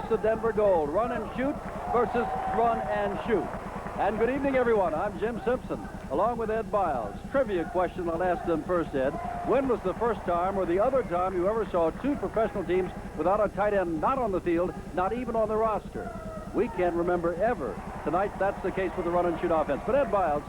the Denver Gold. Run and shoot versus run and shoot. And good evening, everyone. I'm Jim Simpson, along with Ed Biles. Trivia question I'll ask them first, Ed. When was the first time or the other time you ever saw two professional teams without a tight end not on the field, not even on the roster? We can't remember ever. Tonight, that's the case with the run and shoot offense. But Ed Biles,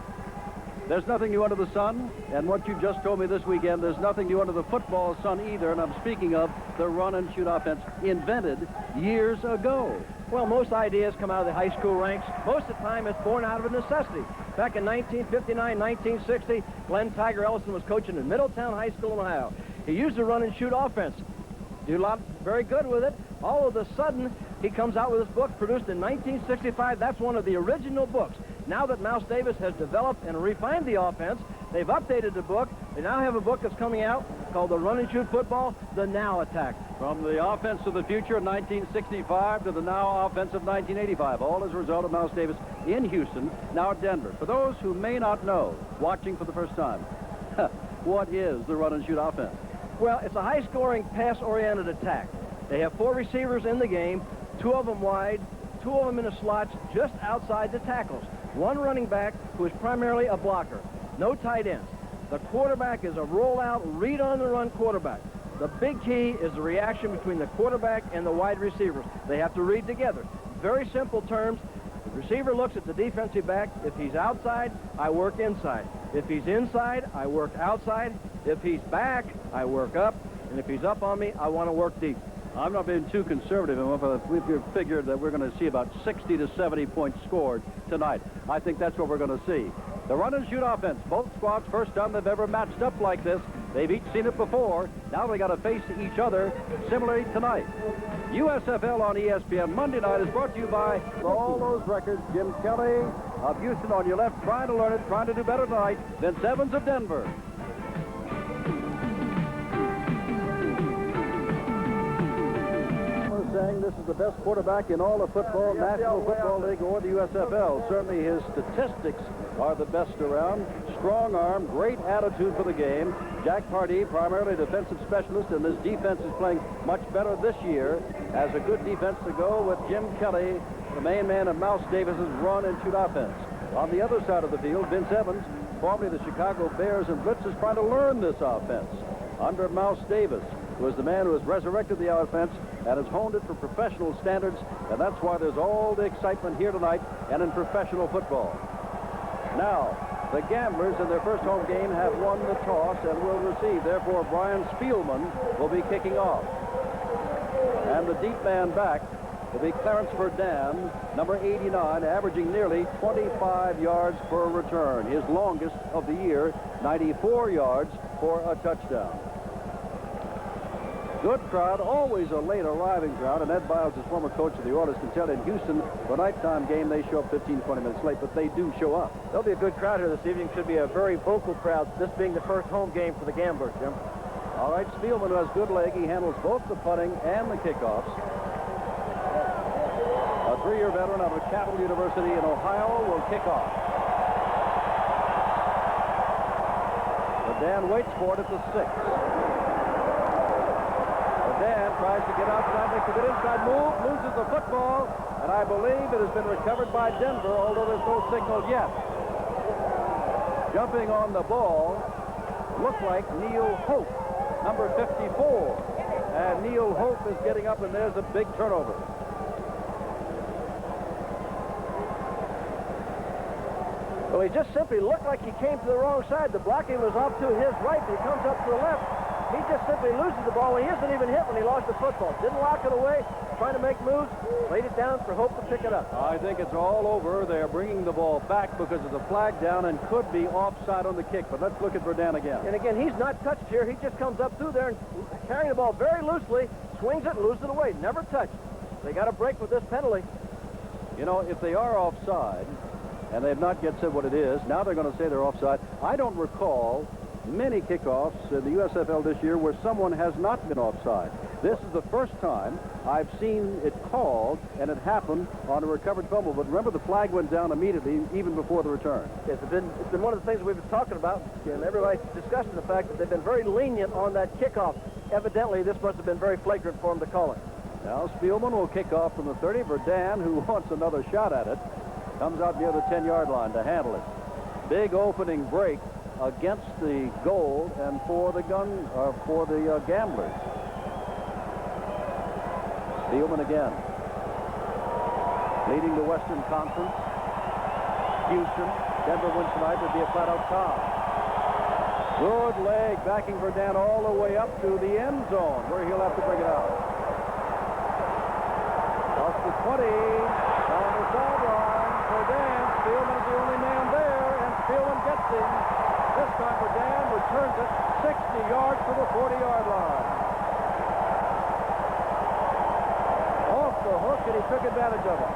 there's nothing new under the sun, and what you just told me this weekend, there's nothing new under the football sun either, and I'm speaking of the run and shoot offense invented years ago. Well, most ideas come out of the high school ranks. Most of the time, it's born out of a necessity. Back in 1959, 1960, Glenn Tiger Ellison was coaching in Middletown High School in Ohio. He used the run and shoot offense. Do a lot, very good with it. All of a sudden, he comes out with this book produced in 1965. That's one of the original books. Now that Mouse Davis has developed and refined the offense, they've updated the book. They now have a book that's coming out called The Run and Shoot Football, The Now Attack. From the offense of the future in 1965 to the now offense of 1985, all as a result of Mouse Davis in Houston, now at Denver. For those who may not know, watching for the first time, what is the run and shoot offense? Well, it's a high-scoring, pass-oriented attack. They have 4 receivers in the game, 2 of them wide, 2 of them in the slots just outside the tackles. 1 running back who is primarily a blocker. No tight ends. The quarterback is a rollout, read-on-the-run quarterback. The big key is the reaction between the quarterback and the wide receivers. They have to read together. Very simple terms. The receiver looks at the defensive back. If he's outside, I work inside. If he's inside, I work outside. If he's back, I work up. And if he's up on me, I want to work deep. I'm not being too conservative, but we've figured that we're going to see about 60 to 70 points scored tonight. I think that's what we're going to see. The run and shoot offense, both squads, first time they've ever matched up like this. They've each seen it before. Now they got to face each other similarly tonight. USFL on ESPN Monday night is brought to you by, for all those records, Jim Kelly of Houston on your left, trying to learn it, trying to do better tonight. Vince Evans of Denver. Saying this is the best quarterback in all of football, National Football League or the USFL. Certainly his statistics are the best around. Strong arm, great attitude for the game. Jack Pardee, primarily a defensive specialist, and this defense is playing much better this year. Has a good defense to go with Jim Kelly, the main man of Mouse Davis's run and shoot offense. On the other side of the field, Vince Evans, formerly the Chicago Bears and Blitz, is trying to learn this offense under Mouse Davis, who is the man who has resurrected the offense and has honed it for professional standards, and that's why there's all the excitement here tonight and in professional football. Now, the Gamblers in their first home game have won the toss and will receive. Therefore, Brian Spielman will be kicking off. And the deep man back will be Clarence Verdun, number 89, averaging nearly 25 yards per return. His longest of the year, 94 yards for a touchdown. Good crowd, always a late arriving crowd, and Ed Biles, his former coach of the Oilers, can tell in Houston, for a nighttime game, they show up 15, 20 minutes late, but they do show up. There'll be a good crowd here this evening. Should be a very vocal crowd, this being the first home game for the Gamblers, Jim. All right, Spielman, who has good leg, he handles both the punting and the kickoffs. A 3-year veteran out of Capital University in Ohio will kick off. But Dan waits for it at the 6. Dan tries to get outside, makes a good inside move, loses the football, and I believe it has been recovered by Denver, although there's no signal yet. Jumping on the ball looked like Neil Hope, number 54. And Neil Hope is getting up, and there's a big turnover. Well, he just simply looked like he came to the wrong side. The blocking was off to his right, but he comes up to the left. He just simply loses the ball. He isn't even hit when he lost the football. Didn't lock it away, trying to make moves, laid it down for Hope to pick it up. I think it's all over. They're bringing the ball back because of the flag down and could be offside on the kick. But let's look at Verdun again. And again, he's not touched here. He just comes up through there and carrying the ball very loosely, swings it and loses it away. Never touched. They got a break with this penalty. You know, if they are offside, and they have not yet said what it is, now they're going to say they're offside. I don't recall many kickoffs in the USFL this year where someone has not been offside. This is the first time I've seen it called, and it happened on a recovered fumble. But remember, the flag went down immediately, even before the return. Yes, it's been one of the things we've been talking about, and everybody's discussing the fact that they've been very lenient on that kickoff. Evidently, this must have been very flagrant for them to call it. Now Spielman will kick off from the 30. Verdun, who wants another shot at it, comes out near the 10-yard line to handle it. Big opening break against the goal and for the Gamblers. Spielman again. Leading the Western Conference. Houston. Denver wins tonight. Would be a flat-out tie. Good leg backing Verdun all the way up to the end zone where he'll have to bring it out. Off the 20. Down the sideline. Verdun. Spielman is the only man there, and Spielman gets him. This time Verdun returns it 60 yards to the 40-yard line. Off the hook, and he took advantage of it.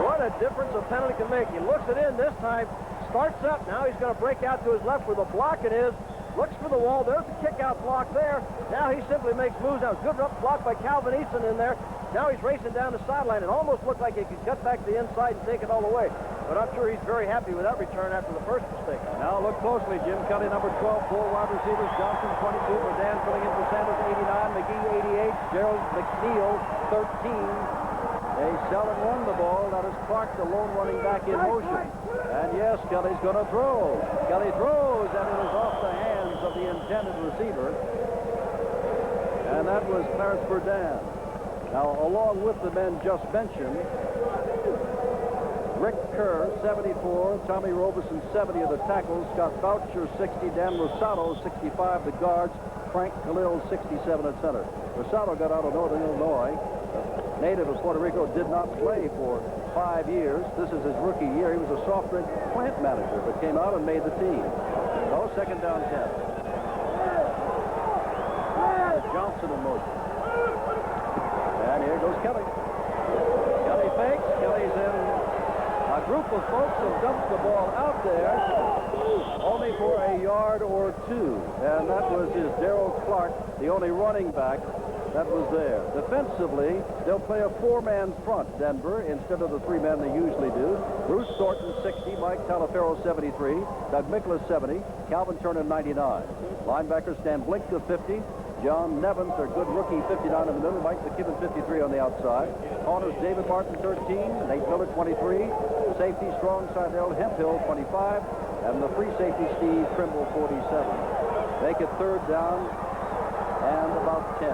What a difference a penalty can make. He looks it in this time, starts up. Now he's going to break out to his left where the block it is. Looks for the wall. There's a kick-out block there. Now he simply makes moves. Now good block by Calvin Eason in there. Now he's racing down the sideline. It almost looked like he could cut back to the inside and take it all the way. But I'm sure he's very happy with that return after the first mistake. Now look closely. Jim Kelly, number 12, 4 wide receivers. Johnson, 22. Verdun filling in for Sanders, 89. McGee, 88. Gerald McNeil, 13. They seldom run the ball. That is Clark, the lone running back in motion. And yes, Kelly's going to throw. Kelly throws, and it is off the hands of the intended receiver. And that was Clarence Verdun. Now, along with the men just mentioned, Rick Kerr, 74, Tommy Robeson, 70 of the tackles, Scott Boucher, 60, Dan Rosado, 65, the guards, Frank Khalil, 67 at center. Rosado got out of Northern Illinois. Native of Puerto Rico, did not play for 5 years. This is his rookie year. He was a soft drink plant manager, but came out and made the team. So, second down 10. Johnson in motion. And here goes Kelly. Kelly fakes. Kelly's in a group of folks and dumps the ball out there, only for a yard or two. And that was his Darrell Clark, the only running back that was there. Defensively, they'll play a 4-man front, Denver, instead of the 3-man they usually do. Bruce Thornton, 60. Mike Talaferro, 73. Doug Miklas, 70. Calvin Turner, 99. Linebackers, Stan Blink, to 50. John Nevins, their good rookie, 59 in the middle. Mike McKibben, 53 on the outside. Corners, David Martin, 13. Nate Miller, 23. Safety, strong side, Harold Hemphill, 25. And the free safety, Steve Trimble, 47. Make it third down and about 10.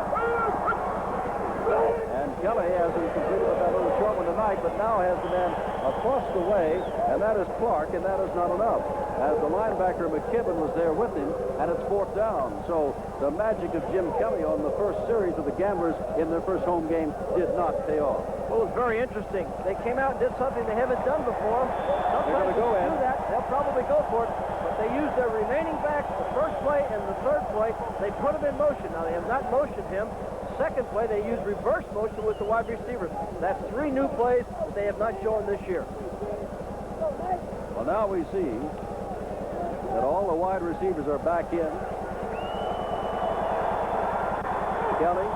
And Kelly hasn't completed with that little short one tonight, but now has the man across the way, and that is Clark, and that is not enough. As the linebacker McKibben was there with him, and it's fourth down. So the magic of Jim Kelly on the first series of the Gamblers in their first home game did not pay off. Well, it's very interesting. They came out and did something they haven't done before. Sometimes they do that. They'll probably go for it. But they used their remaining backs, the first play and the third play. They put him in motion. Now, they have not motioned him. Second play, they used reverse motion with the wide receivers. That's 3 new plays that they have not shown this year. Well, now we see that all the wide receivers are back in. Kelly.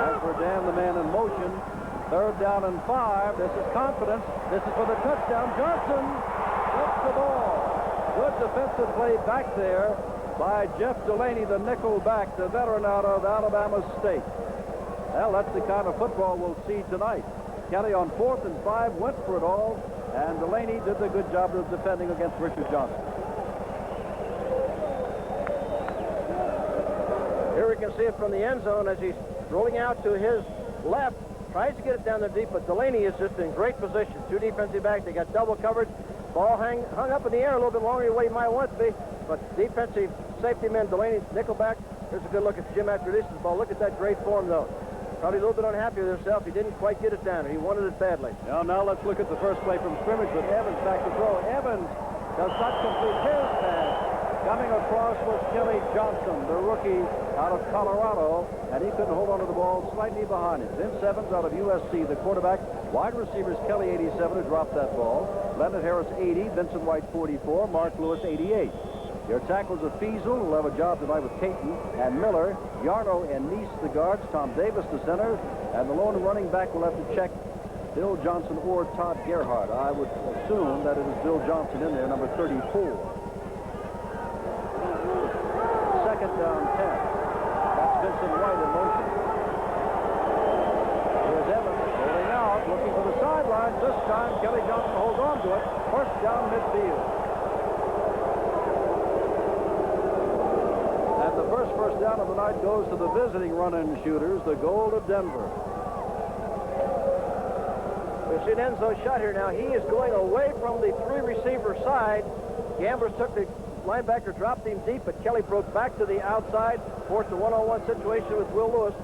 And Verdun, the man in motion. Third down and 5. This is confidence. This is for the touchdown. Johnson gets the ball. Good defensive play back there by Jeff Delaney, the nickel back, the veteran out of Alabama State. Well, that's the kind of football we'll see tonight. Kelly on 4th and 5 went for it all, and Delaney did a good job of defending against Richard Johnson. Here we can see it from the end zone as he's rolling out to his left. Tries to get it down there deep, but Delaney is just in great position. 2 defensive backs. They got double coverage. Ball hung up in the air a little bit longer than what he might want it to be. But defensive safety man, Delaney, nickelback. Here's a good look at Jim after this ball. Look at that great form, though. Probably a little bit unhappy with himself. He didn't quite get it down. He wanted it badly. Now let's look at the first play from scrimmage with Evans back to throw. Evans does not complete his pass. Coming across was Kelly Johnson, the rookie out of Colorado, and he couldn't hold on to the ball, slightly behind him. Vince Evans out of USC, the quarterback. Wide receivers, Kelly, 87, who dropped that ball. Leonard Harris, 80. Vincent White, 44. Mark Lewis, 88. Your tackles are Fiesel, who'll have a job tonight with Caton, and Miller. Yarno and Neese, the guards. Tom Davis, the center. And the lone running back will have to check Bill Johnson or Todd Gerhardt. I would assume that it is Bill Johnson in there, number 34. field. And the first down of the night goes to the visiting run-in shooters, the goal of Denver. We see an end zone shot here now. He is going away from the three-receiver side. Gamblers took the linebacker, dropped him deep, but Kelly broke back to the outside, forced a one-on-one situation with Will Lewis.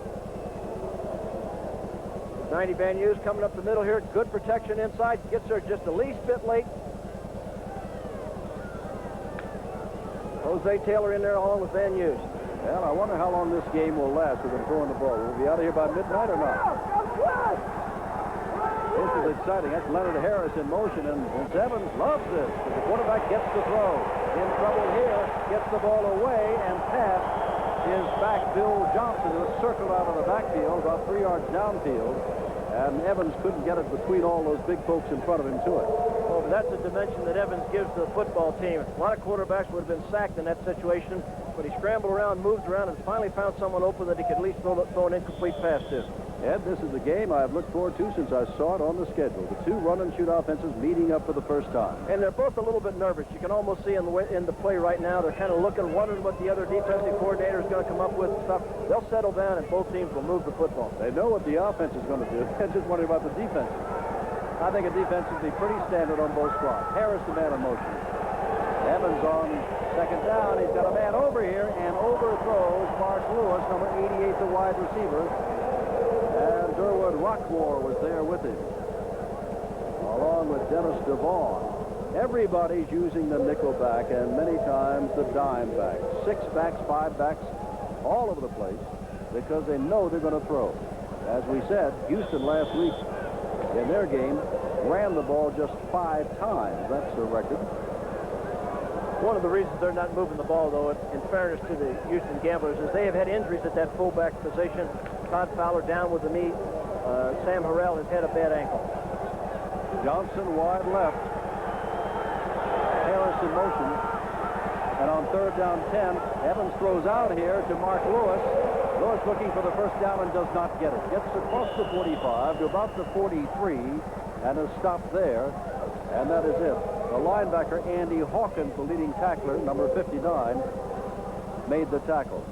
90 Van Hughes coming up the middle here. Good protection inside. Gets there just the least bit late. Jose Taylor in there along with Van Hughes. Well, I wonder how long this game will last with them throwing the ball. Will we be out of here by midnight or not? This is exciting. That's Leonard Harris in motion, and Vince Evans loves this. But the quarterback gets the throw. In trouble here, gets the ball away, and past his back, Bill Johnson, who circled out of the backfield about 3 yards downfield. And Evans couldn't get it between all those big folks in front of him to it. Oh, but that's a dimension that Evans gives to the football team. A lot of quarterbacks would have been sacked in that situation, but he scrambled around, moved around, and finally found someone open that he could at least throw an incomplete pass to. Ed, this is the game I've looked forward to since I saw it on the schedule. The two run-and-shoot offenses meeting up for the first time. And they're both a little bit nervous. You can almost see in the play right now, they're kind of looking, wondering what the other defensive coordinator is going to come up with and stuff. They'll settle down, and both teams will move the football. They know what the offense is going to do. They're just wondering about the defense. I think a defense would be pretty standard on both squads. Harris, the man in motion. Evans on second down. He's got a man over here and overthrows Mark Lewis, number 88, the wide receiver. And Durwood Rockmore was there with him, along with Dennis DeVaughn. Everybody's using the nickel back and many times the dime back. 6 backs, 5 backs, all over the place because they know they're going to throw. As we said, Houston last week in their game ran the ball just 5 times. That's the record. One of the reasons they're not moving the ball, though, in fairness to the Houston Gamblers, is they have had injuries at that fullback position. Todd Fowler down with the knee. Sam Harrell has had a bad ankle. Johnson wide left. Harris in motion. And on 3rd down 10, Evans throws out here to Mark Lewis. Lewis looking for the first down and does not get it. Gets across the 45 to about the 43 and is stopped there. And that is it. The linebacker, Andy Hawkins, the leading tackler, number 59, made the tackle.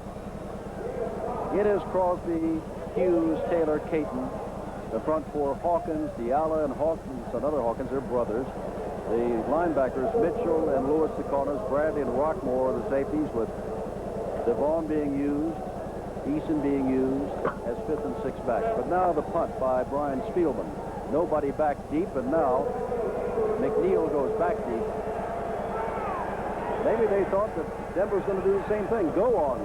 It is Crosby, Hughes, Taylor, Caton. The front four, Hawkins, Diala, and Hawkins, another Hawkins, they're brothers. The linebackers, Mitchell and Lewis, the corners, Bradley and Rockmore, the safeties, with DeVaughn being used, Eason being used as 5th and 6th backs. But now the punt by Brian Spielman. Nobody back deep, and now McNeil goes back deep. Maybe they thought that Denver's going to do the same thing, go on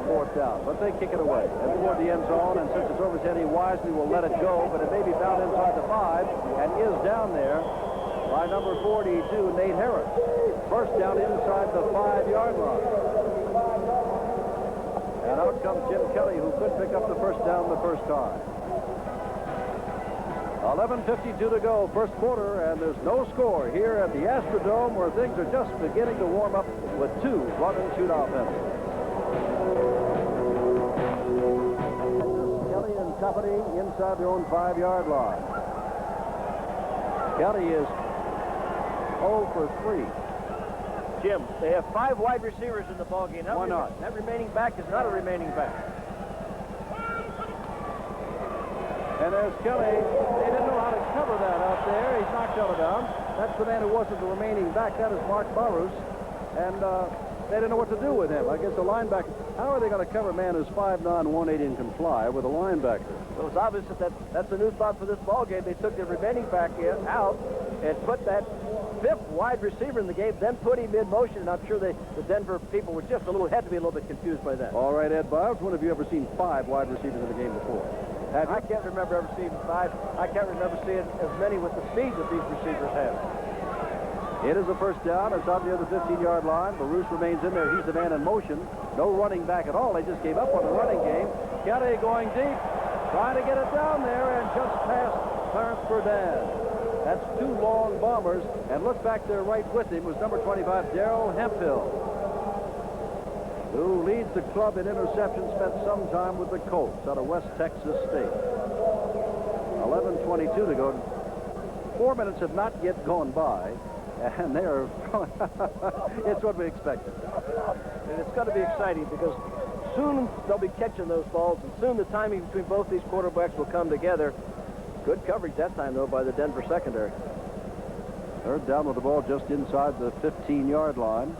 4th down, but they kick it away. And toward the end zone, and since it's over his head, he wisely will let it go, but it may be found inside the 5, and is down there by number 42, Nate Harris. First down inside the 5-yard line. And out comes Jim Kelly, who could pick up the first down the first time. 11:52 to go, first quarter, and there's no score here at the Astrodome, where things are just beginning to warm up with 2 run-and-shoot offenses. Kelly and company inside their own 5-yard line. Kelly is 0 for 3. Jim, they have 5 wide receivers in the ballgame. Why not? That remaining back is not a remaining back. And there's Kelly. They didn't know how to cover that out there. He's knocked Kelly down. That's the man who wasn't the remaining back. That is Mark Barus. And they didn't know what to do with him. I guess the linebacker. How are they going to cover a man who's 5'9", 180 and can fly with a linebacker? Well, it's obvious that that's a new thought for this ball game. They took the remaining back out and put that 5th wide receiver in the game, then put him in motion. And I'm sure the Denver people were just had to be a little bit confused by that. All right, Ed Biles, when have you ever seen 5 wide receivers in the game before? I can't remember ever seeing 5. I can't remember seeing as many with the speed that these receivers have. It is a first down. It's out near the 15-yard line. Baruch remains in there. He's the man in motion. No running back at all. They just gave up on the running game. Kelly going deep, trying to get it down there, and just past Clarence Burdan. That's 2 long bombers. And look back there right with him was number 25, Darrell Hemphill, who leads the club in interceptions, spent some time with the Colts out of West Texas State. 11:22 to go. 4 minutes have not yet gone by. And they're, it's what we expected. And it's going to be exciting because soon they'll be catching those balls, and soon the timing between both these quarterbacks will come together. Good coverage that time, though, by the Denver secondary. Third down with the ball just inside the 15-yard line.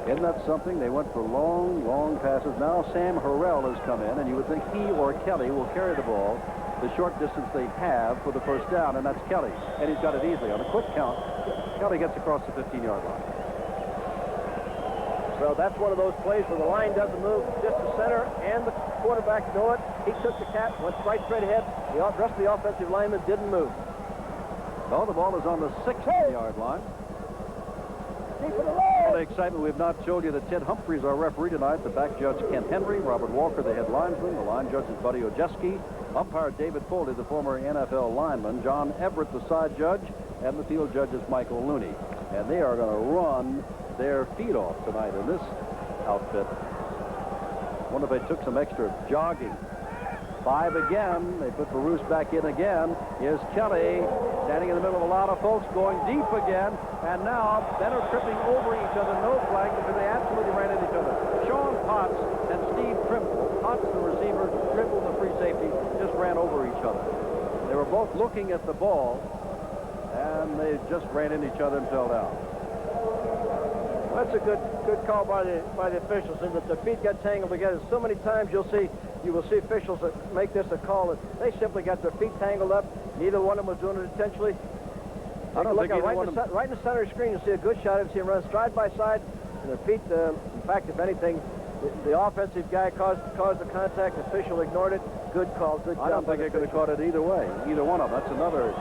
Isn't that something? They went for long, long passes. Now Sam Harrell has come in, and you would think he or Kelly will carry the ball the short distance they have for the first down, and that's Kelly. And he's got it easily. On a quick count, Kelly gets across the 15-yard line. Well, that's one of those plays where the line doesn't move, just the center and the quarterback know it. He took the cap, went right straight ahead. The rest of the offensive linemen didn't move. Well, the ball is on the 16-yard line. All the excitement, we've not told you that Ted Humphreys, our referee tonight, the back judge Kent Henry, Robert Walker, the head linesman, the line judge is Buddy Ojeski, umpire David Foley, the former NFL lineman, John Everett, the side judge, and the field judge is Michael Looney. And they are going to run their feet off tonight in this outfit. Wonder if they took some extra jogging. 5 again. They put Bruce back in again. Here's Kelly standing in the middle of a lot of folks, going deep again. And now men are tripping over each other. No flag because they absolutely ran into each other. Sean Potts and Steve Trimble. Potts, the receiver, Trimble, the free safety, just ran over each other. They were both looking at the ball, and they just ran into each other and fell down. That's a good call by the officials, and that their feet got tangled together. So many times you will see officials that make this a call that they simply got their feet tangled up. Neither one of them was doing it intentionally. I don't think either right one of them. Right in the center of the screen, you'll see a good shot of him run stride by side, and their feet. In fact, if anything, the offensive guy caused the contact. The official ignored it. Good call. Good job. I don't think they could have caught it either way. Either one of them. That's another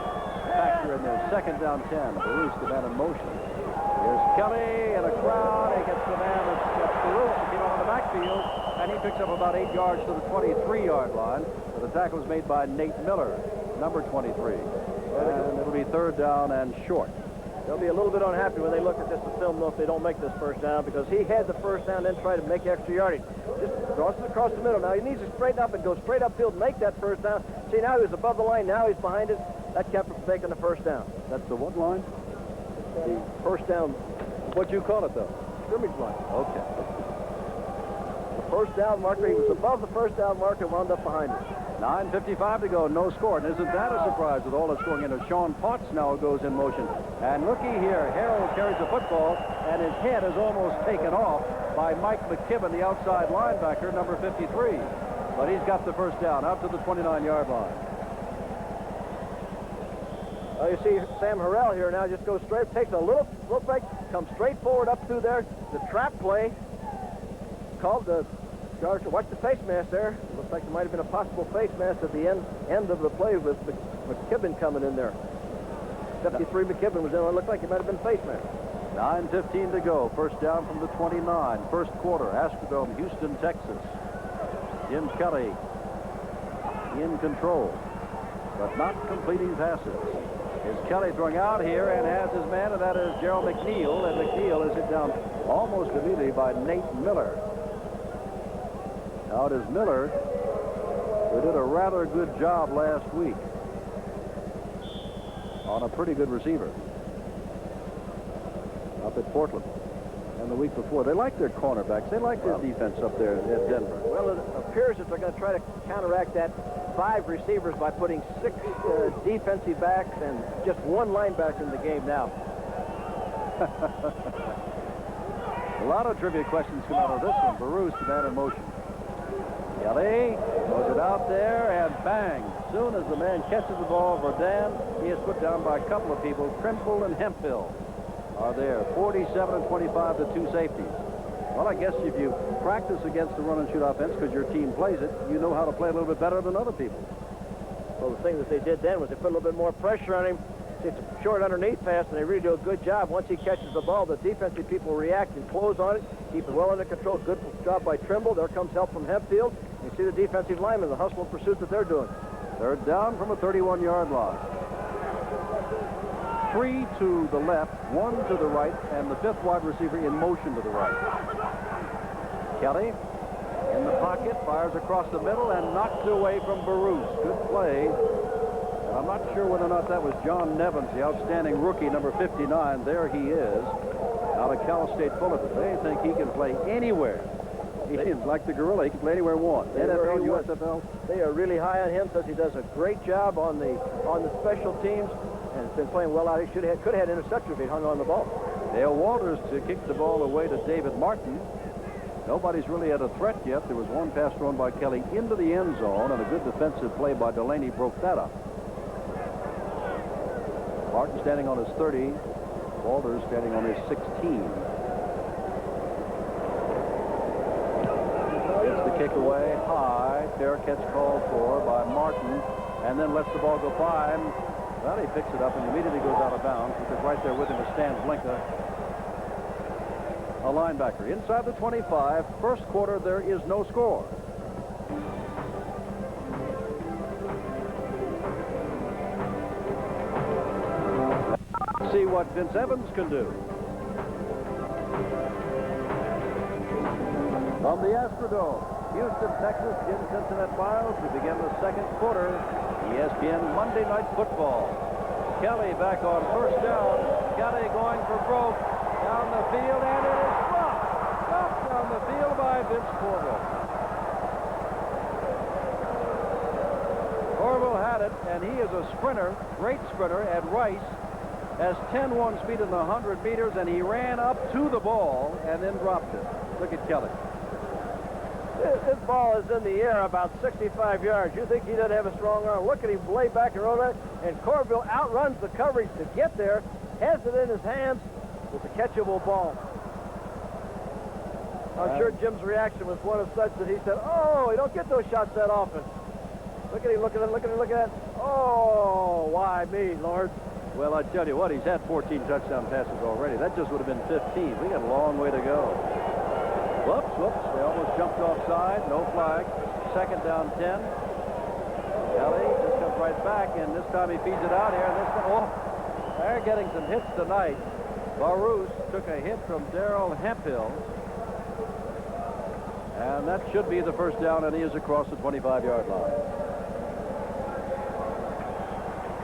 factor in there. Second down 10. Bruce, the man in motion. Here's Kelly in a crowd. He gets the man that's Bruce. He came out of the backfield, and he picks up about 8 yards to the 23-yard line. But the tackle was made by Nate Miller, number 23. And it'll be third down and short. They'll be a little bit unhappy when they look at this film, though, if they don't make this first down, because he had the first down, then tried to make extra yardage. Just crosses across the middle. Now he needs to straighten up and go straight upfield and make that first down. See, now he was above the line. Now he's behind it. That kept him from making the first down. That's the what line? The first down. What you call it, though? Scrimmage line. Okay. The first down marker. He was above the first down marker, wound up behind it. 9:55 to go, no score. And isn't that a surprise with all that's going into? Sean Potts now goes in motion. And looky here, Harold carries the football, and his head is almost taken off by Mike McKibben, the outside linebacker, number 53. But he's got the first down out to the 29-yard line. You see Sam Harrell here now just goes straight, takes a little break, comes straight forward up through there. The trap play called the guard to watch the face mask there. It looks like there might have been a possible face mask at the end of the play with McKibben coming in there. 53 McKibben was in. It looked like it might have been face mask. 9:15 to go. First down from the 29. First quarter. Astrodome, Houston, Texas. Jim Kelly in control, but not completing passes. Is Kelly throwing out here and has his man, and that is Gerald McNeil. And McNeil is hit down almost immediately by Nate Miller. Now it is Miller, who did a rather good job last week on a pretty good receiver up at Portland. And the week before, they like their cornerbacks. They like their defense up there at Denver. Well, it appears that they're going to try to counteract that 5 receivers by putting 6 defensive backs and just 1 linebacker in the game now. A lot of trivia questions come out of this one. Baruch, the man in motion. Kelly throws it out there, and bang. As soon as the man catches the ball, Verdun, he is put down by a couple of people. Trimble and Hemphill are there. 47 and 25, the 2 safeties. Well, I guess if you practice against the run and shoot offense because your team plays it, you know how to play a little bit better than other people. Well, the thing that they did then was they put a little bit more pressure on him. It's a short underneath pass, and they really do a good job. Once he catches the ball, the defensive people react and close on it, keep it well under control. Good job by Trimble. There comes help from Hempfield. You see the defensive linemen, the hustle and pursuit that they're doing. Third down from a 31-yard line. 3 to the left, 1 to the right, and the 5th wide receiver in motion to the right. Kelly in the pocket, fires across the middle, and knocked away from Baruch. Good play. I'm not sure whether or not that was John Nevins, the outstanding rookie, number 59. There he is, out of Cal State Fullerton. They think he can play anywhere. He's like the gorilla. He can play anywhere he wants. NFL, USFL. They are really high on him. Says he does a great job on the special teams, and has been playing well out. He could have had interception if he hung on the ball. Dale Walters to kick the ball away to David Martin. Nobody's really had a threat yet. There was one pass thrown by Kelly into the end zone, and a good defensive play by Delaney broke that up. Martin standing on his 30. Walters standing on his 16. Gets the kick away high. Fair catch called for by Martin, and then lets the ball go by him. Well, he picks it up and immediately goes out of bounds, because right there with him is Stan Blinka, a linebacker. Inside the 25, first quarter, there is no score. Let's see what Vince Evans can do. From the Astrodome, Houston, Texas, Jim Cincinnati Files, we begin the second quarter. ESPN Monday Night Football. Kelly back on first down. Kelly going for broke. Down the field, and it is dropped. Dropped down the field by Vince Corville. Corville had it, and he is a sprinter, great sprinter at Rice. Has 10-1 speed in the 100 meters, and he ran up to the ball and then dropped it. Look at Kelly. This ball is in the air about 65 yards. You think he doesn't have a strong arm? Look at him lay back and roll that, and Corville outruns the coverage to get there, has it in his hands with a catchable ball. I'm sure Jim's reaction was one of such that he said, "Oh, you don't get those shots that often." Look at him, look at it, look at it, look at it. Oh, why me, Lord? Well, I tell you what, he's had 14 touchdown passes already. That just would have been 15. We got a long way to go. Whoops, whoops. They almost jumped offside. No flag. Second down 10. Kelly just comes right back, and this time he feeds it out here. And this time, oh, they're getting some hits tonight. Barousse took a hit from Darrell Hemphill. And that should be the first down, and he is across the 25-yard line.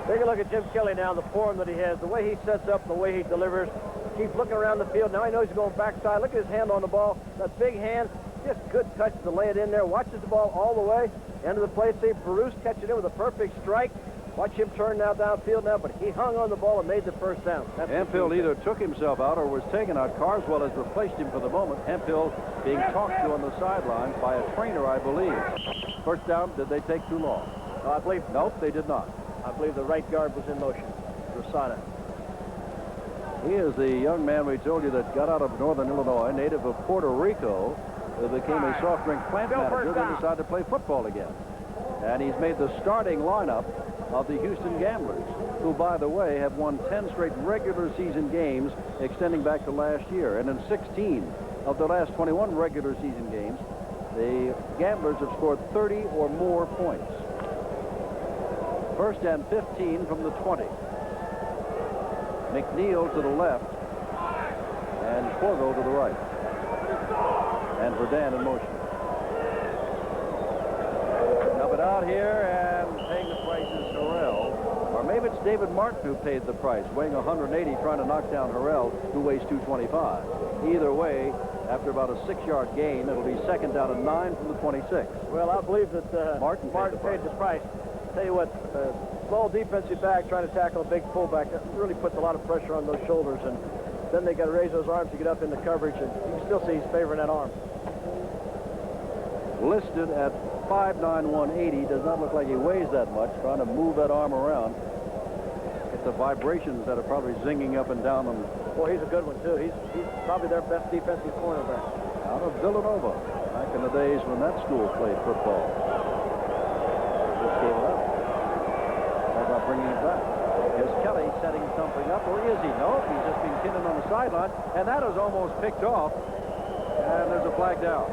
Take a look at Jim Kelly now, the form that he has, the way he sets up, the way he delivers. Keeps looking around the field. Now he knows he's going backside. Look at his hand on the ball. That big hand. Just good touch to lay it in there. Watches the ball all the way. End of the play. See Barousse catch it in with a perfect strike. Watch him turn now downfield now, but he hung on the ball and made the first down. Hemphill either took himself out or was taken out. Carswell has replaced him for the moment. Hemphill being talked to on the sidelines by a trainer, I believe. First down, did they take too long? I believe. Nope, they did not. I believe the right guard was in motion. Rosada. He is the young man we told you that got out of Northern Illinois, native of Puerto Rico, who became a soft drink plant manager, then decided to play football again. And he's made the starting lineup of the Houston Gamblers, who, by the way, have won 10 straight regular season games extending back to last year. And in 16 of the last 21 regular season games, the Gamblers have scored 30 or more points. First and 15 from the 20. McNeil to the left, and Corvo to the right. And Verdun in motion. Up it out here, and paying the price is Harrell. Or maybe it's David Martin who paid the price, weighing 180, trying to knock down Harrell, who weighs 225. Either way, after about a 6-yard gain, it'll be second down and 9 from the 26. Well, I believe that Martin paid the price. Tell you what, small defensive back trying to tackle a big fullback, that really puts a lot of pressure on those shoulders, and then they got to raise those arms to get up in the coverage, and you can still see he's favoring that arm. Listed at 5'9", 180, does not look like he weighs that much, trying to move that arm around. It's the vibrations that are probably zinging up and down them. Well, he's a good one, too. He's probably their best defensive cornerback. Out of Villanova, back in the days when that school played football. Just gave it up. How about bringing it back? Is Kelly setting something up, or is he? No, he's just being pinned on the sideline, and that is almost picked off, and there's a flag down.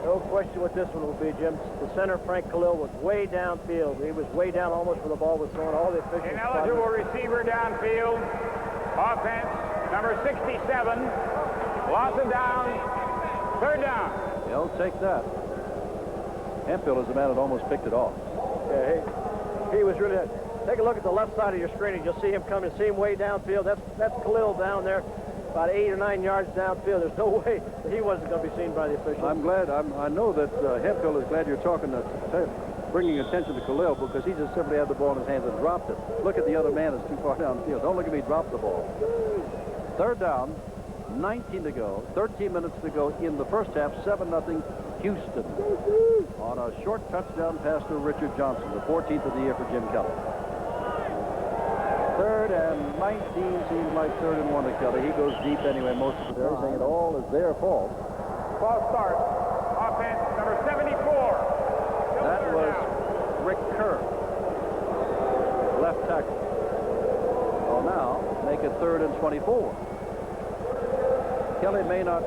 No question what this one will be, Jim. The center, Frank Khalil, was way downfield. He was way down almost where the ball was thrown. All the officials. Ineligible receiver downfield. Offense, number 67. Loss of down. Third down. He'll take that. Hemphill is the man that almost picked it off. Yeah, he was really. Take a look at the left side of your screen, and you'll see him coming. See him way downfield. That's Khalil down there, about 8 or 9 yards downfield. There's no way that he wasn't going to be seen by the officials. I'm glad. I know that Hemphill is glad you're talking bringing attention to Khalil, because he just simply had the ball in his hands and dropped it. Look at the other man that's too far downfield. Don't look at me drop the ball. Third down, 19 to go, 13 minutes to go in the first half, 7-0 Houston on a short touchdown pass to Richard Johnson, the 14th of the year for Jim Kelly. Third and 19 seems like 3rd and 1 to Kelly. He goes deep anyway most of the time, saying it all is their fault. False start. Offense number 74. That was Rick Kerr, left tackle. Well, now make it 3rd and 24. Kelly may not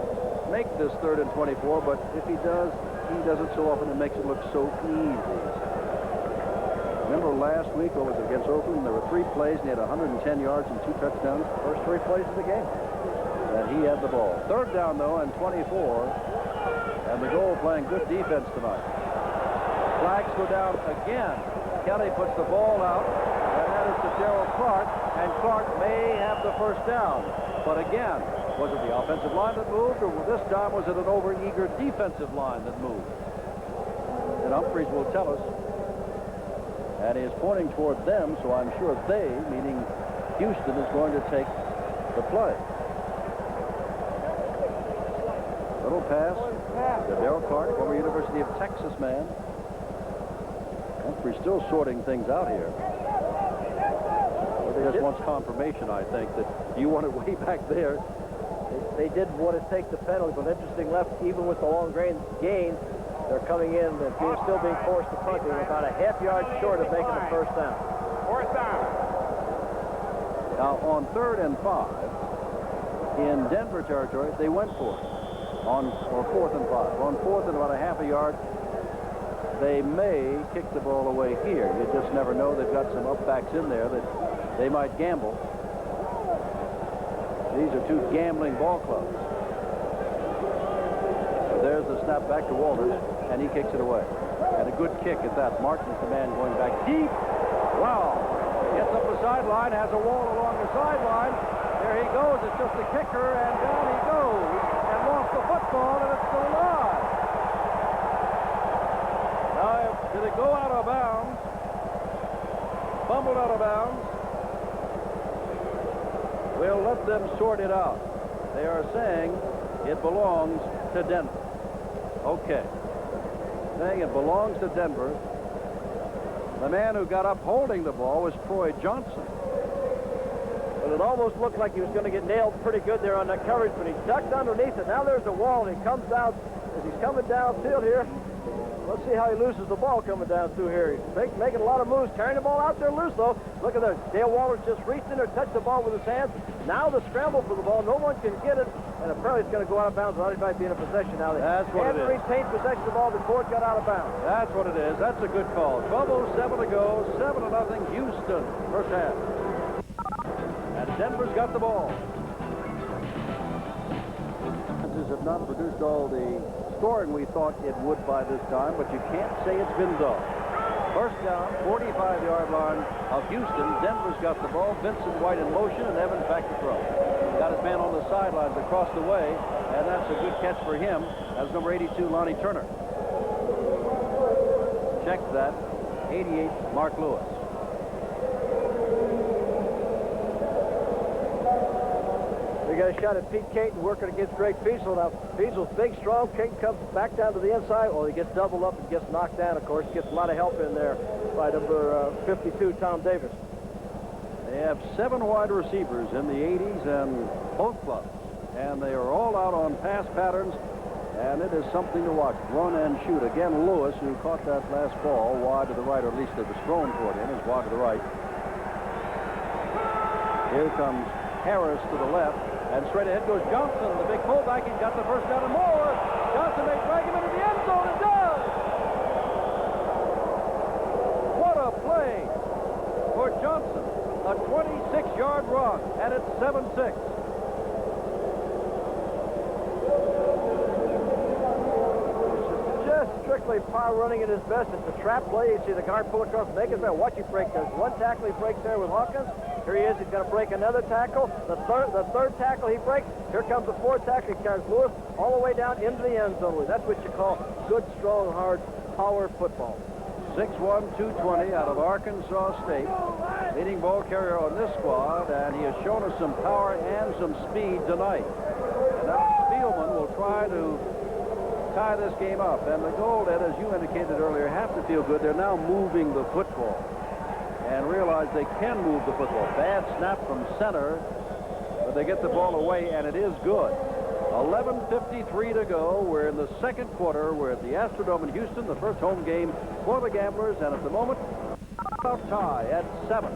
make this 3rd and 24, but if he does, he does it so often it makes it look so easy. Remember last week, what was it, against Oakland? There were 3 plays, and he had 110 yards and 2 touchdowns. First 3 plays of the game. And he had the ball. Third down, though, and 24. And the goal playing good defense tonight. Flags go down again. Kelly puts the ball out, and that is to Darrell Clark, and Clark may have the first down. But again, was it the offensive line that moved, or this time was it an over-eager defensive line that moved? And Humphreys will tell us. And he is pointing toward them, so I'm sure they, meaning Houston, is going to take the play. Little pass to Darrell Clark, former University of Texas man. Humphrey still sorting things out here. Well, they just wants confirmation, I think, that you want it way back there. They did want to take the penalty, but interesting left, even with the long gain, they're coming in and still being forced to punt. They were about a ½ yard short of making the first down. Fourth down. Now, on 3rd and 5, in Denver territory, they went for it. Or 4th and 5. On 4th and about a ½ yard, they may kick the ball away here. You just never know. They've got some upbacks in there that they might gamble. These are 2 gambling ball clubs. So there's the snap back to Walters, and he kicks it away. And a good kick at that. Martin's the man going back deep. Wow. Gets up the sideline, has a wall along the sideline. There he goes. It's just a kicker, and down he goes. And lost the football, and it's still alive. Now, did it go out of bounds? Fumbled out of bounds. We'll let them sort it out. They are saying it belongs to Denver. Okay. Saying it belongs to Denver. The man who got up holding the ball was Troy Johnson. Well, it almost looked like he was going to get nailed pretty good there on that coverage, but he ducked underneath it. Now there's a wall, and he comes down as he's coming downfield here. Let's see how he loses the ball coming down through here. He's making a lot of moves, carrying the ball out there loose, though. Look at that. Dale Walters just reached in there, touched the ball with his hands. Now the scramble for the ball. No one can get it, and apparently it's going to go out of bounds without anybody being in possession now. That's what it is. Retained possession of the ball before it got out of bounds. That's what it is. That's a good call. 12:07 to go. 7-0 Houston. First half. And Denver's got the ball. Have not produced all the scoring we thought it would by this time, but you can't say it's been dull. First down, 45-yard line of Houston. Denver's got the ball. Vincent White in motion, and Evans back to throw. Got his man on the sidelines across the way, and that's a good catch for him. That's number 82, Lonnie Turner. Check that. 88, Mark Lewis. We got a shot at Pete Caton working against Greg Fiesel. Now, Fiesel's big, strong. Caton comes back down to the inside. Well, he gets doubled up and gets knocked down, of course. Gets a lot of help in there by number 52, Tom Davis. They have 7 wide receivers in the 80s and both clubs. And they are all out on pass patterns, and it is something to watch. Run and shoot. Again, Lewis, who caught that last ball wide to the right, or at least it was thrown toward him, is wide to the right. Here comes Harris to the left. And straight ahead goes Johnson, the big fullback. He's got the first down and more. Johnson may drag him into the end zone and does. What a play for Johnson. A 26-yard run, and it's 7-6. Just tricked basically power running at his best. It's a trap play. You see the guard pull across, make his man. Watch him break. There's one tackle he breaks there with Hawkins. Here he is. He's going to break another tackle. The third tackle he breaks. Here comes the fourth tackle. He carries Lewis all the way down into the end zone. That's what you call good, strong, hard power football. 6'1", 220 out of Arkansas State. Leading ball carrier on this squad, and he has shown us some power and some speed tonight. And now Spielman will try to tie this game up. And the Gold, Ed, as you indicated earlier, have to feel good. They're now moving the football and realize they can move the football. Bad snap from center, but they get the ball away, and it is good. 11:53 to go. We're in the second quarter. We're at the Astrodome in Houston, the first home game for the Gamblers, and at the moment, tie at 7.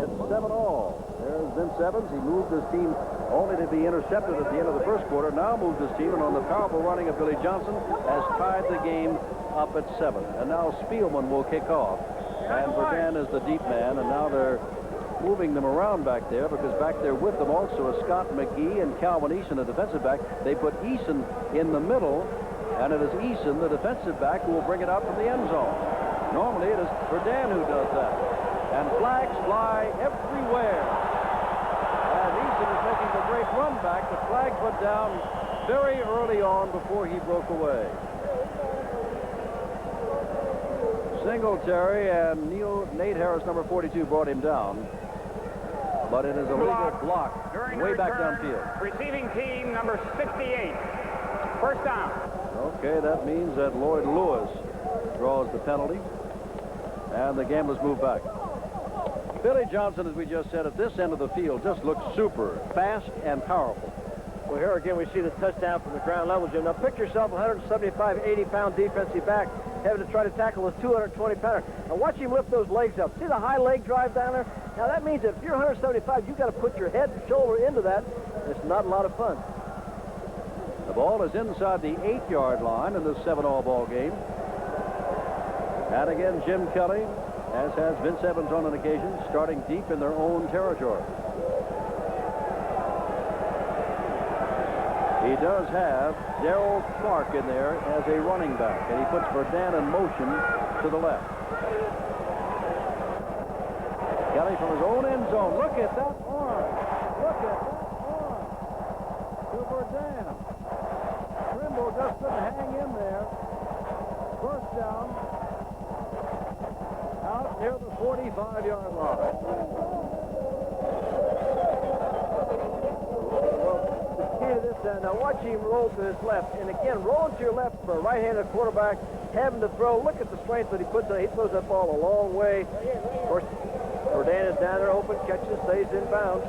It's 7 all. There's Vince Evans. He moved his team only to be intercepted at the end of the first quarter. Now moved his team, and on the powerful running of Billy Johnson, has tied the game up at 7. And now Spielman will kick off. And Verdun is the deep man, and now they're moving them around back there, because back there with them also is Scott McGee and Calvin Eason, a defensive back. They put Eason in the middle, and it is Eason, the defensive back, who will bring it out from the end zone. Normally it is Verdun who does that. And flags fly everywhere. And Eason is making the great run back. The flags went down very early on before he broke away. Singletary and Nate Harris, number 42, brought him down. But it is a legal block way back downfield. Receiving team number 68. First down. Okay, that means that Lloyd Lewis draws the penalty. And the Gamblers move back. Billy Johnson, as we just said, at this end of the field just looks super fast and powerful. Well, here again we see the touchdown from the ground level, Jim. Now picture yourself a 175, 80-pound defensive back having to try to tackle a 220-pounder. Now watch him lift those legs up. See the high leg drive down there? Now that means that if you're 175, you've got to put your head and shoulder into that. It's not a lot of fun. The ball is inside the 8-yard line in this 7-all ball game. And again, Jim Kelly, as has Vince Evans on an occasion, starting deep in their own territory. He does have Darrell Clark in there as a running back, and he puts Verdun in motion to the left. Kelly from his own end zone. Look at that arm. Look at that arm. To Verdun. Trimble just couldn't hang in there. First down. Out near the 45-yard line. To this now watch him roll to his left, and again rolling to your left for a right-handed quarterback having to throw. Look at the strength that he puts on. He throws that ball a long way. Of course, Verdun is down there open, catches, stays in bounds.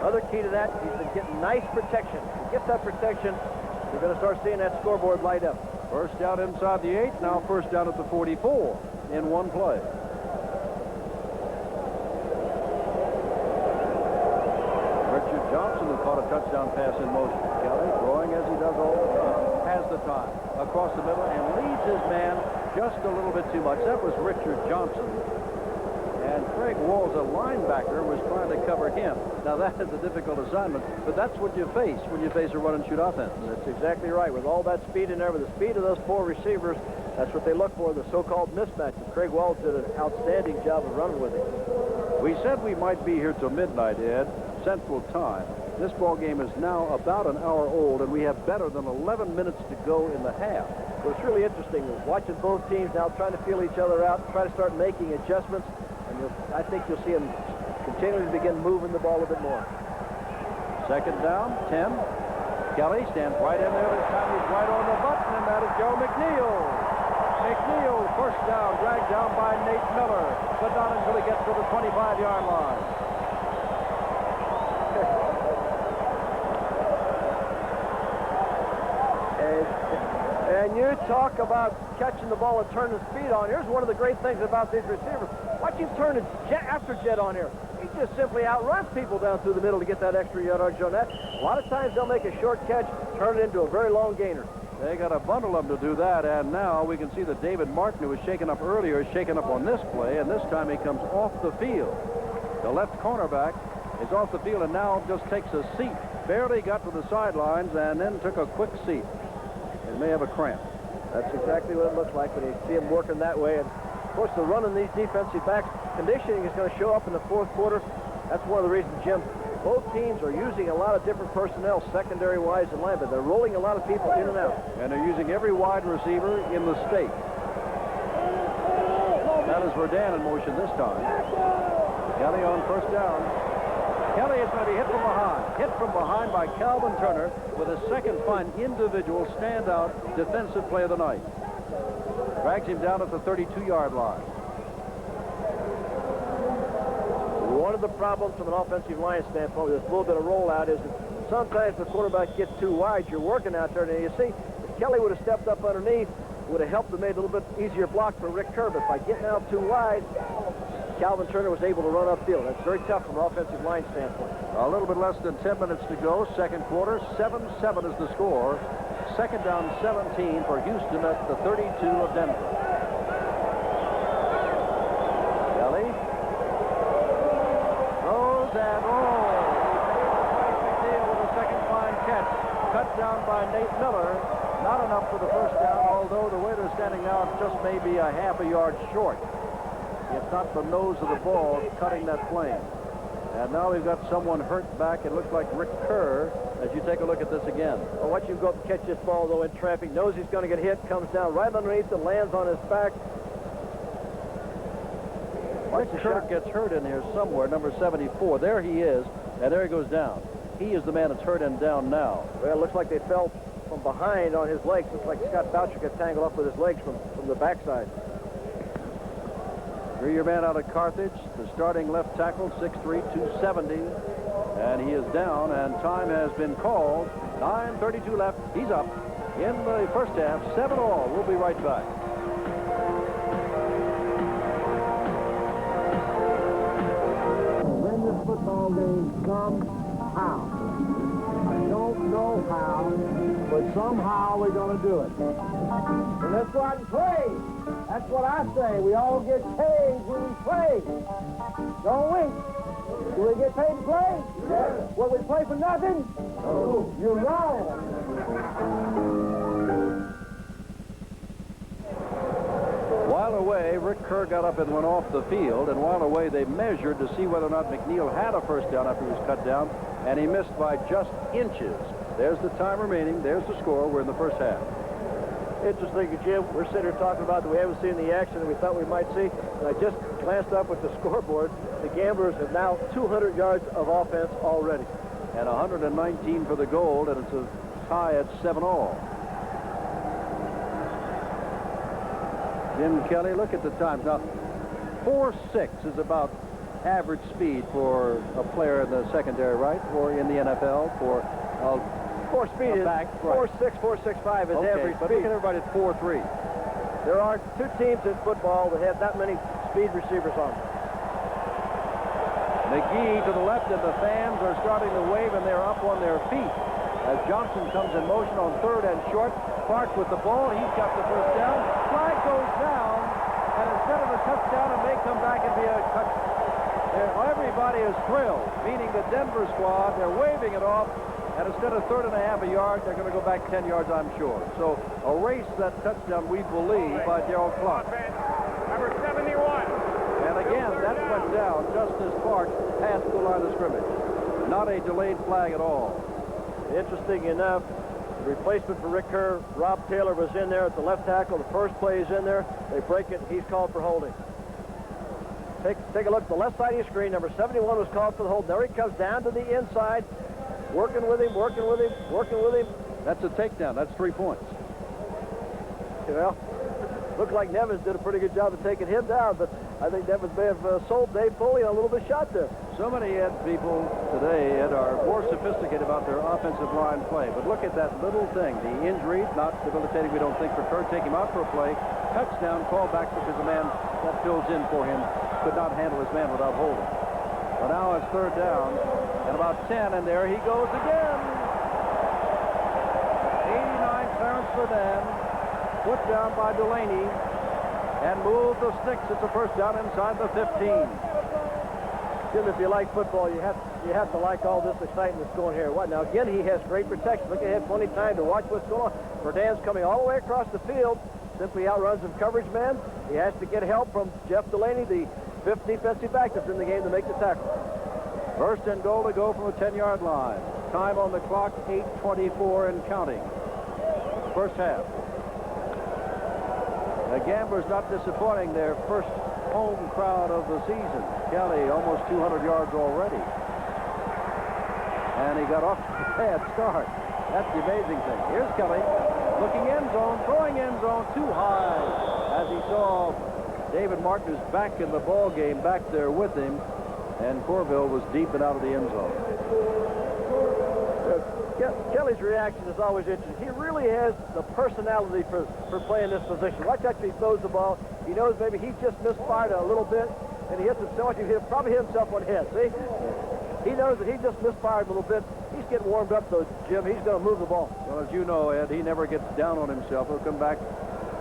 Other key to that, he's been getting nice protection. If he gets that protection, you're going to start seeing that scoreboard light up. First down inside the 8, now first down at the 44 in one play. Johnson, who caught a touchdown pass in motion. Kelly, throwing as he does all the time, has the time across the middle and leads his man just a little bit too much. That was Richard Johnson. And Craig Walls, a linebacker, was trying to cover him. Now, that is a difficult assignment, but that's what you face when you face a run-and-shoot offense. That's exactly right. With all that speed in there, with the speed of those 4 receivers, that's what they look for, the so-called mismatch. And Craig Walls did an outstanding job of running with him. We said we might be here till midnight, Ed, Central Time. This ball game is now about an hour old, and we have better than 11 minutes to go in the half. Well, it's really interesting watching both teams now trying to feel each other out, try to start making adjustments, and I think you'll see them continually begin moving the ball a bit more. Second down, 10. Kelly stands right in there this time. He's right on the button, and that is Joe McNeil. McNeil, first down, dragged down by Nate Miller, but not until he gets to the 25-yard line. And you talk about catching the ball and turning speed on. Here's one of the great things about these receivers. Watch him turn after jet on here. He just simply outruns people down through the middle to get that extra yardage on that. A lot of times they'll make a short catch, turn it into a very long gainer. They got a bundle of them to do that, and now we can see that David Martin, who was shaken up earlier, is shaken up on this play, and this time he comes off the field. The left cornerback is off the field and now just takes a seat. Barely got to the sidelines and then took a quick seat. It may have a cramp. That's exactly what it looks like when you see him working that way. And of course, the run in these defensive backs, conditioning is going to show up in the fourth quarter. That's one of the reasons, Jim, both teams are using a lot of different personnel, secondary-wise and line, but they're rolling a lot of people in and out. And they're using every wide receiver in the state. That is Verdun in motion this time. Kelly on first down. Kelly is going to be hit from behind. Hit from behind by Calvin Turner with a second fine individual standout defensive play of the night. Drags him down at the 32-yard line. One of the problems from an offensive line standpoint with this little bit of rollout is that sometimes the quarterback gets too wide. You're working out there, and you see, if Kelly would have stepped up underneath, would have helped to make a little bit easier block for Rick Kerr. But by getting out too wide, Calvin Turner was able to run upfield. That's very tough from an offensive line standpoint. A little bit less than 10 minutes to go. Second quarter, 7-7 is the score. Second down, 17 for Houston at the 32 of Denver. Kelly throws and rolls. McNeil with a second fine catch. Cut down by Nate Miller. Not enough for the first down, although the way they're standing now, it's just maybe a half a yard short. If not the nose of the ball cutting that plane. And now we've got someone hurt back. It looks like Rick Kerr as you take a look at this again. Well, watch him go up and catch this ball, though, in traffic. Knows he's going to get hit. Comes down right underneath and lands on his back. Rick Kerr gets hurt in here somewhere, number 74. There he is, and there he goes down. He is the man that's hurt and down now. Well, it looks like they fell from behind on his legs. Looks like Scott Boucher got tangled up with his legs from the backside. Three-year man out of Carthage, the starting left tackle, 6'3", 270. And he is down, and time has been called. 9:32 left. He's up in the first half, 7-all. We'll be right back. When this football game comes out, I don't know how, but somehow we're going to do it. And let's go out and play. That's what I say. We all get paid when we play. Don't we? Do we get paid to play? Yes. Will we play for nothing? No. You're wrong. While away, Rick Kerr got up and went off the field, and while away, they measured to see whether or not McNeil had a first down after he was cut down, and he missed by just inches. There's the time remaining. There's the score. We're in the first half. Interesting, Jim. We're sitting here talking about that we haven't seen the action that we thought we might see. And I just glanced up at the scoreboard. The Gamblers have now 200 yards of offense already. And 119 for the gold, and it's a tie at 7-all. Jim Kelly, look at the times. Now, 4.6 is about average speed for a player in the secondary, right? Or in the NFL for Four speed is back, 4.6, 4.65 is average but speed. look at everybody at 4.3. There are two teams in football that have that many speed receivers on them. McGee to the left, and the fans are starting to wave, and they're up on their feet as Johnson comes in motion on third and short. Clark with the ball. He's got the first down. Flag goes down, and instead of a touchdown, it may come back and be a touchdown. Everybody is thrilled, meaning the Denver squad. They're waving it off. And instead of 3.5 yards, they're going to go back 10 yards, I'm sure. So erase that touchdown, we believe, by Darrell Clark. Number 71. And again, that went down just as Clark passed the line of scrimmage. Not a delayed flag at all. Interesting enough, the replacement for Rick Kerr, Rob Taylor, was in there at the left tackle. The first play is in there. They break it. He's called for holding. Take a look at the left side of your screen. Number 71 was called for the hold. There he comes down to the inside. Working with him, working with him, working with him. That's a takedown. That's 3 points. Well, looked like Nevins did a pretty good job of taking him down, but I think Nevins may have sold Dave Foley a little bit shot there. So many people today, Ed, are more sophisticated about their offensive line play. But look at that little thing. The injury, not debilitating, we don't think, for Kerr. Take him out for a play. Touchdown, call back because the man that fills in for him could not handle his man without holding. So now it's third down. And about 10, and there he goes again. 89 clearance for them. Put down by Delaney. And move the sticks. It's a first down inside the 15. Jim, if you like football, you have to like all this excitement that's going here. What now? Again, he has great protection. Look ahead, plenty of time to watch what's going on. Berdan's coming all the way across the field. Simply outruns him coverage man. He has to get help from Jeff Delaney, the 5th defensive back that's in the game, to make the tackle. First and goal to go from the 10-yard line. Time on the clock, 8:24 and counting. First half. The Gamblers not disappointing, their first home crowd of the season. Kelly almost 200 yards already. And he got off to a bad start. That's the amazing thing. Here's Kelly looking end zone, throwing end zone too high as he saw David Martin, who's back in the ball game, back there with him, and Corville was deep and out of the end zone. Kelly's reaction is always interesting. He really has the personality for playing this position. Watch after he throws the ball. He knows maybe he just misfired a little bit, and he hits himself. He probably hit himself on the head, see? He knows that he just misfired a little bit. He's getting warmed up, though, Jim. He's going to move the ball. Well, as you know, Ed, he never gets down on himself. He'll come back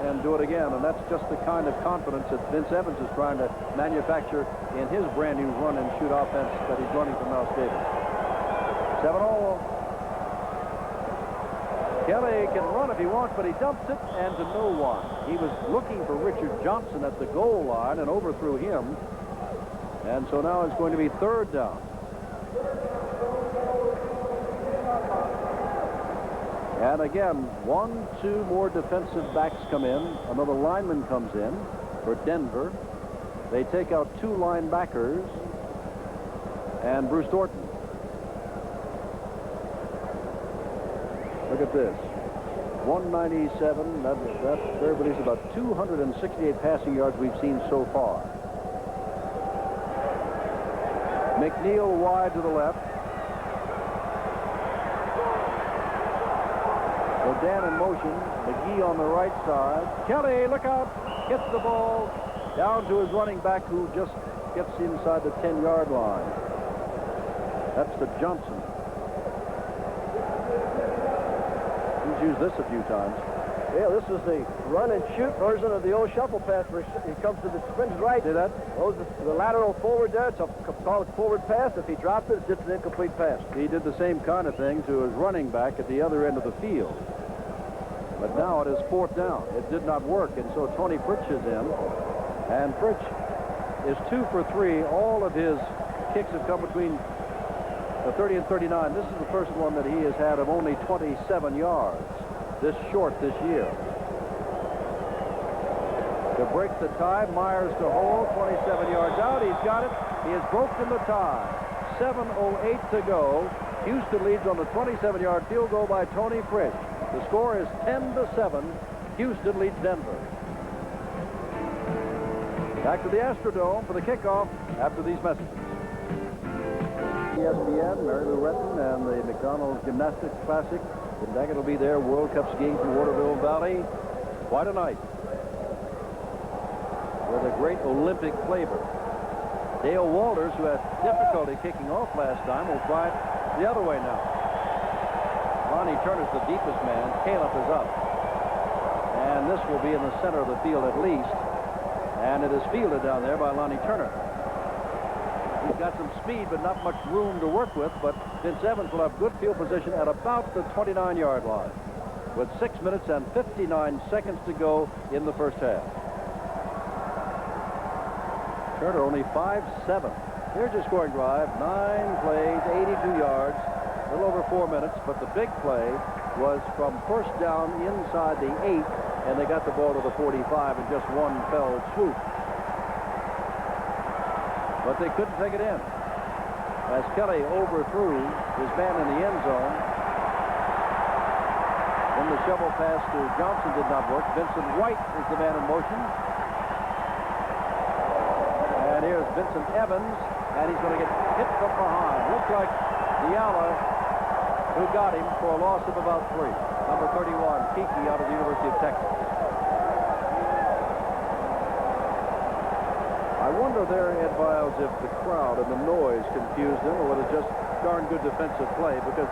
and do it again, and that's just the kind of confidence that Vince Evans is trying to manufacture in his brand-new run-and-shoot offense that he's running from Mouse Davis. 7-all. Kelly can run if he wants, but he dumps it and to no one. He was looking for Richard Johnson at the goal line and overthrew him. And so now it's going to be third down. And again, 1-2 more defensive backs come in. Another lineman comes in for Denver. They take out 2 linebackers and Bruce Thornton. Look at this. 197. That everybody's about 268 passing yards we've seen so far. McNeil wide to the left. Dan in motion. McGee on the right side. Kelly, look out. Gets the ball down to his running back, who just gets inside the 10-yard line. That's to Johnson. He's used this a few times. Yeah, this is the run-and-shoot version of the old shuffle pass where he comes to the sprin's right. See that? The lateral forward there. It's called a forward pass. If he drops it, it's just an incomplete pass. He did the same kind of thing to his running back at the other end of the field. But now it is fourth down. It did not work, and so Tony Fritsch is in. And Fritsch is 2 for 3. All of his kicks have come between the 30 and 39. This is the first one that he has had of only 27 yards. This short this year. To break the tie, Myers to hold, 27 yards out. He's got it. He has broken the tie. 7:08 to go. Houston leads on the 27-yard field goal by Tony Fritsch. The score is 10-7. Houston leads Denver. Back to the Astrodome for the kickoff after these messages. ESPN, Mary Lou Retton, and the McDonald's Gymnastics Classic. Daggett will be there. World Cup skiing from Waterville Valley. Quite a night with a great Olympic flavor. Dale Walters, who had difficulty kicking off last time, will try it the other way now. Lonnie Turner's the deepest man. Caleb is up. And this will be in the center of the field at least. And it is fielded down there by Lonnie Turner. He's got some speed, but not much room to work with. But Vince Evans will have good field position at about the 29-yard line with 6 minutes and 59 seconds to go in the first half. Turner only 5'7". Here's a scoring drive. 9 plays, 82 yards, a little over 4 minutes. But the big play was from first down inside the 8, and they got the ball to the 45 in just one fell swoop. But they couldn't take it in as Kelly overthrew his man in the end zone. Then the shovel pass to Johnson did not work. Vincent White is the man in motion. And here's Vincent Evans, and he's going to get hit from behind. Looks like Diallo, who got him for a loss of about 3. Number 31, Kiki, out of the University of Texas. I wonder there, Ed Biles, if the crowd and the noise confused them or whether just darn good defensive play, because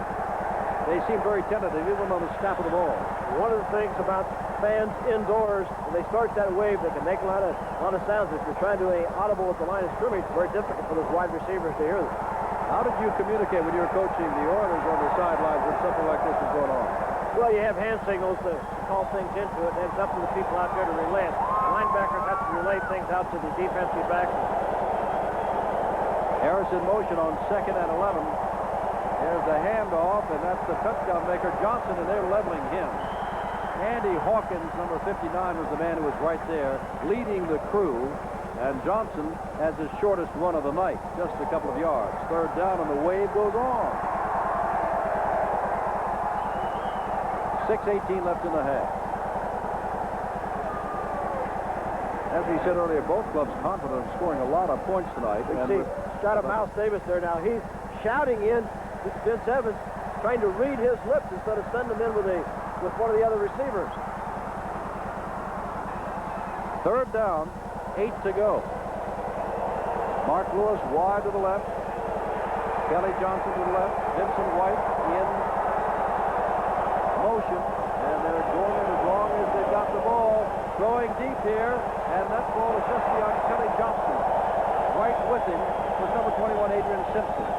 they seem very tentative, even on the snap of the ball. One of the things about fans indoors, when they start that wave, they can make a lot of sounds. If you're trying to do an audible at the line of scrimmage, it's very difficult for those wide receivers to hear them. How did you communicate when you were coaching the Oilers on the sidelines when something like this was going on? Well, you have hand signals to call things into it, and it's up to the people out there to relay it. Linebackers have to relay things out to the defensive backs. Harris in motion on 2nd and 11. There's the handoff, and that's the touchdown maker, Johnson, and they're leveling him. Andy Hawkins, number 59, was the man who was right there, leading the crew. And Johnson has his shortest run of the night, just a couple of yards. 3rd down, and the wave goes on. 6:18 left in the half. As we said earlier, both clubs confident of scoring a lot of points tonight. You see, got a Miles Davis there now. He's shouting in Vince Evans, trying to read his lips instead of sending him in with one of the other receivers. 3rd down, 8 to go. Mark Lewis wide to the left. Kelly Johnson to the left. Vincent White in motion. And they're going in as long as they've got the ball. Throwing deep here. And that ball is just beyond Kelly Johnson. Right with him was number 21, Adrian Simpson.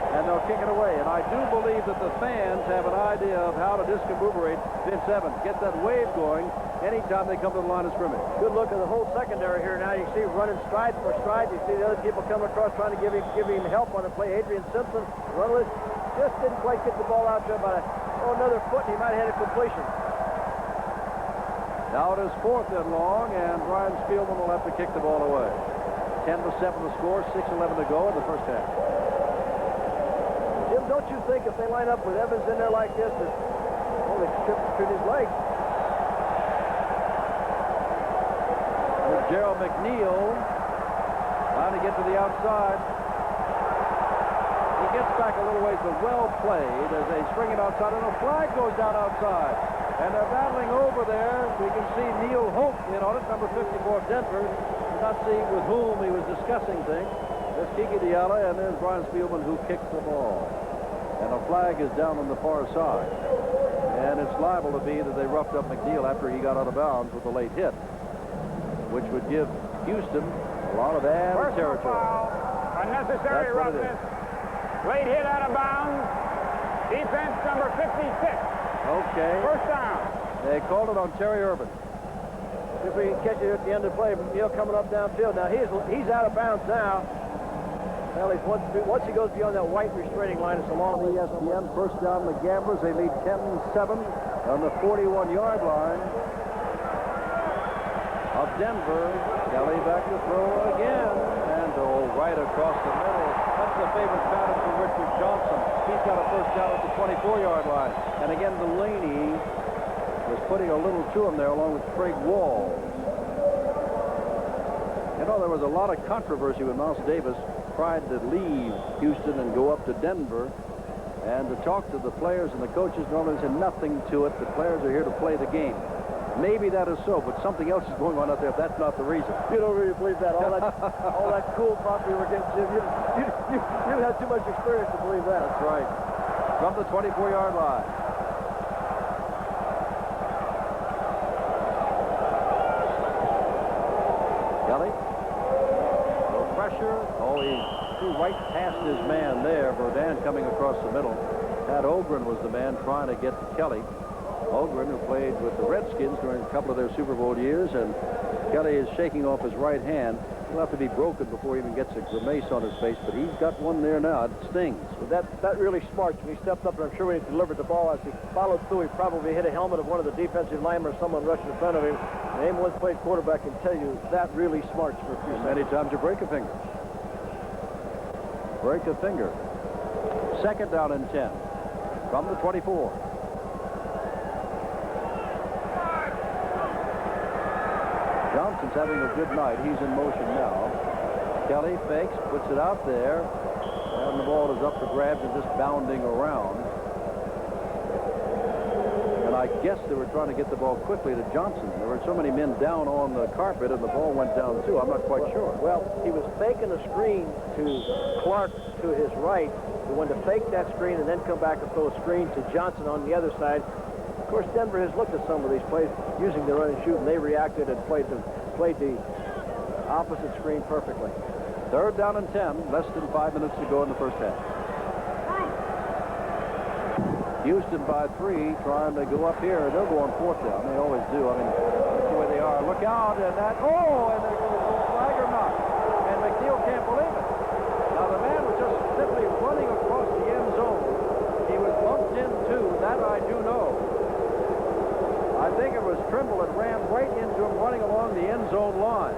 And they'll kick it away. And I do believe that the fans have an idea of how to discombobulate Vince Evans. Get that wave going anytime they come to the line of scrimmage. Good look at the whole secondary here now. You see running stride for stride. You see the other people coming across trying to give him help on the play. Adrian Simpson, runless, just didn't quite get the ball out there by another foot, and he might have had a completion. Now it is 4th and long, and Brian Spielman will have to kick the ball away. 10-7 the score, 6:11 to go in the first half. Jim, don't you think if they line up with Evans in there like this, that only tripped his legs? Gerald McNeil trying to get to the outside. He gets back a little ways, but well played as they string it outside, and a flag goes down outside. And they're battling over there. We can see Neil Holt in on it, number 54, Denver. Did not see with whom he was discussing things. There's Kiki Diala, and there's Brian Spielman, who kicks the ball. And a flag is down on the far side. And it's liable to be that they roughed up McNeil after he got out of bounds with a late hit, which would give Houston a lot of added territory. Foul, unnecessary roughness, late hit out of bounds, defense number 56. Okay. 1st down. They called it on Terry Urban. If we can catch it at the end of the play, McNeil coming up downfield. Now he's out of bounds now. Well, once he goes beyond that white restraining line, it's a long way. ESPN, 1st down the Gamblers. They lead 10-7 on the 41-yard line of Denver. Kelly back to throw again, and right across the middle. That's the favorite pattern for Richard Johnson. He's got a 1st down at the 24-yard line. And again, Delaney was putting a little to him there along with Craig Wall. You know, there was a lot of controversy when Miles Davis tried to leave Houston and go up to Denver. And to talk to the players and the coaches, normally said nothing to it. The players are here to play the game. Maybe that is so, but something else is going on out there if that's not the reason. You don't really believe that. All that cool talk we were getting, Jim. You had too much experience to believe that. That's right. From the 24-yard line. Kelly. No pressure. Oh, he threw right past his man there. Verdun coming across the middle. Pat Ogren was the man trying to get to Kelly. Ogren, who played with the Redskins during a couple of their Super Bowl years, and Kelly is shaking off his right hand. He'll have to be broken before he even gets a grimace on his face, but he's got one there now. It stings. Well, that really smarts. When he stepped up, and I'm sure when he delivered the ball, as he followed through, he probably hit a helmet of one of the defensive linemen or someone rushed in front of him. And anyone who's played quarterback can tell you that really smarts for a few seconds. Many times you break a finger. Break a finger. 2nd down and 10 from the 24. Johnson's having a good night. He's in motion now. Kelly fakes, puts it out there, and the ball is up for grabs and just bounding around. And I guess they were trying to get the ball quickly to Johnson. There were so many men down on the carpet, and the ball went down, too. I'm not quite sure. Well, he was faking a screen to Clark to his right. He wanted to fake that screen and then come back and throw a screen to Johnson on the other side. Of course, Denver has looked at some of these plays using the run and shoot, and they reacted and played the opposite screen perfectly. 3rd down and 10, less than 5 minutes to go in the first half. Houston by 3, trying to go up here. They'll go on 4th down. They always do. I mean, that's the way they are. Look out, and that, and they're going to go flag or not. And McNeil can't believe it. Now, the man was just simply running across the end zone. He was bumped into, that I do know. I think it was Trimble that ran right into him running along the end zone line.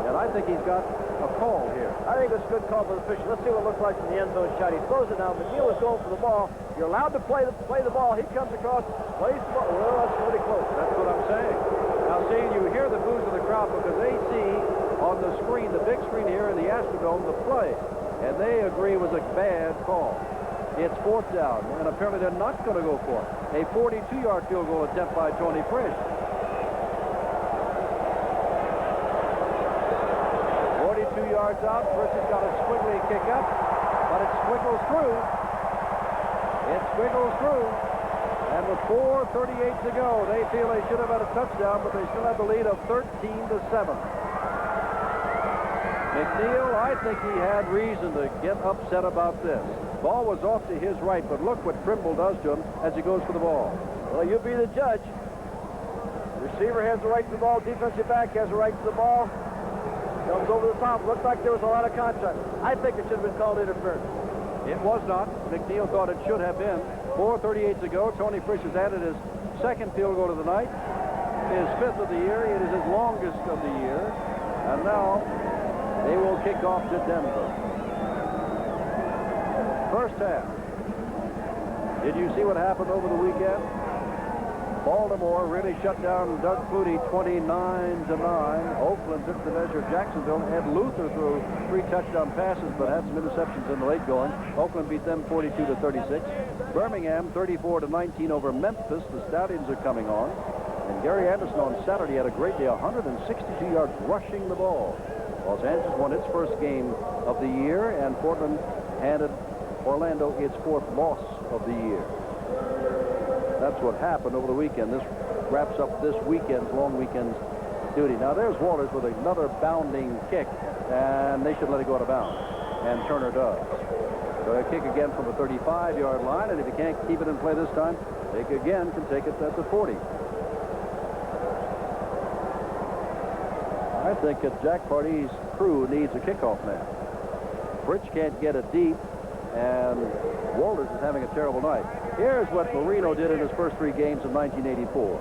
And I think he's got a call here. I think it's a good call for the official. Let's see what it looks like from the end zone shot. He throws it down. McNeil is going for the ball. You're allowed to play the ball. He comes across, plays the ball. Well, that's pretty close. That's what I'm saying. Now, see, you hear the boos of the crowd because they see on the screen, the big screen here in the Astrodome, the play. And they agree it was a bad call. It's 4th down, and apparently they're not going to go for it. A 42-yard field goal attempt by Tony Frisch. 42 yards out. Frisch has got a squiggly kick up, but it squiggles through. It squiggles through. And with 4:38 to go, they feel they should have had a touchdown, but they still have the lead of 13-7. McNeil, I think he had reason to get upset about this. Ball was off to his right, but look what Trimble does to him as he goes for the ball. Well, you be the judge. Receiver has the right to the ball. Defensive back has the right to the ball. Comes over the top. Looked like there was a lot of contact. I think it should have been called interference. It was not. McNeil thought it should have been. 4:38 to go. Tony Frisch has added his 2nd field goal of the night. His 5th of the year. It is his longest of the year. And now they will kick off to Denver. First half. Did you see what happened over the weekend? Baltimore really shut down Doug Flutie 29-9. Oakland took the measure. Jacksonville had Luther throw 3 touchdown passes, but had some interceptions in the late going. Oakland beat them 42-36. Birmingham 34-19 over Memphis. The Stallions are coming on. And Gary Anderson on Saturday had a great day, 162 yards rushing the ball. Los Angeles won its first game of the year, and Portland handed Orlando its 4th loss of the year. That's what happened over the weekend. This wraps up this weekend's long weekend's duty. Now there's Walters with another bounding kick, and they should let it go out of bounds. And Turner does. So a kick again from the 35-yard line, and if you can't keep it in play this time, they again can take it at the 40. I think that Jack Party's crew needs a kickoff man. Fritch can't get it deep, and Walters is having a terrible night. Here's what Marino did in his first 3 games of 1984.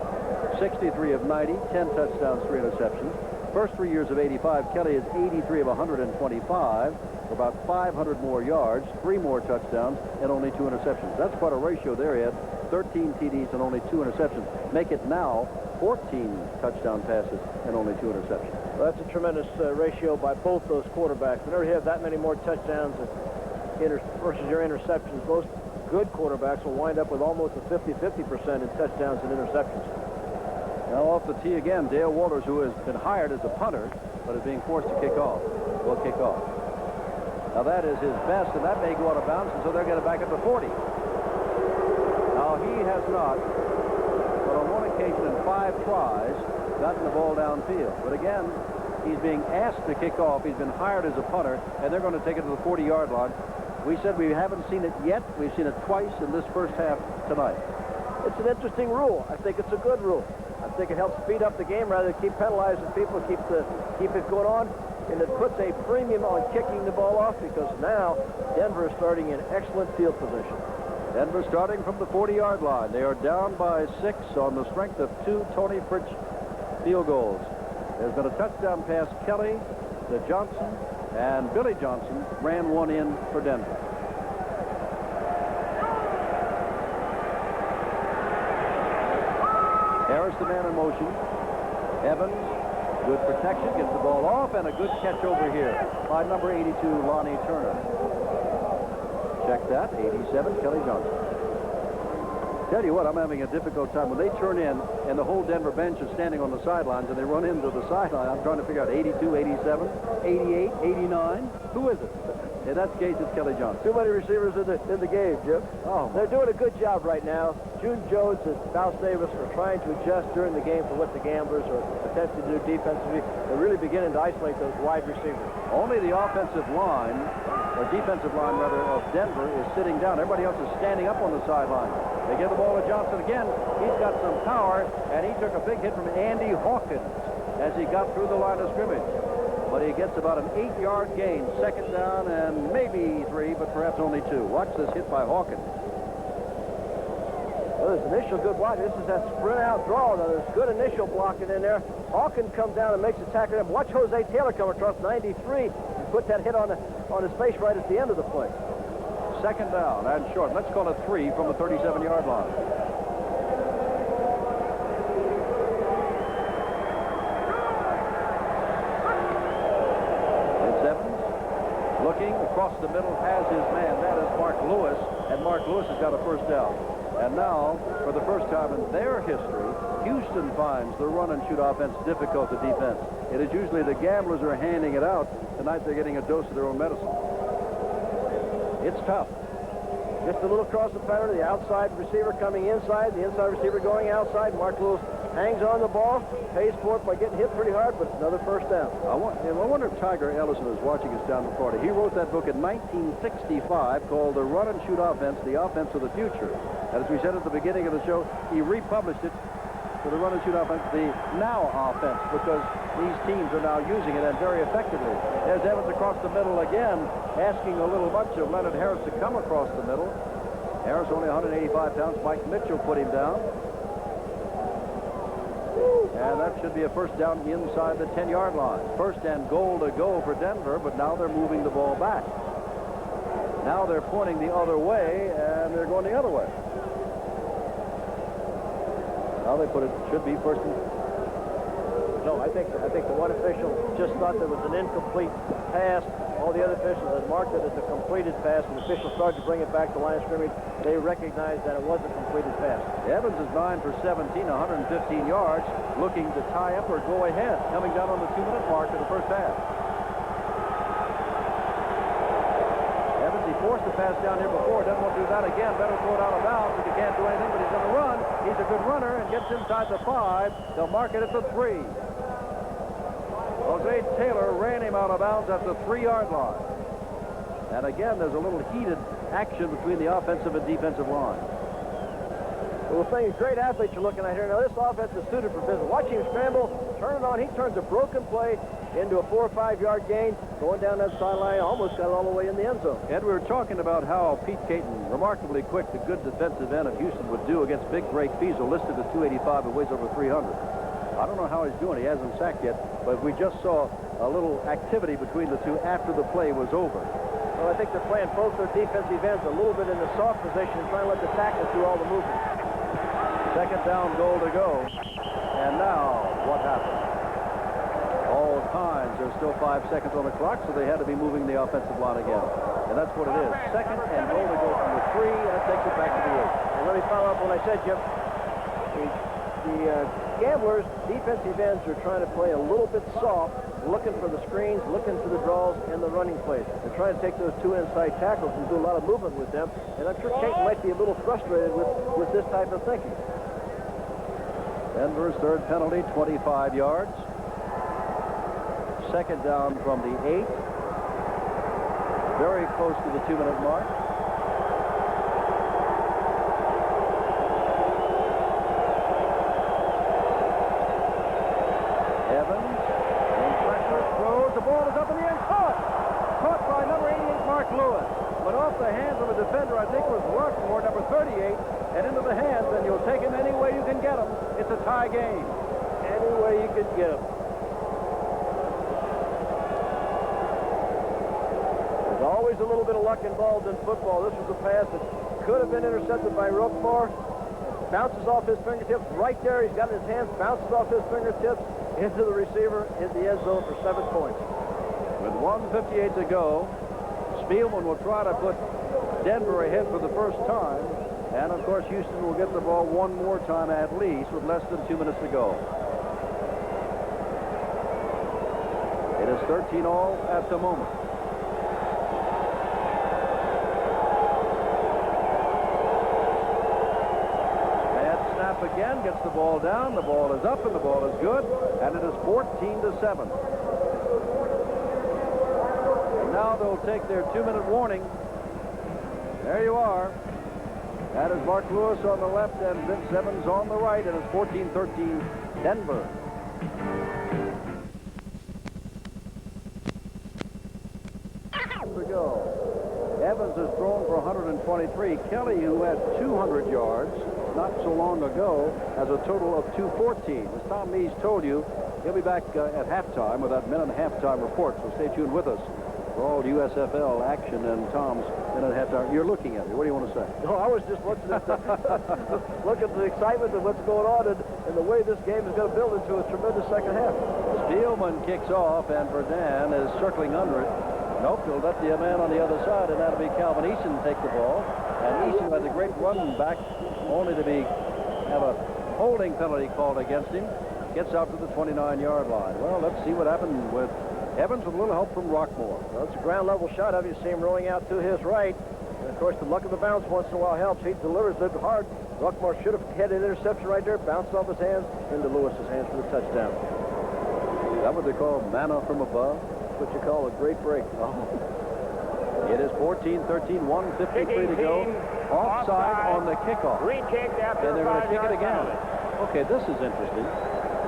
63 of 90, 10 touchdowns, 3 interceptions. First 3 years of 85, Kelly is 83 of 125, for about 500 more yards, 3 more touchdowns, and only 2 interceptions. That's quite a ratio there, Ed. 13 TDs and only 2 interceptions. Make it now 14 touchdown passes and only 2 interceptions. Well, that's a tremendous ratio by both those quarterbacks. Whenever you have that many more touchdowns versus your interceptions, most good quarterbacks will wind up with almost a 50% in touchdowns and interceptions. Now off the tee again, Dale Walters, who has been hired as a punter, but is being forced to kick off, will kick off. Now that is his best, and that may go out of bounds, and so they'll get it back at the 40. Now he has not, but on one occasion in 5 tries, gotten the ball downfield. But again, he's being asked to kick off. He's been hired as a punter, and they're going to take it to the 40-yard line. We said we haven't seen it yet. We've seen it twice in this first half tonight. It's an interesting rule. I think it's a good rule. I think it helps speed up the game rather than keep penalizing people, keep it going on. And it puts a premium on kicking the ball off because now Denver is starting in excellent field position. Denver starting from the 40-yard line. They are down by 6 on the strength of 2 Tony Fritch field goals. There's been a touchdown pass Kelly to Johnson, and Billy Johnson ran one in for Denver. Harris, the man in motion. Evans, good protection, gets the ball off, and a good catch over here by number 82, Lonnie Turner. Check that, 87, Kelly Johnson. Tell you what, I'm having a difficult time. When they turn in and the whole Denver bench is standing on the sidelines and they run into the sideline, I'm trying to figure out 82, 87, 88, 89. Who is it? In that case, it's Kelly Johnson. Too many receivers in the game, Jim. Oh, they're doing a good job right now. June Jones and Mouse Davis are trying to adjust during the game for what the Gamblers are attempting to do defensively. They're really beginning to isolate those wide receivers. Only the offensive line, or defensive line rather, of Denver is sitting down. Everybody else is standing up on the sideline. They give the ball to Johnson again. He's got some power, and he took a big hit from Andy Hawkins as he got through the line of scrimmage. But he gets about an 8-yard gain, second down, and maybe 3, but perhaps only 2. Watch this hit by Hawkins. Well, there's initial good block. This is that sprint out draw. Now, there's good initial blocking in there. Hawkins comes down and makes a tackle. Watch Jose Taylor come across 93 and put that hit on his face right at the end of the play. Second down and short. Let's call it 3 from the 37-yard line. Looking across the middle, has his man. That is Mark Lewis, and Mark Lewis has got a first down. And now, for the first time in their history, Houston finds the run-and-shoot offense difficult to defend. It is usually the Gamblers are handing it out. Tonight, they're getting a dose of their own medicine. It's tough. Just a little crossing pattern. The outside receiver coming inside, the inside receiver going outside. Mark Lewis hangs on the ball, pays for it by getting hit pretty hard, but it's another first down. I wonder if Tiger Ellison is watching us down in Florida. He wrote that book in 1965 called The Run-and-Shoot Offense, the Offense of the Future. And as we said at the beginning of the show, he republished it for the run-and-shoot offense, the now offense, because these teams are now using it and very effectively. There's Evans across the middle again, asking a little much of Leonard Harris to come across the middle. Harris only 185 pounds. Mike Mitchell put him down. And that should be a first down inside the 10-yard line. First and goal to go for Denver, but now they're moving the ball back. Now they're pointing the other way, and they're going the other way. Now they put it, should be first and... No, I think the one official just thought there was an incomplete pass. All the other officials had marked it as a completed pass. When the officials started to bring it back to line of scrimmage, they recognized that it was a completed pass. Evans is 9 for 17, 115 yards, looking to tie up or go ahead, coming down on the 2-minute mark of the first half. Evans, he forced the pass down here before, doesn't want to do that again. Better throw it out of bounds if he can't do anything, but he's going to run. He's a good runner and gets inside the 5. They'll mark it at the 3. Jose Taylor ran him out of bounds at the 3-yard line. And again, there's a little heated action between the offensive and defensive line. Well, the thing is, great athletes you're looking at here. Now, this offense is suited for business. Watch him scramble, turn it on. He turns a broken play into a 4 or 5-yard gain, going down that sideline, almost got it all the way in the end zone. Ed, we were talking about how Pete Caton, remarkably quick, the good defensive end of Houston, would do against Big Greg Fiesel, listed at 285 and weighs over 300. I don't know how he's doing. He hasn't sacked yet, but we just saw a little activity between the two after the play was over. Well, I think they're playing both their defensive ends a little bit in the soft position and trying to let the tackle do all the movement. Second down, goal to go. And now, what happened? All times. There's still 5 seconds on the clock, so they had to be moving the offensive line again. And that's what it is. Second and goal to go from the 3, and that takes it back to the 8. And let me follow up what I said, Jim. The Gamblers' defensive ends are trying to play a little bit soft, looking for the screens, looking for the draws, and the running plays. They're trying to take those 2 inside tackles and do a lot of movement with them. And I'm sure Caton might be a little frustrated with this type of thinking. Denver's third penalty, 25 yards. Second down from the 8. Very close to the 2-minute mark. Evans, in pressure, throws. The ball is up in the end. Caught by number 88, Mark Lewis. But off the hands of a defender, I think it was Rushmore, number 38, and into the hands, and you'll take him any way you can get him. It's a tie game. Any way you can get him. There's always a little bit of luck involved in football. This was a pass that could have been intercepted by Rushmore. Bounces off his fingertips right there. He's got it in his hands, bounces off his fingertips into the receiver, in the end zone for 7 points. With 1:58 to go, Spielman will try to put Denver ahead for the first time, And, of course, Houston will get the ball one more time at least with less than 2 minutes to go. It is 13-all at the moment. Bad snap again, gets the ball down. The ball is up, and the ball is good. And it is 14-7. And now they'll take their 2-minute warning. There you are. That is Mark Lewis on the left and Vince Evans on the right, and it's 14-13 Denver. To go. Evans has thrown for 123. Kelly, who had 200 yards not so long ago, has a total of 214. As Tom Mees told you, he'll be back at halftime with that minute and halftime report, so stay tuned with us for all USFL action and Tom's minute and halftime. You're looking at me. What do you want to say? No, I was just looking at the, look at the excitement of what's going on and the way this game is going to build into a tremendous second half. Spielman kicks off, and Verdun is circling under it. Nope, he'll let the man on the other side, and that'll be Calvin Eason take the ball. And Eason has a great run back, only to have a holding penalty called against him. Gets out to the 29-yard line. Well, let's see what happened with Evans with a little help from Rockmore. Well, it's a ground level shot. You see him rolling out to his right. And of course, the luck of the bounce once in a while helps. He delivers it hard. Rockmore should have had an interception right there. Bounced off his hands into Lewis's hands for the touchdown. Is that what they call manna from above? That's what you call a great break. Oh. It is 14-13, 1:53 to go. Offside on the kickoff. Re-kicked after and they're going to kick it again. Okay, this is interesting.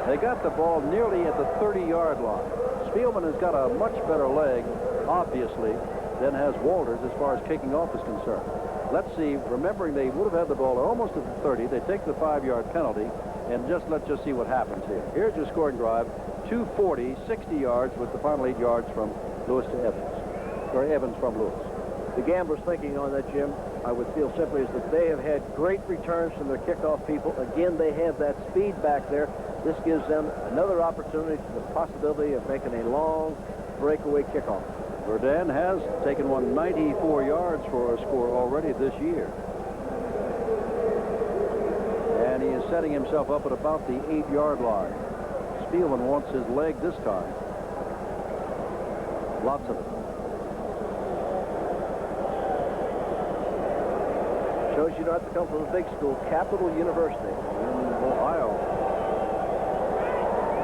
They got the ball nearly at the 30-yard line. Spielman has got a much better leg, obviously, than has Walters as far as kicking off is concerned. Let's see, remembering they would have had the ball almost at the 30. They take the 5-yard penalty, and let's just see what happens here. Here's your scoring drive, 240, 60 yards with the final 8 yards from Lewis to Evans, or Evans from Lewis. The gamblers thinking on that, Jim, I would feel simply is that they have had great returns from their kickoff people. Again, they have that speed back there. This gives them another opportunity, the possibility of making a long breakaway kickoff. Verdun has taken 194 yards for a score already this year. And he is setting himself up at about the 8-yard line. Spielman wants his leg this time. Lots of it. Shows you don't have to come from a big school, Capital University in Ohio.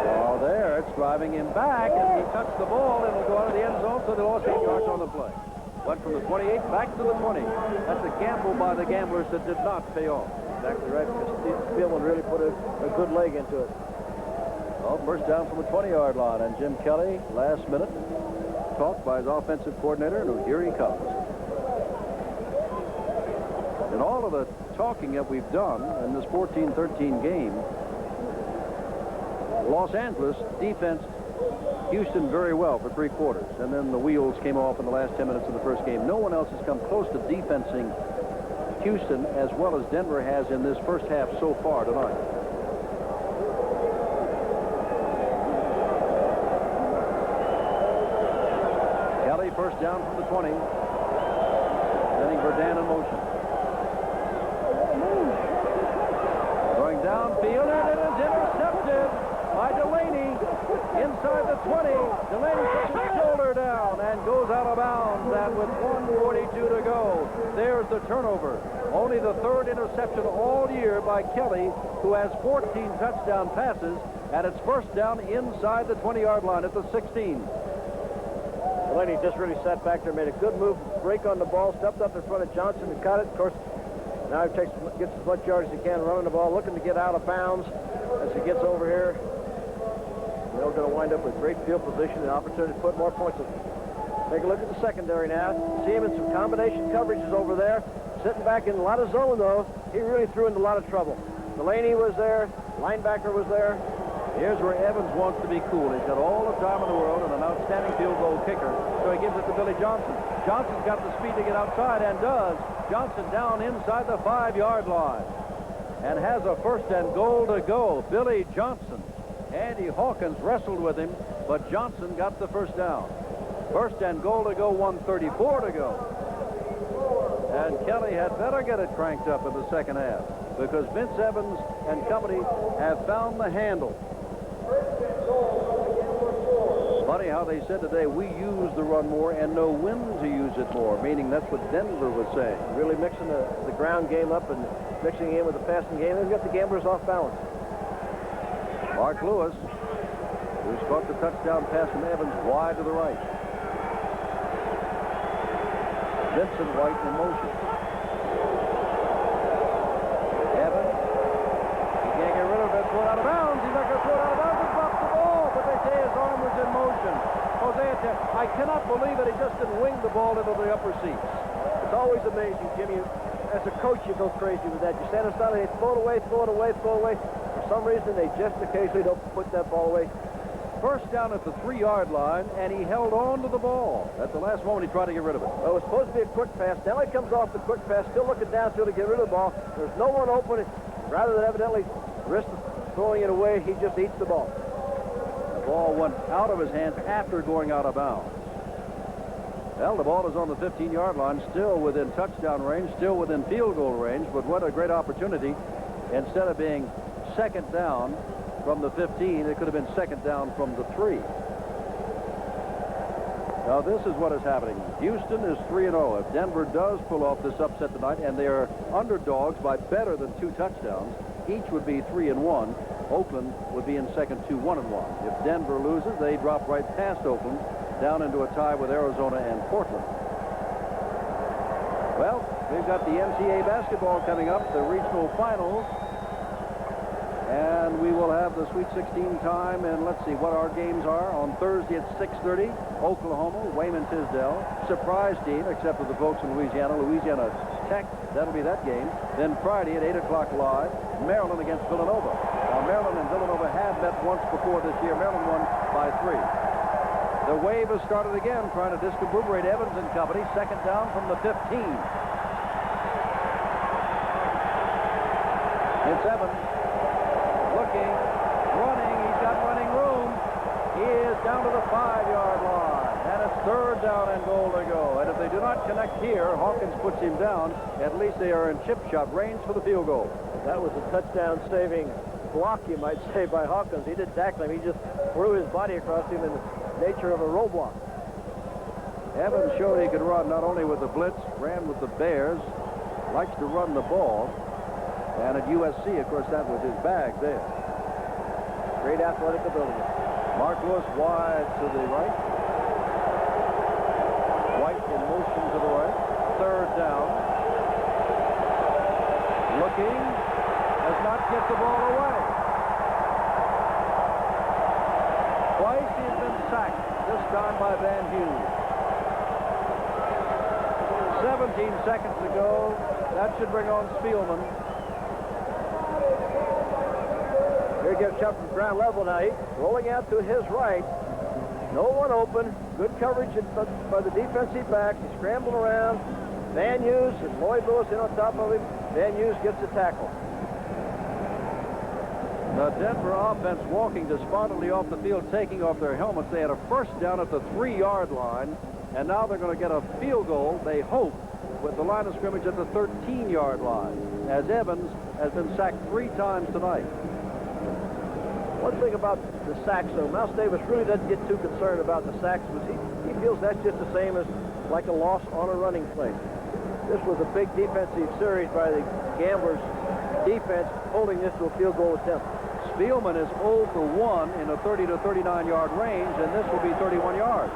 Oh, there, it's driving him back, and he touched the ball, and it'll go out of the end zone, so they lost 8 yards on the play. Went from the 28 back to the 20. That's a gamble by the gamblers that did not pay off. Exactly right, because Spielman really put a good leg into it. Well, first down from the 20-yard line, and Jim Kelly, last minute, talked by his offensive coordinator, and here he comes. In all of the talking that we've done in this 14-13 game, Los Angeles defensed Houston very well for 3 quarters, and then the wheels came off in the last 10 minutes of the first game. No one else has come close to defensing Houston as well as Denver has in this first half so far tonight. Kelly first down from the 20, sending Verdun in motion. Going downfield, and it is intercepted by Delaney inside the 20. Delaney puts his shoulder down and goes out of bounds, and with 1:42 to go, there's the turnover. Only the 3rd interception all year by Kelly, who has 14 touchdown passes, and it's first down inside the 20-yard line at the 16. Delaney just really sat back there, made a good move, break on the ball, stepped up in front of Johnson and caught it. Of course, now he gets as much yards as he can running the ball, looking to get out of bounds as he gets over here. They're going to wind up with great field position and opportunity to put more points in. Take a look at the secondary now. See him in some combination coverages over there. Sitting back in a lot of zone, though. He really threw into a lot of trouble. Delaney was there. Linebacker was there. Here's where Evans wants to be cool. He's got all the time in the world and an outstanding field goal kicker, so he gives it to Billy Johnson. Johnson's got the speed to get outside, and does. Johnson down inside the 5-yard line and has a first and goal to go. Billy Johnson. Andy Hawkins wrestled with him, but Johnson got the first down. First and goal to go, 1:34 to go. And Kelly had better get it cranked up in the second half because Vince Evans and company have found the handle. Funny how they said today, we use the run more and know when to use it more, meaning that's what Denver was saying. Really mixing the ground game up and mixing in with the passing game. They've got the gamblers off balance. Mark Lewis, who's caught the touchdown pass from Evans wide to the right. Vincent White in motion. Evans, he can't get rid of it, throw it out of bounds. He's not going to throw it out of bounds and drop the ball, but they say his arm was in motion. I cannot believe it. He just didn't wing the ball into the upper seats. It's always amazing, Jimmy. As a coach, you go crazy with that. You stand aside, they throw it away, throw it away, throw it away. For some reason, they just occasionally don't put that ball away. First down at the 3-yard line, and he held on to the ball. At the last moment, he tried to get rid of it. Well, it was supposed to be a quick pass. Now he comes off the quick pass, still looking downfield to get rid of the ball. There's no one open. Rather than evidently risk throwing it away, he just eats the ball. The ball went out of his hands after going out of bounds. Well, the ball is on the 15-yard line, still within touchdown range, still within field goal range, but what a great opportunity. Instead of being second down from the 15, it could have been second down from the 3. Now, this is what is happening. Houston is 3-0. If Denver does pull off this upset tonight, and they are underdogs by better than 2 touchdowns, each would be 3-1. Oakland would be in second, 2-1-1. If Denver loses, they drop right past Oakland, down into a tie with Arizona and Portland. Well, we've got the NCAA basketball coming up, the regional finals. And we will have the Sweet 16 time, and let's see what our games are. On Thursday at 6:30, Oklahoma, Wayman Tisdale. Surprise team, except for the folks in Louisiana. Louisiana Tech, that'll be that game. Then Friday at 8 o'clock live, Maryland against Villanova. Now, Maryland and Villanova have met once before this year. Maryland won by 3. The wave has started again, trying to discombobulate Evans and company. Second down from the 15. It's Evans. Looking, running, he's got running room. He is down to the 5-yard line. And it's third down and goal to go. And if they do not connect here, Hawkins puts him down. At least they are in chip shot range for the field goal. That was a touchdown-saving block, you might say, by Hawkins. He didn't tackle him. He just threw his body across him in the nature of a roadblock. Evans showed he could run not only with the blitz, ran with the Bears, likes to run the ball. And at USC, of course, that was his bag there. Great athletic ability. Mark Lewis wide to the right. White in motion to the right. Third down. Looking. Has not get the ball away. Twice he's been sacked. This time by Van Hughes. 17 seconds to go. That should bring on Spielman. Here he gets shot from ground level now. He's rolling out to his right. No one open. Good coverage by the defensive backs. He's scrambling around. Van Hughes and Lloyd Lewis in on top of him. Van Hughes gets the tackle. The Denver offense walking despondently off the field, taking off their helmets. They had a first down at the 3-yard line, and now they're going to get a field goal, they hope, with the line of scrimmage at the 13-yard line, as Evans has been sacked 3 times tonight. One thing about the sacks, though, Mouse Davis really doesn't get too concerned about the sacks, because he feels that's just the same as like a loss on a running play. This was a big defensive series by the Gamblers' defense, holding this to a field goal attempt. Spielman is 0 for 1 in a 30 to 39-yard range, and this will be 31 yards.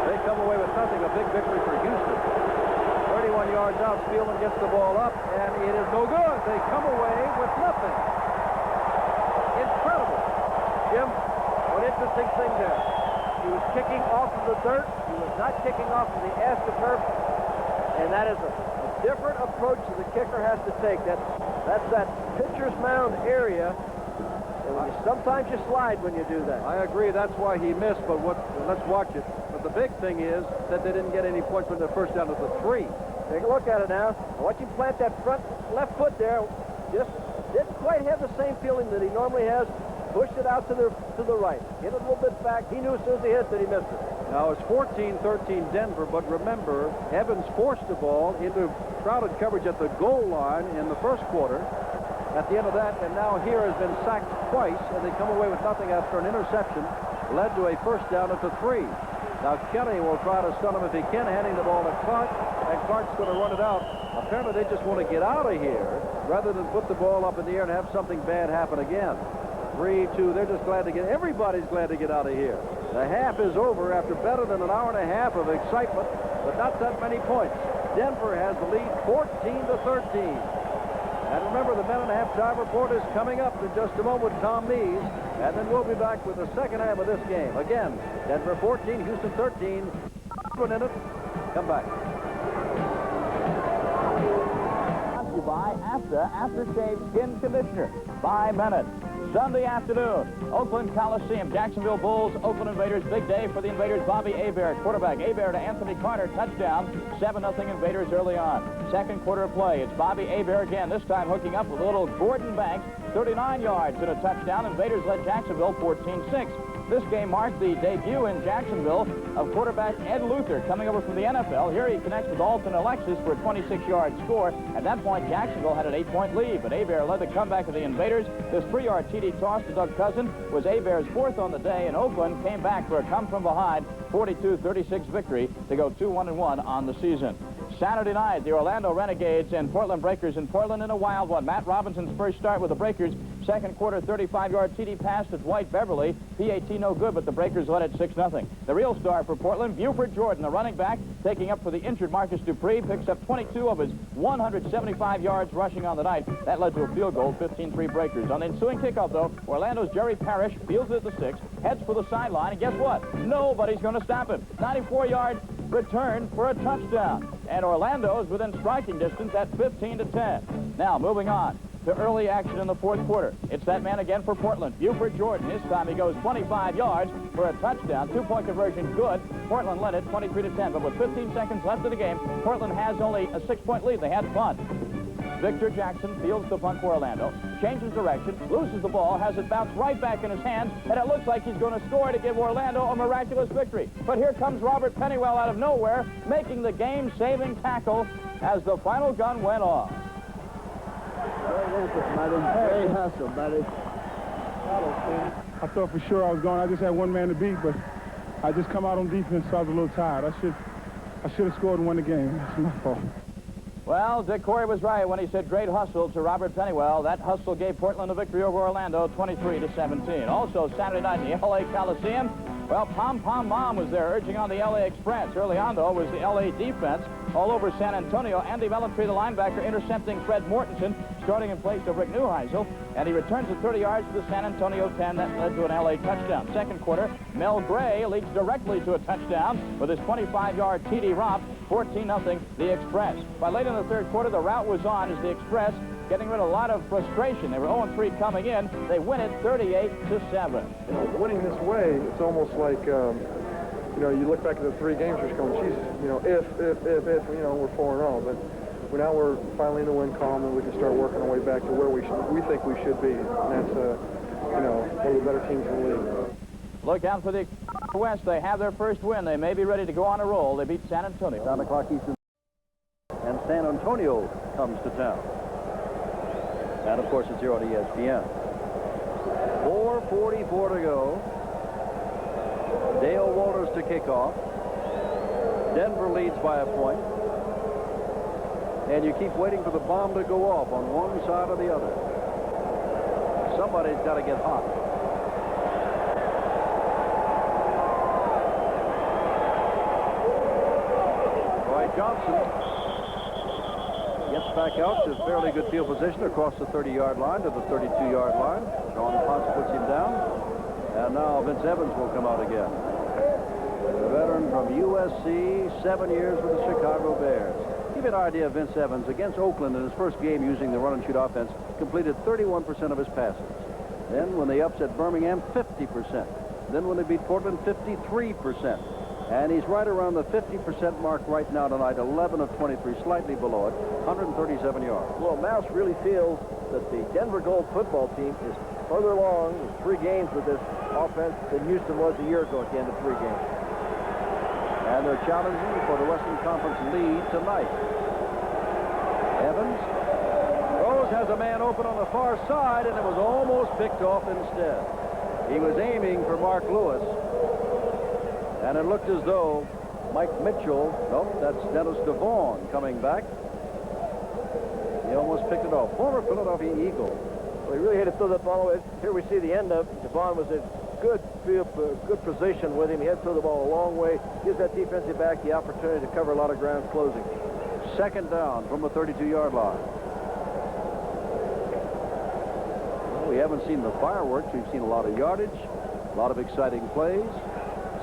They come away with nothing, a big victory for Houston. 31 yards out, Spielman gets the ball up, and it is no good. They come away with nothing. Incredible. Jim, one interesting thing there. He was kicking off of the dirt. He was not kicking off of the AstroTurf, and that is a different approach that the kicker has to take. That's that pitcher's mound area, and sometimes you slide when you do that. I agree. That's why he missed, but let's watch it. But the big thing is that they didn't get any points when the first down to the 3. Take a look at it now. Watch him plant that front left foot there. Just didn't quite have the same feeling that he normally has. Pushed it out to the right. Hit it a little bit back. He knew as soon as he hit that he missed it. Now it's 14-13 Denver, but remember, Evans forced the ball into crowded coverage at the goal line in the first quarter. At the end of that, and now here has been sacked twice, and they come away with nothing after an interception, led to a first down at the 3. Now Kelly will try to stun him if he can, handing the ball to Clark, and Clark's going to run it out. Apparently they just want to get out of here rather than put the ball up in the air and have something bad happen again. 3-2, they're just glad to get, everybody's glad to get out of here. The half is over after better than an hour and a half of excitement, but not that many points. Denver has the lead 14-13. And remember, the Men in Halftime Report is coming up in just a moment with Tom Mees, and then we'll be back with the second half of this game. Again, Denver 14, Houston 13. 1 minute. Come back. Brought to you by Aftershave Skin Conditioner by Bennett. Sunday afternoon, Oakland Coliseum, Jacksonville Bulls, Oakland Invaders. Big day for the Invaders. Bobby Hebert, quarterback. Hebert to Anthony Carter, touchdown. 7-0 Invaders early on. Second quarter of play. It's Bobby Hebert again, this time hooking up with a little Gordon Banks. 39 yards and a touchdown. Invaders led Jacksonville 14-6. This game marked the debut in Jacksonville of quarterback Ed Luther coming over from the NFL. Here he connects with Alton Alexis for a 26-yard score. At that point, Jacksonville had an 8-point lead, but Hebert led the comeback of the Invaders. This 3-yard TD toss to Doug Cousin was Hebert's 4th on the day, and Oakland came back for a come-from-behind 42-36 victory to go 2-1-1 on the season. Saturday night, the Orlando Renegades and Portland Breakers in Portland in a wild one. Matt Robinson's first start with the Breakers. Second quarter, 35-yard TD pass to Dwight Beverly. PAT no good, but the Breakers led it 6-0. The real star for Portland, Buford Jordan, the running back, taking up for the injured Marcus Dupree, picks up 22 of his 175 yards rushing on the night. That led to a field goal, 15-3 Breakers. On the ensuing kickoff, though, Orlando's Jerry Parrish fields it at the 6, heads for the sideline, and guess what? Nobody's going to stop him. 94-yard return for a touchdown. And Orlando is within striking distance at 15-10. Now, moving on to early action in the fourth quarter. It's that man again for Portland, Buford Jordan. This time he goes 25 yards for a touchdown. 2-point conversion good. Portland led it 23-10, but with 15 seconds left of the game, Portland has only a 6-point lead. They had punt. Victor Jackson fields the punt for Orlando, changes direction, loses the ball, has it bounce right back in his hands, and it looks like he's going to score to give Orlando a miraculous victory. But here comes Robert Pennywell out of nowhere, making the game-saving tackle as the final gun went off. Hey, hustle, buddy. I thought for sure I was going. I just had one man to beat, but I just come out on defense, so I was a little tired. I should have scored and won the game. That's my fault. Well, Dick Corey was right when he said great hustle to Robert Pennywell. That hustle gave Portland a victory over Orlando, 23-17. Also, Saturday night in the L.A. Coliseum, well, Pom Pom Mom was there urging on the L.A. Express. Early on, though, was the L.A. defense all over San Antonio. Andy Mellentry, the linebacker, intercepting Fred Mortensen, starting in place of Rick Neuheisel, and he returns it 30 yards to the San Antonio 10. That led to an L.A. touchdown. Second quarter, Mel Gray leads directly to a touchdown with his 25-yard TD romp, 14-0 the Express. By late in the third quarter, the route was on as the Express getting rid of a lot of frustration. They were 0-3 coming in. They win it 38-7. Winning this way, it's almost like, you look back at the 3 games you're going, geez, if, we're 4-0, but now we're finally in the win column and we can start working our way back to where we think we should be. And that's, one of the better teams in the league. Look out for the West. They have their first win. They may be ready to go on a roll. They beat San Antonio. Down the clock, Eastern. And San Antonio comes to town. And, of course, it's here on ESPN. 4:44 to go. Dale Walters to kick off. Denver leads by a point. And you keep waiting for the bomb to go off on one side or the other. Somebody's got to get hot. Roy Johnson gets back out to fairly good field position across the 30-yard line to the 32-yard line. Sean Ponce puts him down. And now Vince Evans will come out again. The veteran from USC, 7 years with the Chicago Bears. Give you an idea of Vince Evans. Against Oakland in his first game using the run-and-shoot offense, completed 31% of his passes. Then when they upset Birmingham, 50%. Then when they beat Portland, 53%. And he's right around the 50% mark right now tonight, 11 of 23, slightly below it, 137 yards. Well, Mouse really feels that the Denver Gold football team is further along with 3 games with this offense than Houston was a year ago at the end of 3 games. And they're challenging for the Western Conference lead tonight. Evans throws, has a man open on the far side, and it was almost picked off instead. He was aiming for Mark Lewis, and it looked as though Mike Mitchell, nope, that's Dennis DeVaughn coming back. He almost picked it off. Former Philadelphia Eagle. Well, he really had to throw that ball away. Here we see the end of DeVaughn was in good position with him. He had to throw the ball a long way. Gives that defensive back the opportunity to cover a lot of ground closing. Second down from the 32-yard line. Well, we haven't seen the fireworks. We've seen a lot of yardage, a lot of exciting plays.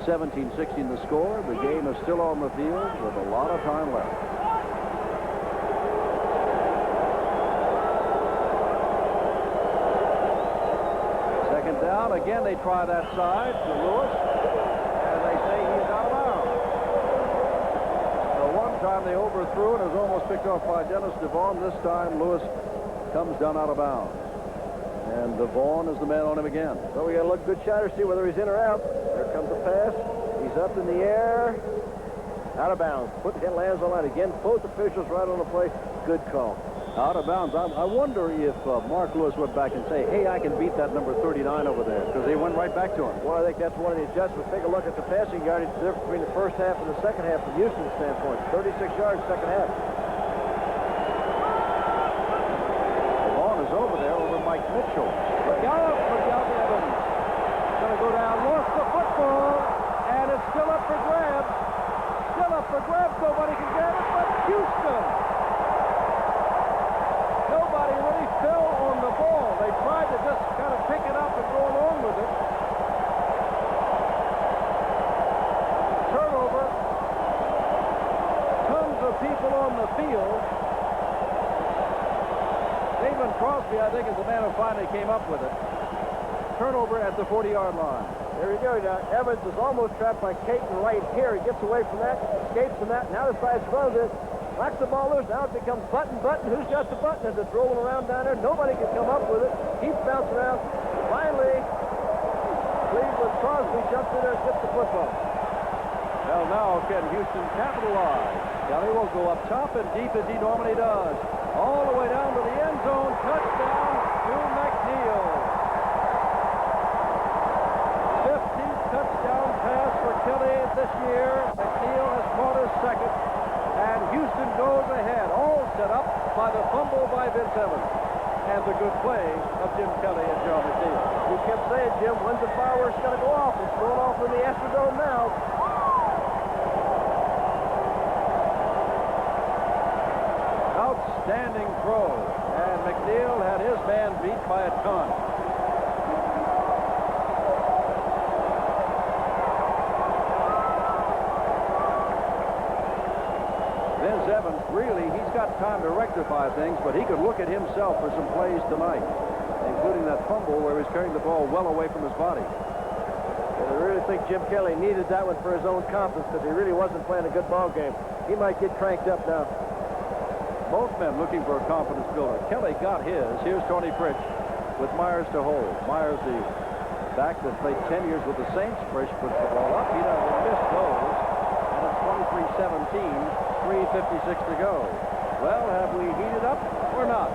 17-16 the score. The game is still on the field with a lot of time left. Second down. Again, they try that side to Lewis, and they say he's out of bounds. One time they overthrew it. It was almost picked off by Dennis DeVaughn. This time, Lewis comes down out of bounds. And DeVaughn is the man on him again. So we got to look good shot or see whether he's in or out. There comes the pass. He's up in the air. Out of bounds. Lands on line again. Both officials right on the play. Good call. Out of bounds. I wonder if Mark Lewis went back and say, hey, I can beat that number 39 over there, because they went right back to him. Well, I think that's one of the adjustments. Take a look at the passing yardage difference between the first half and the second half from Houston's standpoint. 36 yards second half. DeVaughn is over there over Mike Mitchell. Look out Evans. Going to go down. Lost the football, and it's still up for grabs. Still up for grabs. Nobody can grab it but Houston. Nobody really fell on the ball. They tried to just kind of pick it up and go along with it. Turnover. Tons of people on the field. David Crosby, I think, is the man who finally came up with it. Turnover at the 40-yard line. There you go. Now, Evans is almost trapped by Caton right here. He gets away from that, escapes from that, now decides to run this. Knocks the ball loose. Now it becomes button. Who's got the button as it's rolling around down there? Nobody can come up with it. Keeps bouncing around. Finally, Cleveland Crosby jumps in there and gets the football. Well, now can Houston capitalize? Kelly will go up top and deep as he normally does. All the way down to the end zone. Touchdown to McNeil. 15th touchdown pass for Kelly this year. McNeil has caught his second. And Houston goes ahead, all set up by the fumble by Vince Evans. And the good play of Jim Kelly and John McNeil. You kept saying, Jim, when's the fireworks going to go off? It's going off in the Astrodome now. Outstanding throw. And McNeil had his man beat by a ton. Evans, really, he's got time to rectify things, but he could look at himself for some plays tonight, including that fumble where he was carrying the ball well away from his body. And I really think Jim Kelly needed that one for his own confidence, because he really wasn't playing a good ball game. He might get cranked up now. Both men looking for a confidence builder. Kelly got his. Here's Tony Fritsch with Myers to hold. Myers, the back that played 10 years with the Saints. Fritsch puts the ball up. He doesn't miss those. And it's 23-17. 3:56 to go. Well, have we heated up or not?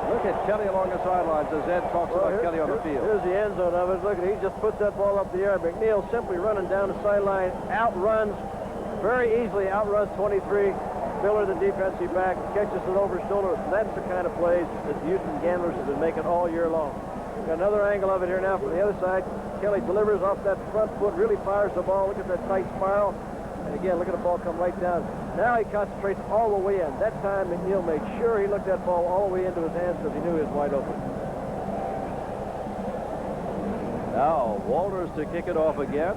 Look at Kelly along the sidelines as Ed talks about Kelly on the field. Here's the end zone of it. Look at he just puts that ball up the air. McNeil simply running down the sideline, outruns, very easily outruns 23. Miller, the defensive back, catches it over his shoulder. That's the kind of plays that the Houston Gamblers have been making all year long. Got another angle of it here now from the other side. Kelly delivers off that front foot, really fires the ball. Look at that tight spiral. And again, look at the ball come right down. Now he concentrates all the way in. That time, McNeil made sure he looked that ball all the way into his hands because he knew he was wide open. Now, Walters to kick it off again.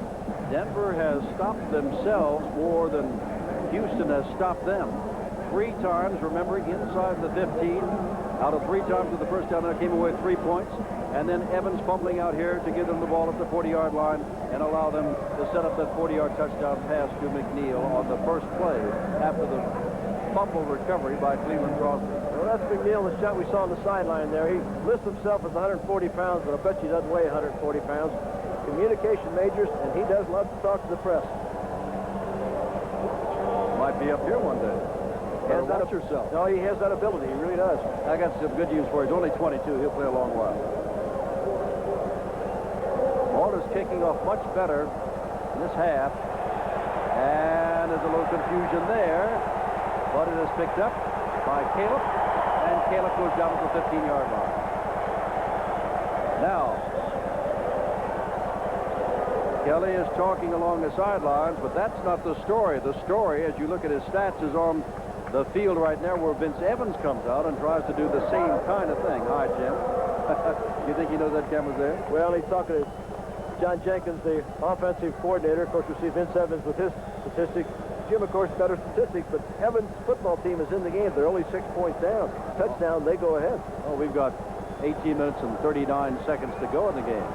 Denver has stopped themselves more than Houston has stopped them. 3 times, remember, inside the 15. Out of 3 times with the first down, that came away 3 points. And then Evans fumbling out here to give them the ball at the 40-yard line and allow them to set up that 40-yard touchdown pass to McNeil on the first play after the fumble recovery by Cleveland Crosby. Well, that's McNeil, the shot we saw on the sideline there. He lists himself as 140 pounds, but I bet he doesn't weigh 140 pounds. communication majors, and he does love to talk to the press. Might be up here one day. Has that yourself. No, he has that ability. He really does. I got some good news for you. He's only 22. He'll play a long while. Ball is kicking off much better in this half. And there's a little confusion there. But it is picked up by Caleb. And Caleb goes down to the 15-yard line. Now, Kelly is talking along the sidelines, but that's not the story. The story, as you look at his stats, is on the field right now where Vince Evans comes out and tries to do the same kind of thing. Hi, Jim. You think he knows that camera's there? Well, he's talking to John Jenkins, the offensive coordinator. Of course, we see Vince Evans with his statistics. Jim, of course, better statistics, but Evans' football team is in the game. They're only 6 points down. Touchdown, they go ahead. Oh, we've got 18 minutes and 39 seconds to go in the game.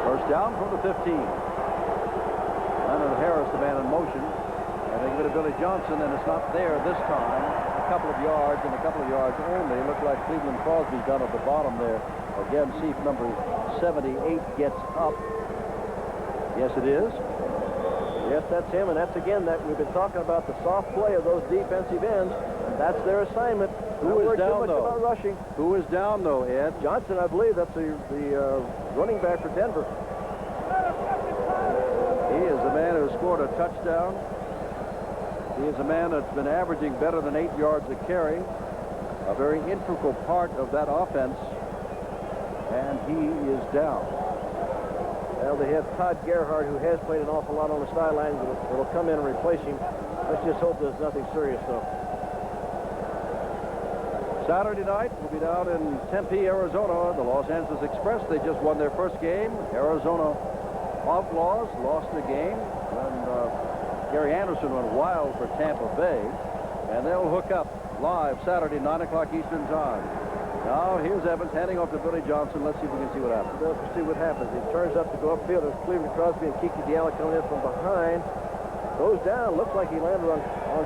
First down from the 15. Leonard Harris, the man in motion. And they give it to Billy Johnson, and it's not there this time. A couple of yards and a couple of yards only. It looked like Cleveland Crosby down at the bottom there. Again, see if number 78 gets up. Yes, it is. Yes, that's him, and that's, again, that we've been talking about the soft play of those defensive ends, and that's their assignment. Who is down, though? About rushing. Who is down, though, Ed? Johnson, I believe. That's the running back for Denver. He is the man who scored a touchdown. He is a man that's been averaging better than 8 yards a carry. A very integral part of that offense. And he is down. Well, they have Todd Gerhardt, who has played an awful lot on the sidelines. It'll come in and replace him. Let's just hope there's nothing serious, though. Saturday night, we'll be down in Tempe, Arizona. The Los Angeles Express, they just won their first game. Arizona Outlaws lost the game when Gary Anderson went wild for Tampa Bay. And they'll hook up live Saturday, 9 o'clock Eastern Time. Now, here's Evans handing off to Billy Johnson. Let's see if we can see what happens. Let's see what happens. He turns up to go upfield. There's Cleveland Crosby and Kiki Diallo coming in from behind. Goes down. Looks like he landed on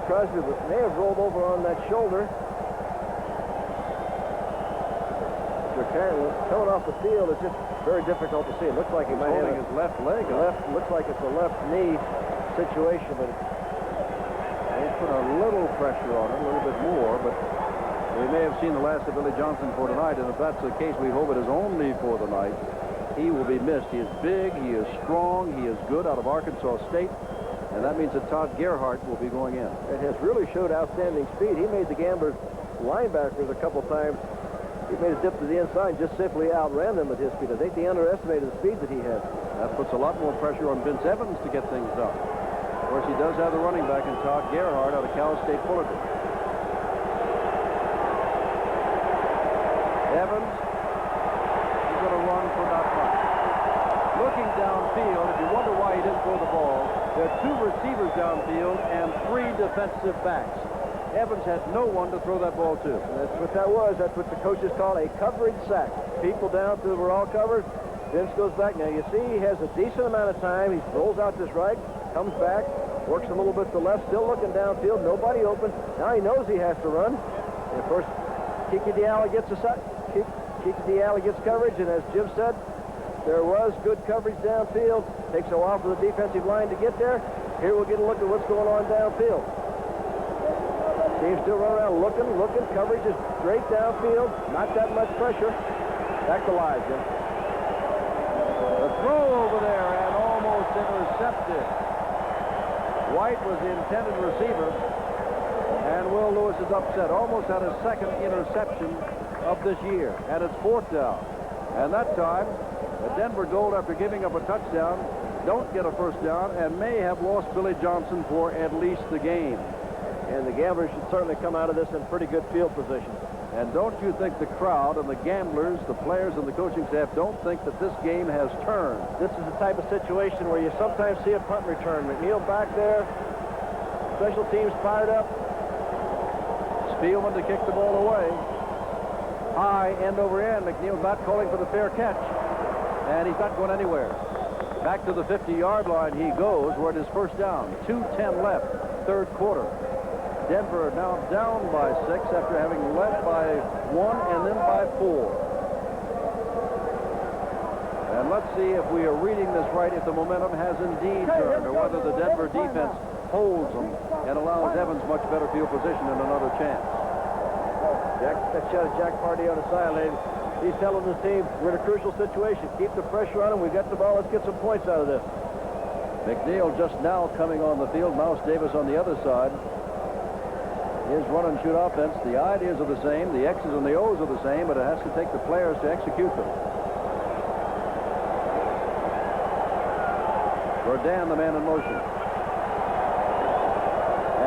Crosby, but may have rolled over on that shoulder. Coming off the field, it's just very difficult to see. It looks like he might have his left leg. Looks like it's a left knee situation, but they put a little pressure on it, a little bit more, but we may have seen the last of Billy Johnson for tonight, and if that's the case, we hope it is only for the night. He will be missed. He is big, he is strong, he is good out of Arkansas State, and that means that Todd Gerhardt will be going in. It has really showed outstanding speed. He made the Gamblers linebackers a couple times. He made a dip to the inside, just simply outran them with his speed. I think they underestimated the speed that he had. That puts a lot more pressure on Vince Evans to get things done. Of course, he does have the running back in Todd Gerhardt out of Cal State Fullerton. Evans is going to run for not much. Looking downfield, if you wonder why he didn't throw the ball, there are 2 receivers downfield and 3 defensive backs. Evans had no one to throw that ball to. That's what that was. That's what the coaches call a coverage sack. People down through were all covered. Vince goes back. Now, you see he has a decent amount of time. He rolls out this right, comes back, works a little bit to the left, still looking downfield. Nobody open. Now he knows he has to run. And of course, Kiki Diallo gets coverage, and as Jim said, there was good coverage downfield. Takes a while for the defensive line to get there. Here we'll get a look at what's going on downfield. Teams still run around looking. Coverage is straight downfield. Not that much pressure. Back to live, Jim. The throw over there and almost intercepted. White was the intended receiver. And Will Lewis is upset. Almost had his second interception of this year. And it's 4th down. And that time, the Denver Gold, after giving up a touchdown, don't get a first down and may have lost Billy Johnson for at least the game. And the Gamblers should certainly come out of this in pretty good field position. And don't you think the crowd and the Gamblers, the players and the coaching staff, don't think that this game has turned? This is the type of situation where you sometimes see a punt return. McNeil back there. Special teams fired up. Spielman to kick the ball away. High, end over end. McNeil's not calling for the fair catch. And he's not going anywhere. Back to the 50-yard line he goes, where it is first down. 2:10 left, 3rd quarter. Denver now down by 6 after having led by 1 and then by 4. And let's see if we are reading this right, if the momentum has indeed turned, or whether the Denver defense holds them and allows Evans much better field position and another chance. That shot of Jack Pardee on the sideline. He's telling the team, we're in a crucial situation. Keep the pressure on him. We've got the ball. Let's get some points out of this. McNeil just now coming on the field. Mouse Davis on the other side. His run-and-shoot offense, the ideas are the same. The X's and the O's are the same, but it has to take the players to execute them. Jordan, the man in motion.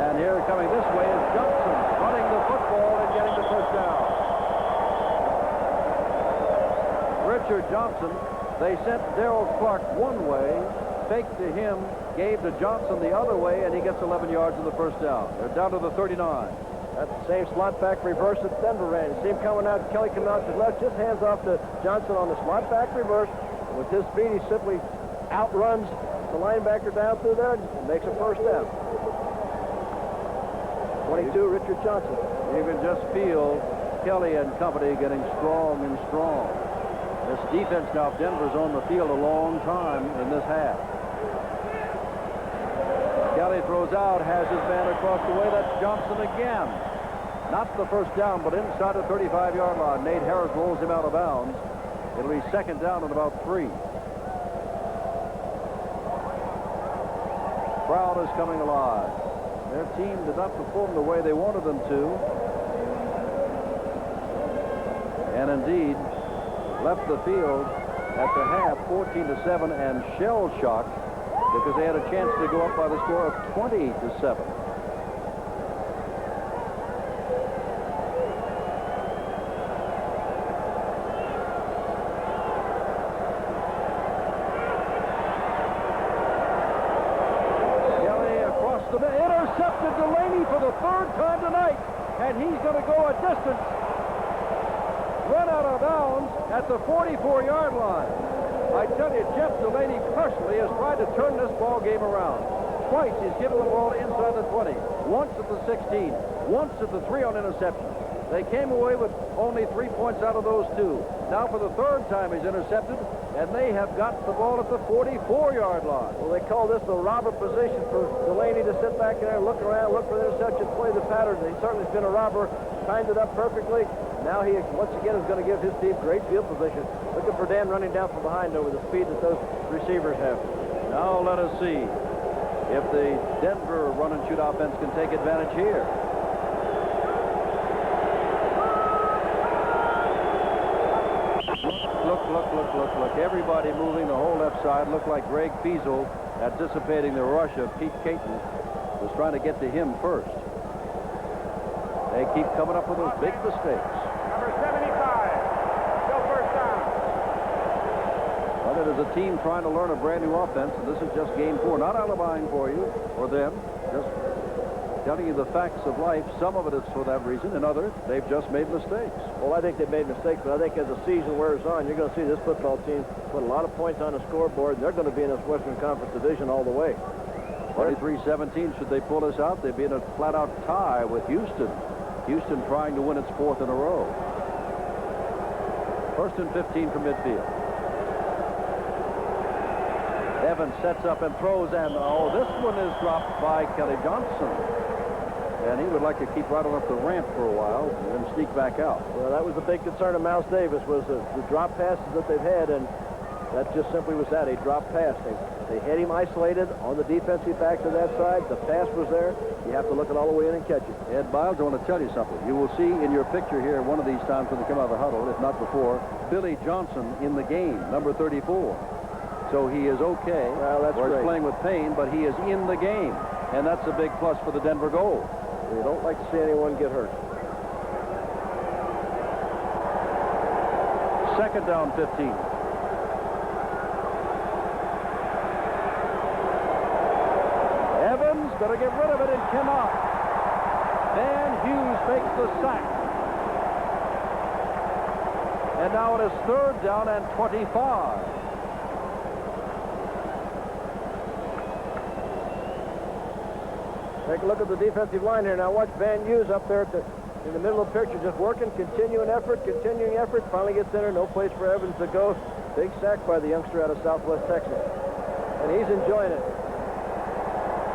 And here coming this way is Johnson, running the football and getting the first down. Richard Johnson, they sent Darrell Clark one way, faked to him, gave to Johnson the other way, and he gets 11 yards in the first down. They're down to the 39. That's the same slot back reverse that Denver ran. You see him coming out, Kelly coming out to his left, just hands off to Johnson on the slot back reverse. With his speed, he simply outruns the linebacker down through there and makes a first down. 22, Richard Johnson. You can just feel Kelly and company getting strong and strong. This defense now, Denver's on the field a long time in this half. Kelly throws out, has his man across the way. That's Johnson again. Not the first down, but inside the 35-yard line. Nate Harris rolls him out of bounds. It'll be second down and about 3. Crowd is coming alive. Their team did not perform the way they wanted them to. And indeed, left the field at the half 14-7 and shell-shocked because they had a chance to go up by the score of 20-7. Intercepted Delaney for the 3rd time tonight, and he's going to go a distance. Run out of bounds at the 44-yard line. I tell you, Jeff Delaney personally has tried to turn this ball game around. Twice he's given the ball inside the 20, once at the 16, once at the 3 on interception. They came away with only 3 points out of those 2. Now for the 3rd time he's intercepted, and they have got the ball at the 44-yard line. Well, they call this the robber position for Delaney to sit back there, look around, look for the interception, play the pattern. He certainly has been a robber, timed it up perfectly. Now he, once again, is going to give his team great field position. Looking for Dan running down from behind over the speed that those receivers have. Now let us see if the Denver run-and-shoot offense can take advantage here. Look. Everybody moving the whole left side. Looked like Greg Fiesel, anticipating the rush of Pete Caton, was trying to get to him first. They keep coming up with those big mistakes. Number 75, still first down. Well, it is a team trying to learn a brand new offense, and this is just game 4. Not alibiing for you or them, just telling you the facts of life. Some of it is for that reason, and others, they've just made mistakes. Well, I think they've made mistakes, but I think as the season wears on, you're going to see this football team put a lot of points on the scoreboard, and they're going to be in this Western Conference division all the way. 23-17, should they pull this out, they'd be in a flat-out tie with Houston. Houston trying to win its 4th in a row. 1st and 15 from midfield. Evans sets up and throws, and this one is dropped by Kelly Johnson. And he would like to keep right on up the ramp for a while and then sneak back out. Well, that was the big concern of Mouse Davis, was the drop passes that they've had, and that just simply was that, a drop pass. They had him isolated on the defensive back to that side. The pass was there. You have to look it all the way in and catch it. Ed Biles, I want to tell you something. You will see in your picture here one of these times when they come out of the huddle, if not before, Billy Johnson in the game, number 34. So he is okay. Well, that's or great. He's playing with pain, but he is in the game. And that's a big plus for the Denver Gold. You don't like to see anyone get hurt. 2nd down, 15. Evans going to get rid of it and cannot. Van Hughes makes the sack. And now it is 3rd down and 25. Take a look at the defensive line here. Now watch Van Hughes up there in the middle of the picture, just working, continuing effort. Finally gets in there, no place for Evans to go. Big sack by the youngster out of Southwest Texas. And he's enjoying it.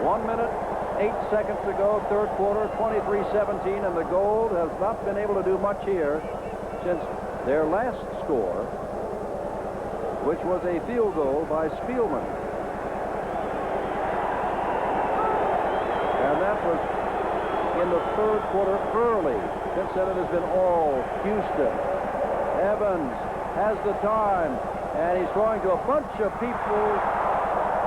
1 minute, 8 seconds to go, third quarter, 23-17, and the Gold has not been able to do much here since their last score, which was a field goal by Spielman. And that was in the third quarter early. Since then it has been all Houston. Evans has the time, and he's throwing to a bunch of people.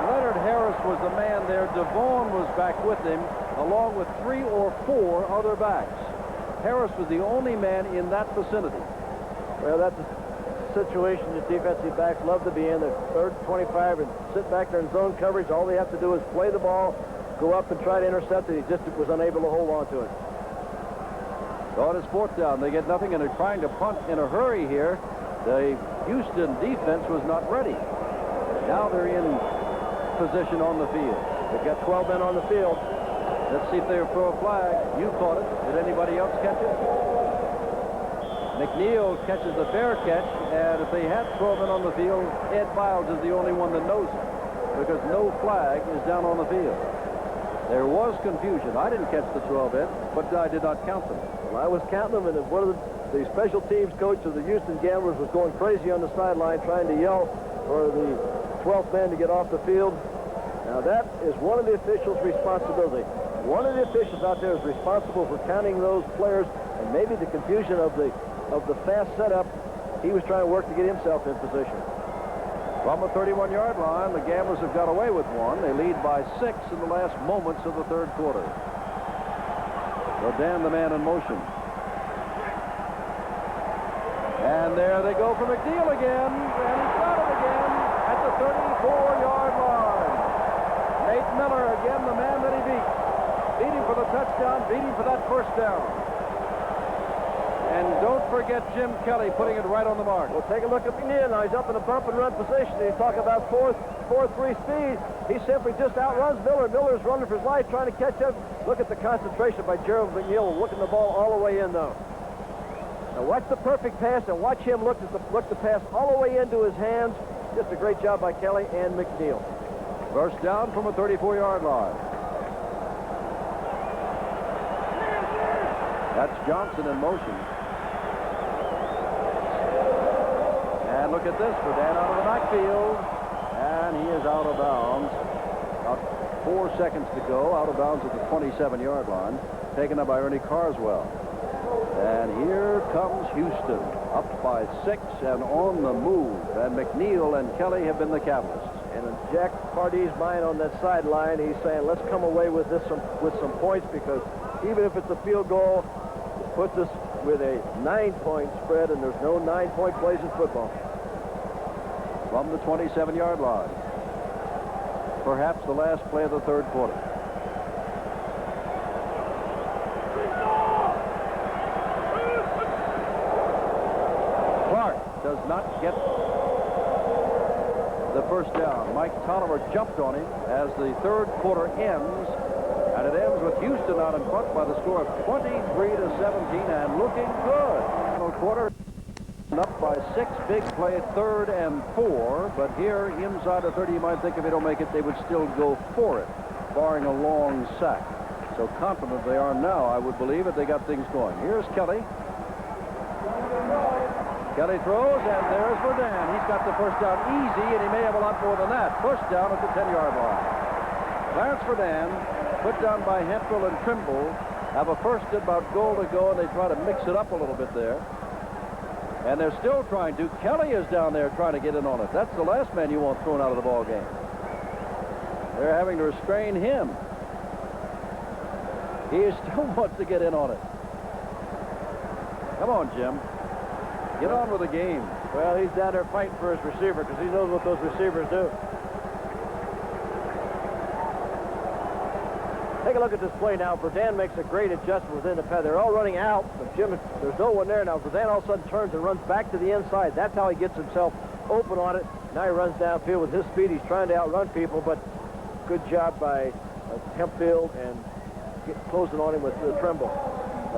Leonard Harris was the man there. Devon was back with him, along with 3 or 4 other backs. Harris was the only man in that vicinity. Well, that's a situation that defensive backs love to be in. The third 25 and sit back there in zone coverage. All they have to do is play the ball, go up and try to intercept it. He just was unable to hold on to it. So it is 4th down. They get nothing, and they're trying to punt in a hurry here. The Houston defense was not ready. Now they're in position on the field. They've got 12 men on the field. Let's see if they throw a flag. You caught it. Did anybody else catch it? McNeil catches the fair catch, and if they had 12 men on the field, Ed Biles is the only one that knows it, because no flag is down on the field. There was confusion. I didn't catch the 12, Ed, but I did not count them. Well, I was counting them, and one of the special teams coach of the Houston Gamblers was going crazy on the sideline trying to yell for the 12th man to get off the field. Now that is one of the officials' responsibility. One of the officials out there is responsible for counting those players, and maybe the confusion of the fast setup. He was trying to work to get himself in position. From the 31-yard line, the Gamblers have got away with one. They lead by 6 in the last moments of the third quarter. Rodan, the man in motion. And there they go for McNeil again, and he's got it again at the 34-yard line. Nate Miller, again, the man that he beat. Beat him for the touchdown, beat him for that first down. And don't forget Jim Kelly putting it right on the mark. Well, take a look at McNeil now. He's up in a bump and run position. You talk about 4-3 speed. He simply just outruns Miller. Miller's running for his life, trying to catch up. Look at the concentration by Gerald McNeil, looking the ball all the way in, though. Now watch the perfect pass, and watch him look the pass all the way into his hands. Just a great job by Kelly and McNeil. First down from a 34-yard line. That's Johnson in motion. And look at this, Rodan out of the backfield. And he is out of bounds. About 4 seconds to go, out of bounds at the 27-yard line. Taken up by Ernie Carswell. And here comes Houston, up by 6 and on the move. And McNeil and Kelly have been the catalysts. And in Jack Pardee's mind on that sideline, he's saying, let's come away with this with some points, because even if it's a field goal, it puts us with a 9-point spread, and there's no 9-point plays in football. From the 27-yard line. Perhaps the last play of the third quarter. Clark does not get the first down. Mike Tolliver jumped on him as the third quarter ends, and it ends with Houston out in front by the score of 23-17 and looking good. Final quarter up by 6, big play, 3rd and 4, but here inside the 30, you might think if they don't make it, they would still go for it, barring a long sack. So confident they are now, I would believe, if they got things going. Here's Kelly. Kelly throws, and there's Rodan. He's got the first down easy, and he may have a lot more than that. First down at the 10-yard line. Clarence Rodan, put down by Hemphill and Trimble, have a first at about goal to go, and they try to mix it up a little bit there. And they're still trying to. Kelly is down there trying to get in on it. That's the last man you want thrown out of the ball game. They're having to restrain him. He still wants to get in on it. Come on, Jim. Get on with the game. Well, he's down there fighting for his receiver, because he knows what those receivers do. Take a look at this play now. Verdun makes a great adjustment within the pad. They're all running out, but Jim, there's no one there now. Verdun all of a sudden turns and runs back to the inside. That's how he gets himself open on it. Now he runs downfield with his speed. He's trying to outrun people, but good job by Hempfield and closing on him with Trimble.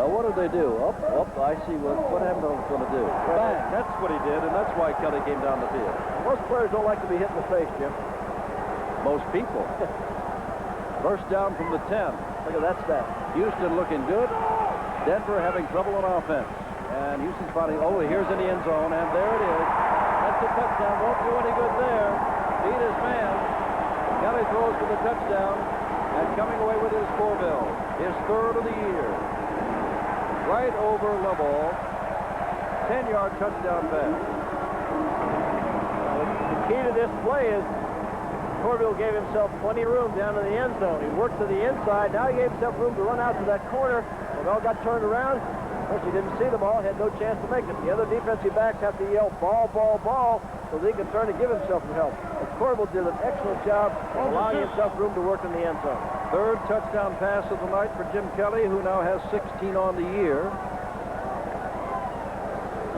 What did they do? I see what Hamilton's going to do. Bang! That's what he did, and that's why Kelly came down the field. Most players don't like to be hit in the face, Jim. Most people. First down from the 10. Look at that stat. Houston looking good. Denver having trouble on offense. And Houston's finding, here's in the end zone, and there it is. That's a touchdown. Won't do any good there. Beat his man. Kelly throws for the touchdown, and coming away with his Corville. His third of the year. Right over Lovell. 10-yard touchdown pass. The key to this play is Corville gave himself plenty of room down in the end zone. He worked to the inside. Now he gave himself room to run out to that corner. Lovell got turned around. Of course, he didn't see the ball, had no chance to make it. The other defensive backs have to yell, ball, ball, ball, so they can turn and give himself some help. But Corville did an excellent job of allowing himself room to work in the end zone. Third touchdown pass of the night for Jim Kelly, who now has 16 on the year.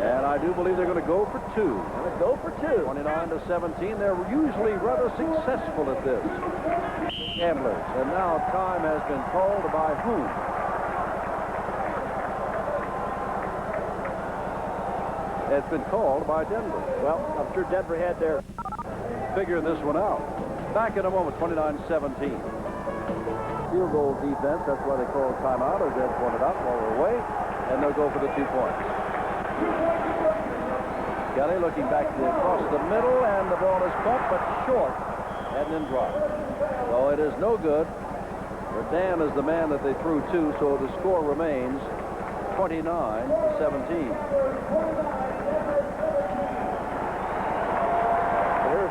And I do believe they're going to go for two. Going to go for two. 29-17. They're usually rather successful at this. Gamblers. And now time has been called by whom? It's been called by Denver. Well, I'm sure Denver had their figure this one out. Back in a moment, 29-17. Field goal defense, that's why they call timeout, as Ed pointed out, while we're away, and they'll go for the 2 points. Kelly looking back across the middle, and the ball is caught, but short, and then dropped. So it is no good. Redan is the man that they threw to, so the score remains 29-17.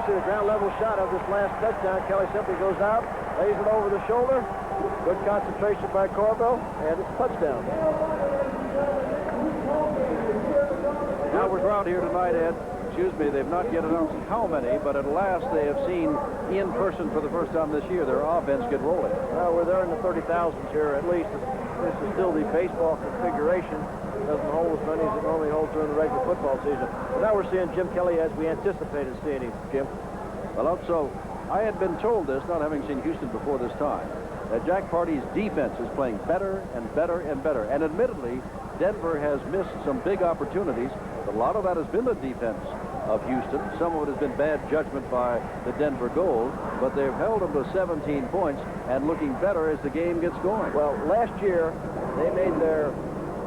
See the ground level shot of this last touchdown. Kelly simply goes out, lays it over the shoulder. Good concentration by Corville, and it's a touchdown. Now we're around here tonight, Ed. Excuse me, they've not yet announced how many, but at last they have seen in person for the first time this year their offense get rolling. Well, we're there in the 30,000s here at least. This is still the baseball configuration. It doesn't hold as many as it normally holds during the regular football season. But now we're seeing Jim Kelly as we anticipated seeing him, Jim. Well, also, I had been told this, not having seen Houston before this time, that Jack Party's defense is playing better and better and better. And admittedly, Denver has missed some big opportunities. A lot of that has been the defense of Houston. Some of it has been bad judgment by the Denver Gold, but they've held them to 17 points and looking better as the game gets going. Well, last year, they made their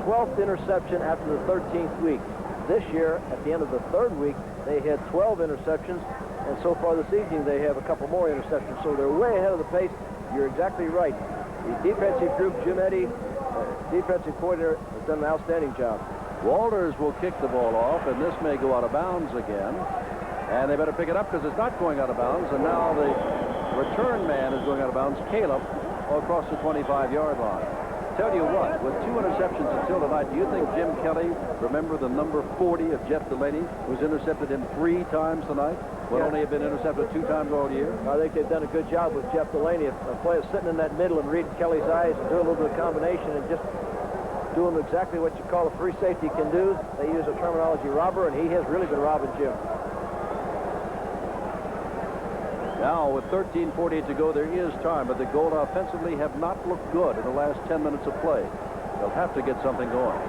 12th interception after the 13th week. This year, at the end of the 3rd week, they had 12 interceptions, and so far this evening, they have a couple more interceptions, so they're way ahead of the pace. You're exactly right. The defensive group, Jim Eddy, defensive coordinator, has done an outstanding job. Walters will kick the ball off, and this may go out of bounds again. And they better pick it up because it's not going out of bounds, and now the return man is going out of bounds, Caleb, across the 25-yard line. Tell you what, with 2 interceptions until tonight, do you think Jim Kelly, remember the number 40 of Jeff Delaney, who's intercepted him 3 times tonight, will only have been intercepted 2 times all year? I think they've done a good job with Jeff Delaney. If a player sitting in that middle and reading Kelly's eyes and doing a little bit of combination and just doing exactly what you call a free safety can do, they use a terminology robber, and he has really been robbing Jim. Now, with 13:48 to go, there is time, but the Gold offensively have not looked good in the last 10 minutes of play. They'll have to get something going.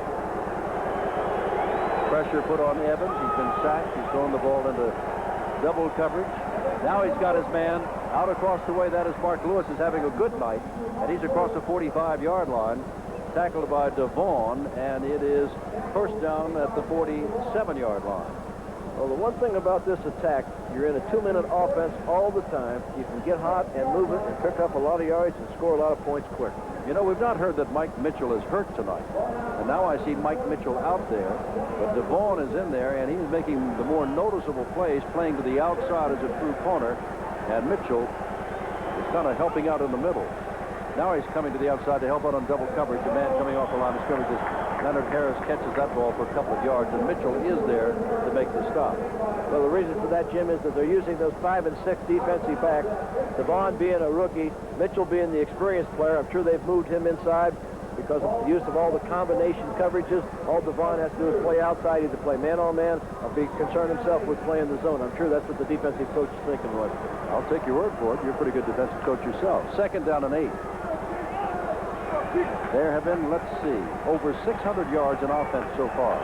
Pressure put on Evans. He's been sacked. He's thrown the ball into double coverage. Now he's got his man out across the way. That is Mark Lewis is having a good night, and he's across the 45-yard line, tackled by Devon, and it is first down at the 47-yard line. Well, the one thing about this attack, you're in a 2-minute offense all the time. You can get hot and move it and pick up a lot of yards and score a lot of points quick. You know, we've not heard that Mike Mitchell is hurt tonight. And now I see Mike Mitchell out there, but Devon is in there, and he's making the more noticeable plays, playing to the outside as a true corner, and Mitchell is kind of helping out in the middle. Now he's coming to the outside to help out on double coverage. The man coming off the line of scrimmage is Leonard Harris catches that ball for a couple of yards, and Mitchell is there to make the stop. Well, the reason for that, Jim, is that they're using those 5 and 6 defensive backs. Devon being a rookie, Mitchell being the experienced player. I'm sure they've moved him inside because of the use of all the combination coverages. All Devon has to do is play outside, either play man-on-man or be concerned himself with playing the zone. I'm sure that's what the defensive coach is thinking was. I'll take your word for it. You're a pretty good defensive coach yourself. Second down and 8. There have been, let's see, over 600 yards in offense so far.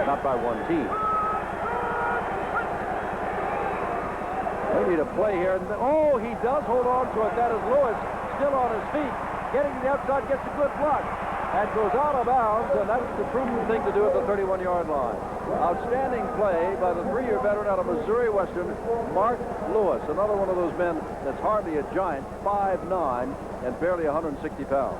Not by one team. They need a play here. Oh, he does hold on to it. That is Lewis, still on his feet. Getting to the outside, gets a good block. And goes out of bounds, and that's the prudent thing to do at the 31-yard line. Outstanding play by the 3-year veteran out of Missouri Western, Mark Lewis. Another one of those men that's hardly a giant, 5'9", and barely 160 pounds.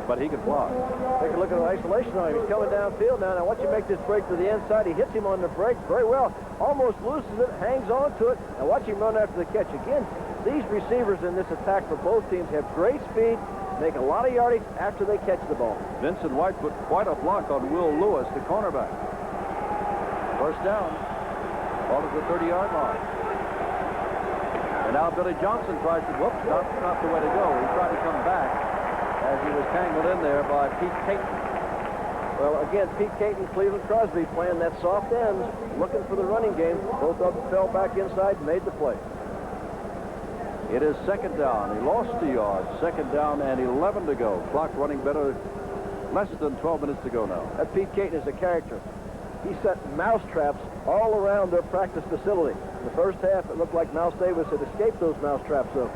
But he can block. Take a look at the isolation on him. He's coming downfield now. Now watch him make this break to the inside. He hits him on the break very well. Almost loses it, hangs on to it. Now watch him run after the catch. Again, these receivers in this attack for both teams have great speed, make a lot of yardage after they catch the ball. Vincent White put quite a block on Will Lewis, the cornerback. First down. Ball at the 30-yard line. And now Billy Johnson tries to, whoops, not the way to go. He tried to come back as he was tangled in there by Pete Caton. Well, again, Pete Caton, Cleveland Crosby playing that soft end, looking for the running game. Both of them fell back inside and made the play. It is second down. He lost 2 yards. Second down and 11 to go. Clock running better. Less than 12 minutes to go now. That Pete Caton is a character. He set mouse traps all around their practice facility. In the first half, it looked like Mouse Davis had escaped those mouse traps, though.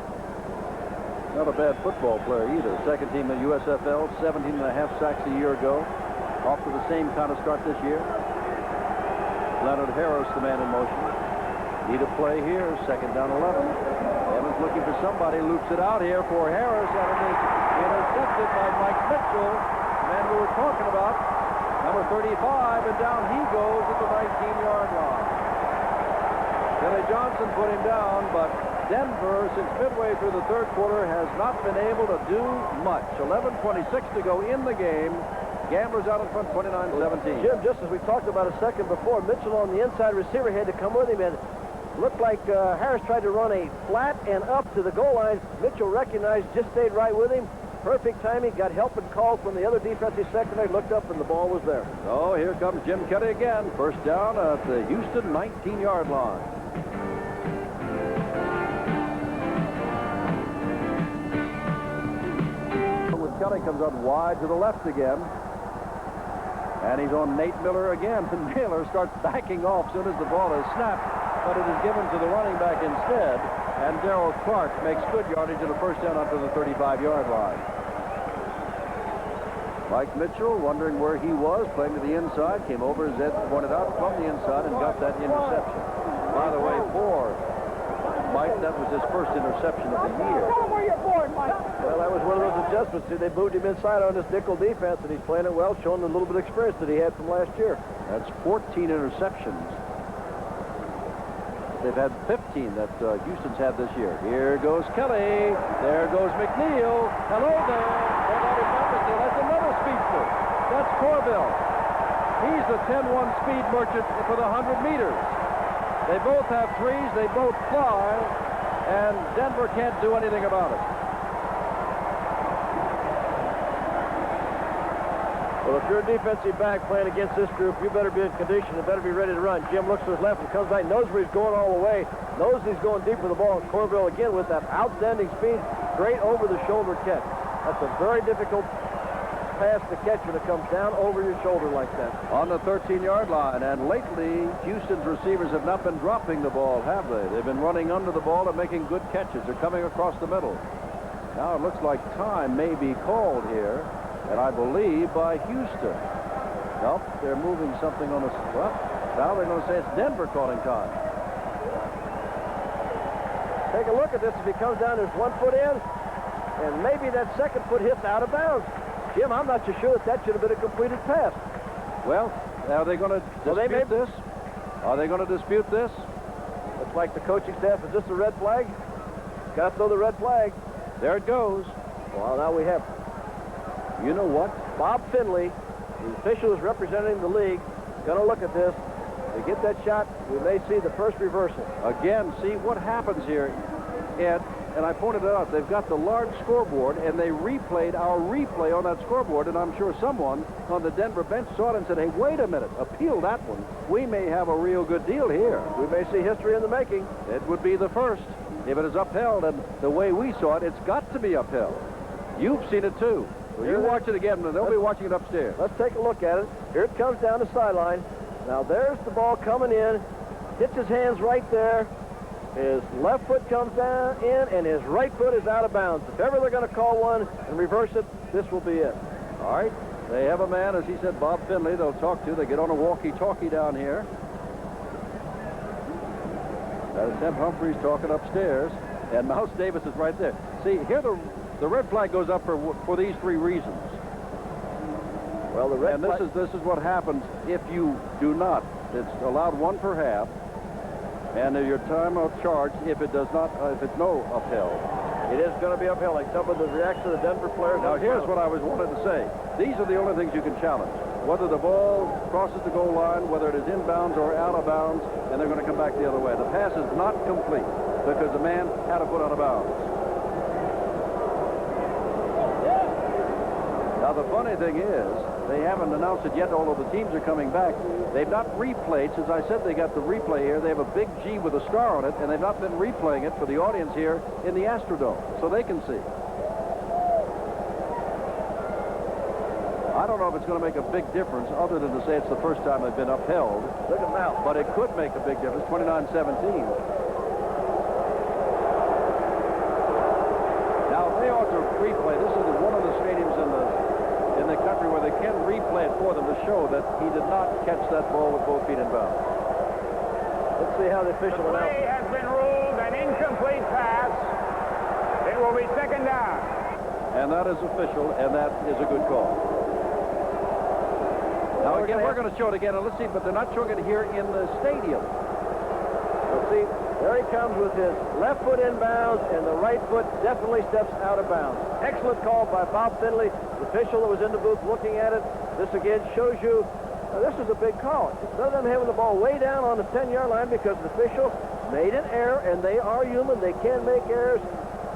Not a bad football player either. Second team in USFL, 17.5 sacks a year ago. Off to the same kind of start this year. Leonard Harris, the man in motion. Need a play here. Second down 11. Evans looking for somebody. Loops it out here for Harris, and it is intercepted by Mike Mitchell, the man we were talking about. Number 35, and down he goes at the 19-yard line. Billy Johnson put him down, but Denver, since midway through the third quarter, has not been able to do much. 11:26 to go in the game. Gamblers out in front, 29-17. Jim, just as we talked about a second before, Mitchell on the inside receiver had to come with him, and looked like Harris tried to run a flat and up to the goal line. Mitchell recognized, just stayed right with him. Perfect timing, got help and call from the other defensive secondary, looked up, and the ball was there. Oh, here comes Jim Kelly again. First down at the Houston 19-yard line. Kelly comes out wide to the left again. And he's on Nate Miller again. And Miller starts backing off as soon as the ball is snapped. But it is given to the running back instead. And Darrell Clark makes good yardage at a first down up to the 35-yard line. Mike Mitchell wondering where he was, playing to the inside. Came over, as Ed pointed out, from the inside and got that interception. By the way, for Mike, that was his first interception of the year. Well, that was one of those adjustments. See, they moved him inside on this nickel defense, and he's playing it well, showing a little bit of experience that he had from last year. That's 14 interceptions. They've had 15 that Houston's had this year. Here goes Kelly. There goes McNeil. Hello there. Oh, that is not McNeil. That's another speedster. That's Corville. He's the 10-1 speed merchant for the 100 meters. They both have threes. They both fly. And Denver can't do anything about it. Well, if you're a defensive back playing against this group, you better be in condition and better be ready to run. Jim looks to his left and comes back, knows where he's going all the way, knows he's going deep with the ball. And Corville again with that outstanding speed, great over-the-shoulder catch. That's a very difficult pass to catch when it comes down over your shoulder like that. On the 13-yard line, and lately, Houston's receivers have not been dropping the ball, have they? They've been running under the ball and making good catches. They're coming across the middle. Now it looks like time may be called here. And I believe by Houston. Nope, they're moving something on the... Well, now they're going to say it's Denver calling time. Take a look at this. If he comes down, there's 1 foot in, and maybe that second foot hits out of bounds. Jim, I'm not so sure that should have been a completed pass. Well, are they going to dispute this? Are they going to dispute this? Looks like the coaching staff, is this a red flag? Got to throw the red flag. There it goes. Well, now we have... You know what? Bob Finley, the official is representing the league, going to look at this. They get that shot, we may see the first reversal. Again, see what happens here, Ed, and I pointed it out. They've got the large scoreboard, and they replayed our replay on that scoreboard, and I'm sure someone on the Denver bench saw it and said, hey, wait a minute, appeal that one. We may have a real good deal here. We may see history in the making. It would be the first. If it is upheld, and the way we saw it, it's got to be upheld. You've seen it too. Well, you watch it again, they'll be watching it upstairs. Let's take a look at it. Here it comes down the sideline. Now there's the ball coming in. Hits his hands right there. His left foot comes down in, and his right foot is out of bounds. If ever they're going to call one and reverse it, this will be it. All right. They have a man, as he said, Bob Finley, they'll talk to. They get on a walkie-talkie down here. That's Tim Humphreys talking upstairs, and Mouse Davis is right there. See, here the red flag goes up for these three reasons. Well, the red flag... this is what happens if you do not. It's allowed one per half, and your timeout charged if it does not, if it's no upheld. It is going to be upheld, except for the reaction of the Denver players. Now, here's what I wanted to say. These are the only things you can challenge. Whether the ball crosses the goal line, whether it is inbounds or out of bounds, and they're going to come back the other way. The pass is not complete because the man had a foot out of bounds. Now, the funny thing is, they haven't announced it yet, although the teams are coming back. They've not replayed. Since I said they got the replay here, they have a big G with a star on it, and they've not been replaying it for the audience here in the Astrodome, so they can see. I don't know if it's going to make a big difference, other than to say it's the first time they've been upheld. Look at now. But it could make a big difference, 29-17. Now, they ought to replay. This is one of the stadiums in the country where they can replay it for them to show that he did not catch that ball with both feet in bounds. Let's see how the official The play has been ruled an incomplete pass. It will be second down. And that is official, and that is a good call. Now, again, we're going to show it again, and let's see, but they're not showing it here in the stadium. Let's see. There he comes with his left foot inbounds, and the right foot definitely steps out of bounds. Excellent call by Bob Finley, the official that was in the booth looking at it. This again shows you this is a big call. Instead of them having the ball way down on the 10-yard line because the official made an error, and they are human. They can make errors.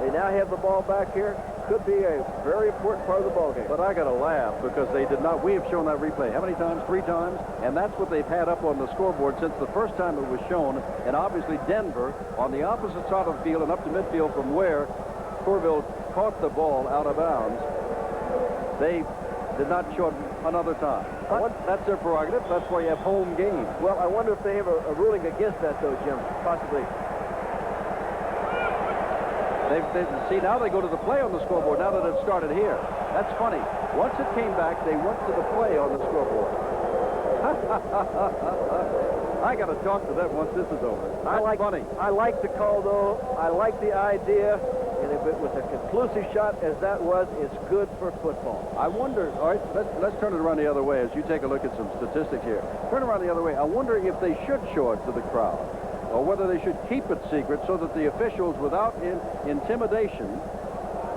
They now have the ball back here. Could be a very important part of the ball game. But I got to laugh because they did not. We have shown that replay how many times? 3 times, and that's what they've had up on the scoreboard since the first time it was shown. And obviously Denver on the opposite side of the field and up to midfield from where Corville caught the ball out of bounds. They did not show it another time. But that's their prerogative. That's why you have home games. Well, I wonder if they have a ruling against that, though, Jim. Possibly. See, now they go to the play on the scoreboard now that it started here. That's funny. Once it came back, they went to the play on the scoreboard. I got to talk to them once this is over. That's funny. I like the call, though. I like the idea. And if it was a conclusive shot as that was, it's good for football. I wonder, all right, let's turn it around the other way as you take a look at some statistics here. Turn around the other way. I wonder if they should show it to the crowd, or whether they should keep it secret so that the officials, without intimidation,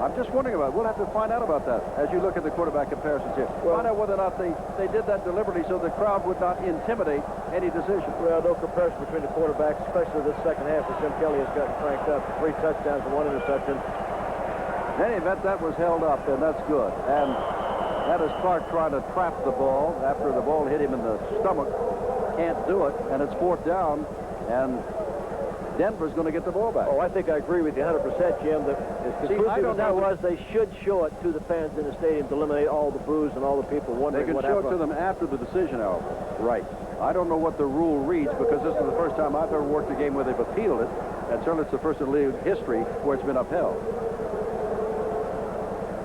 I'm just wondering about it. We'll have to find out about that as you look at the quarterback comparisons here. Find out whether or not they did that deliberately so the crowd would not intimidate any decision. Well, no comparison between the quarterbacks, especially this second half that Jim Kelly has gotten cranked up. 3 touchdowns and 1 interception. In any event, that was held up, and that's good. And that is Clark trying to trap the ball after the ball hit him in the stomach. Can't do it, and it's 4th down, and Denver's going to get the ball back. Oh, I think I agree with you 100%, Jim. That as conclusive as that was, they should show it to the fans in the stadium to eliminate all the boos and all the people wondering what happened. They can show it to them after the decision, however. Right. I don't know what the rule reads because this is the first time I've ever worked a game where they've appealed it, and certainly it's the first in league history where it's been upheld.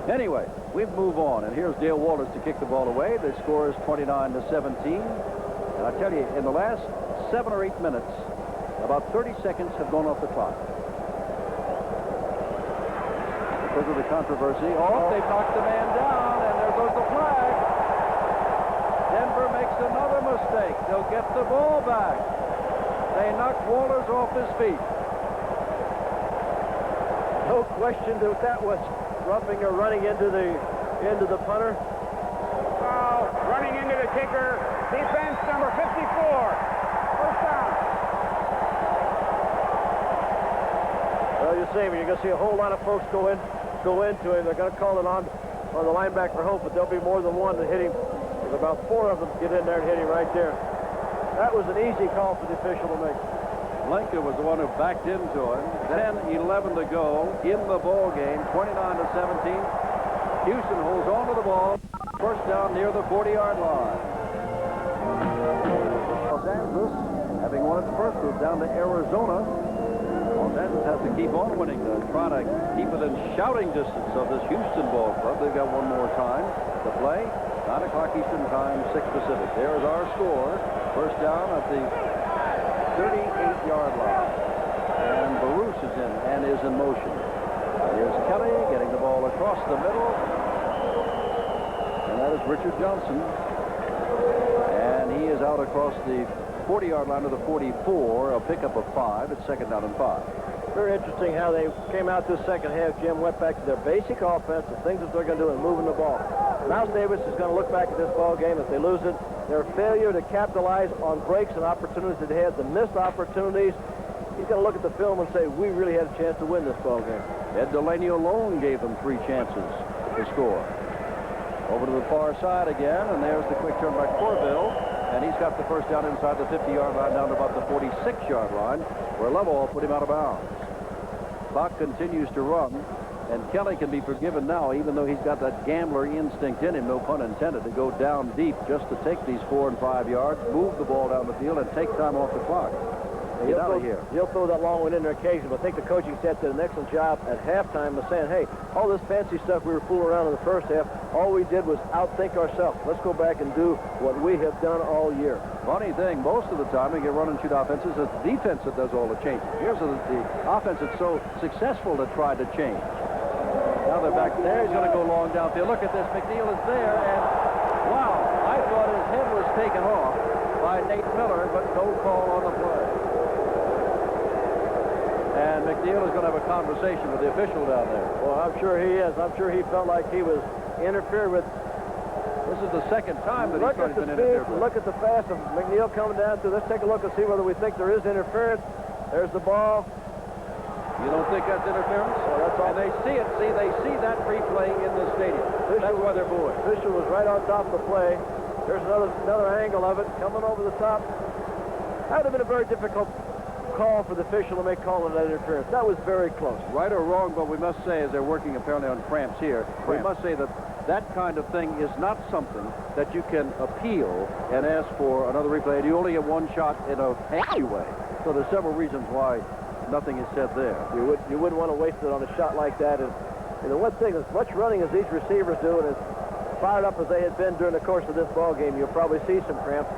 Anyway, we move on, and here's Dale Walters to kick the ball away. The score is 29-17. And I tell you, in the last 7 or 8 minutes, about 30 seconds have gone off the clock. Because of the controversy. Oh, they've knocked the man down, and there goes the flag. Denver makes another mistake. They'll get the ball back. They knocked Walters off his feet. No question that that was roughing or running into the punter. Foul, running into the kicker. Defense number 54. First down. Well, you see, you're going to see a whole lot of folks go into him. They're going to call it on the linebacker Hope, but there'll be more than one that hit him. There's about 4 of them get in there and hit him right there. That was an easy call for the official to make. Lincoln was the one who backed into him. 10-11 to go in the ball game, 29-17. Houston holds on to the ball. First down near the 40-yard line. Los Angeles, having won its first, goes down to Arizona. Los Angeles has to keep on winning to try to keep within shouting distance of this Houston ball club. They've got one more time to play. 9 o'clock Eastern time, 6 Pacific. There is our score. First down at the 38-yard line. And Baruch is in and is in motion. Here's Kelly getting the ball across the middle. And that is Richard Johnson. And he is out across the 40-yard line to the 44, a pickup of 5. It's second down and 5. Very interesting how they came out this second half. Jim went back to their basic offense, the things that they're going to do in moving the ball. Mouse Davis is going to look back at this ball game. If they lose it, their failure to capitalize on breaks and opportunities that they had, the missed opportunities, he's going to look at the film and say, we really had a chance to win this ball game. Ed Delaney alone gave them 3 chances to score. Over to the far side again, and there's the quick turn by Corville. And he's got the first down inside the 50-yard line down to about the 46-yard line, where Level put him out of bounds. Clock continues to run, and Kelly can be forgiven now, even though he's got that gambler instinct in him, no pun intended, to go down deep just to take these 4 and 5 yards, move the ball down the field, and take time off the clock. Get out of here. He'll throw that long one in there occasionally, but I think the coaching staff did an excellent job at halftime of saying, hey, all this fancy stuff we were fooling around in the first half, all we did was outthink ourselves. Let's go back and do what we have done all year. Funny thing, most of the time we get run and shoot offenses, it's the defense that does all the changes. Here's the offense that's so successful to try to change. Now they're back there. He's going to go long downfield. Look at this. McNeil is there, and wow, I thought his head was taken off by Nate Miller, but no call on the play. And McNeil is going to have a conversation with the official down there. Well, I'm sure he is. I'm sure he felt like he was interfered with. This is the second time that Look he's at the been speed, interfered with. look at the fast of McNeil coming down through. Let's take a look and see whether we think there is interference. There's the ball. You don't think that's interference? Well, that's all. And they see it. See, they see that replaying in the stadium. That's why they're booing. Fisher was right on top of the play. There's another angle of it coming over the top. That would have been a very difficult call for the official to make call on that interference. That was very close. Right or wrong, but we must say, as they're working apparently on cramps here, we must say that that kind of thing is not something that you can appeal and ask for another replay. And you only get one shot in a way. So there's several reasons why nothing is said there. You wouldn't want to waste it on a shot like that. And the one thing, as much running as these receivers do, and as fired up as they had been during the course of this ball game, you'll probably see some cramps.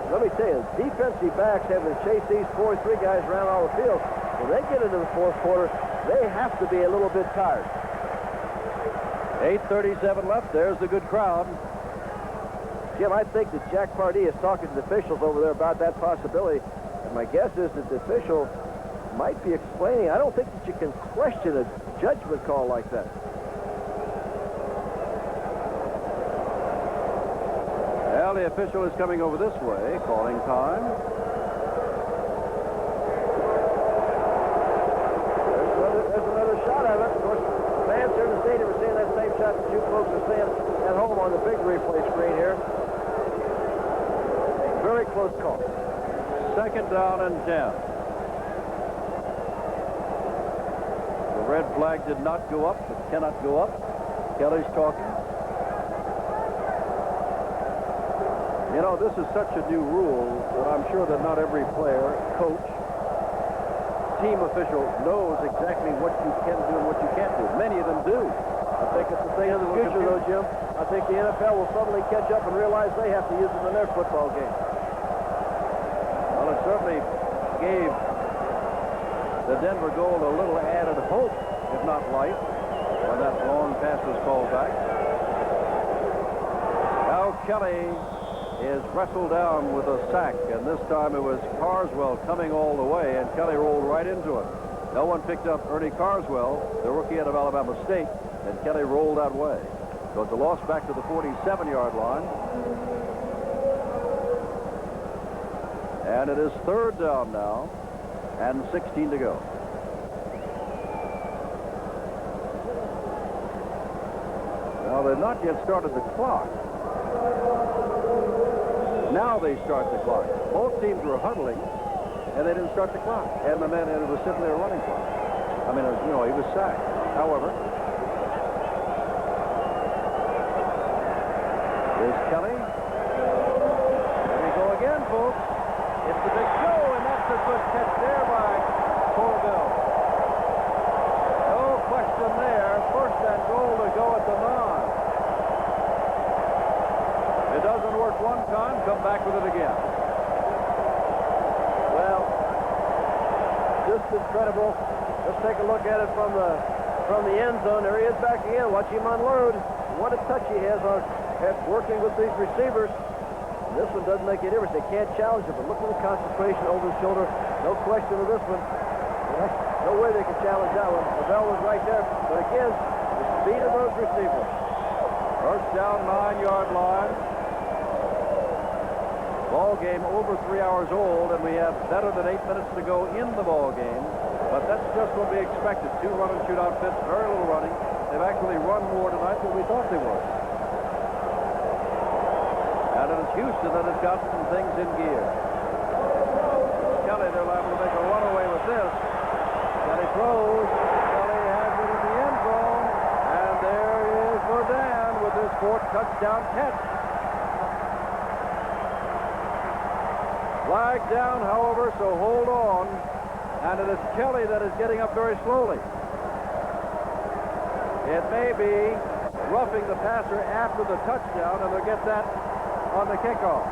Let me tell you, defensive backs having to chase these 4-3 guys around all the field, when they get into the fourth quarter, they have to be a little bit tired. 8:37 left. There's the good crowd. Jim, I think that Jack Pardee is talking to the officials over there about that possibility. And my guess is that the official might be explaining. I don't think that you can question a judgment call like that. Well, the official is coming over this way, calling time. There's another shot of it. Of course, fans here in the stadium are seeing that same shot that you folks are seeing at home on the big replay screen here. Very close call. Second down and 10. The red flag did not go up. It cannot go up. Kelly's talking. You know, this is such a new rule that I'm sure that not every player, coach, team official knows exactly what you can do and what you can't do. Many of them do. I think it's the thing of the future, though, Jim. I think the NFL will suddenly catch up and realize they have to use it in their football game. Well, it certainly gave the Denver Gold a little added hope, if not life, when that long pass was called back. Now Kelly is wrestled down with a sack, and this time it was Carswell coming all the way, and Kelly rolled right into it. No one picked up Ernie Carswell, the rookie out of Alabama State, and Kelly rolled that way. So it's a loss back to the 47-yard line. And it is third down now, and 16 to go. Now, they've not yet started the clock. Now they start the clock. Both teams were huddling, and they didn't start the clock. And the man was sitting there running clock. I mean, you know, he was sacked. However, Here's Kelly. There we go again, folks. It's the big show, and that's a good catch there by Colville. No question there. First and goal to go at the non. It doesn't work one time. Come back with it again. Well, just incredible. Let's take a look at it from the end zone. There he is back again. Watch him unload. What a touch he has on working with these receivers. This one doesn't make any difference. They can't challenge him, but look at the concentration over his shoulder. No question of this one. No way they can challenge that one. The bell was right there. But again, the speed of those receivers. First down, 9-yard line. Ball game over 3 hours old, and we have better than 8 minutes to go in the ball game. But that's just what we expected. 2 run and shoot outfits, very little running. They've actually run more tonight than we thought they would. And it's Houston that has got some things in gear. Kelly, they're liable to make a runaway with this. Kelly throws. Kelly has it in the end zone. And there is Verdun with his 4th touchdown catch. Flag down, however, so hold on. And it is Kelly that is getting up very slowly. It may be roughing the passer after the touchdown, and they'll get that on the kickoff.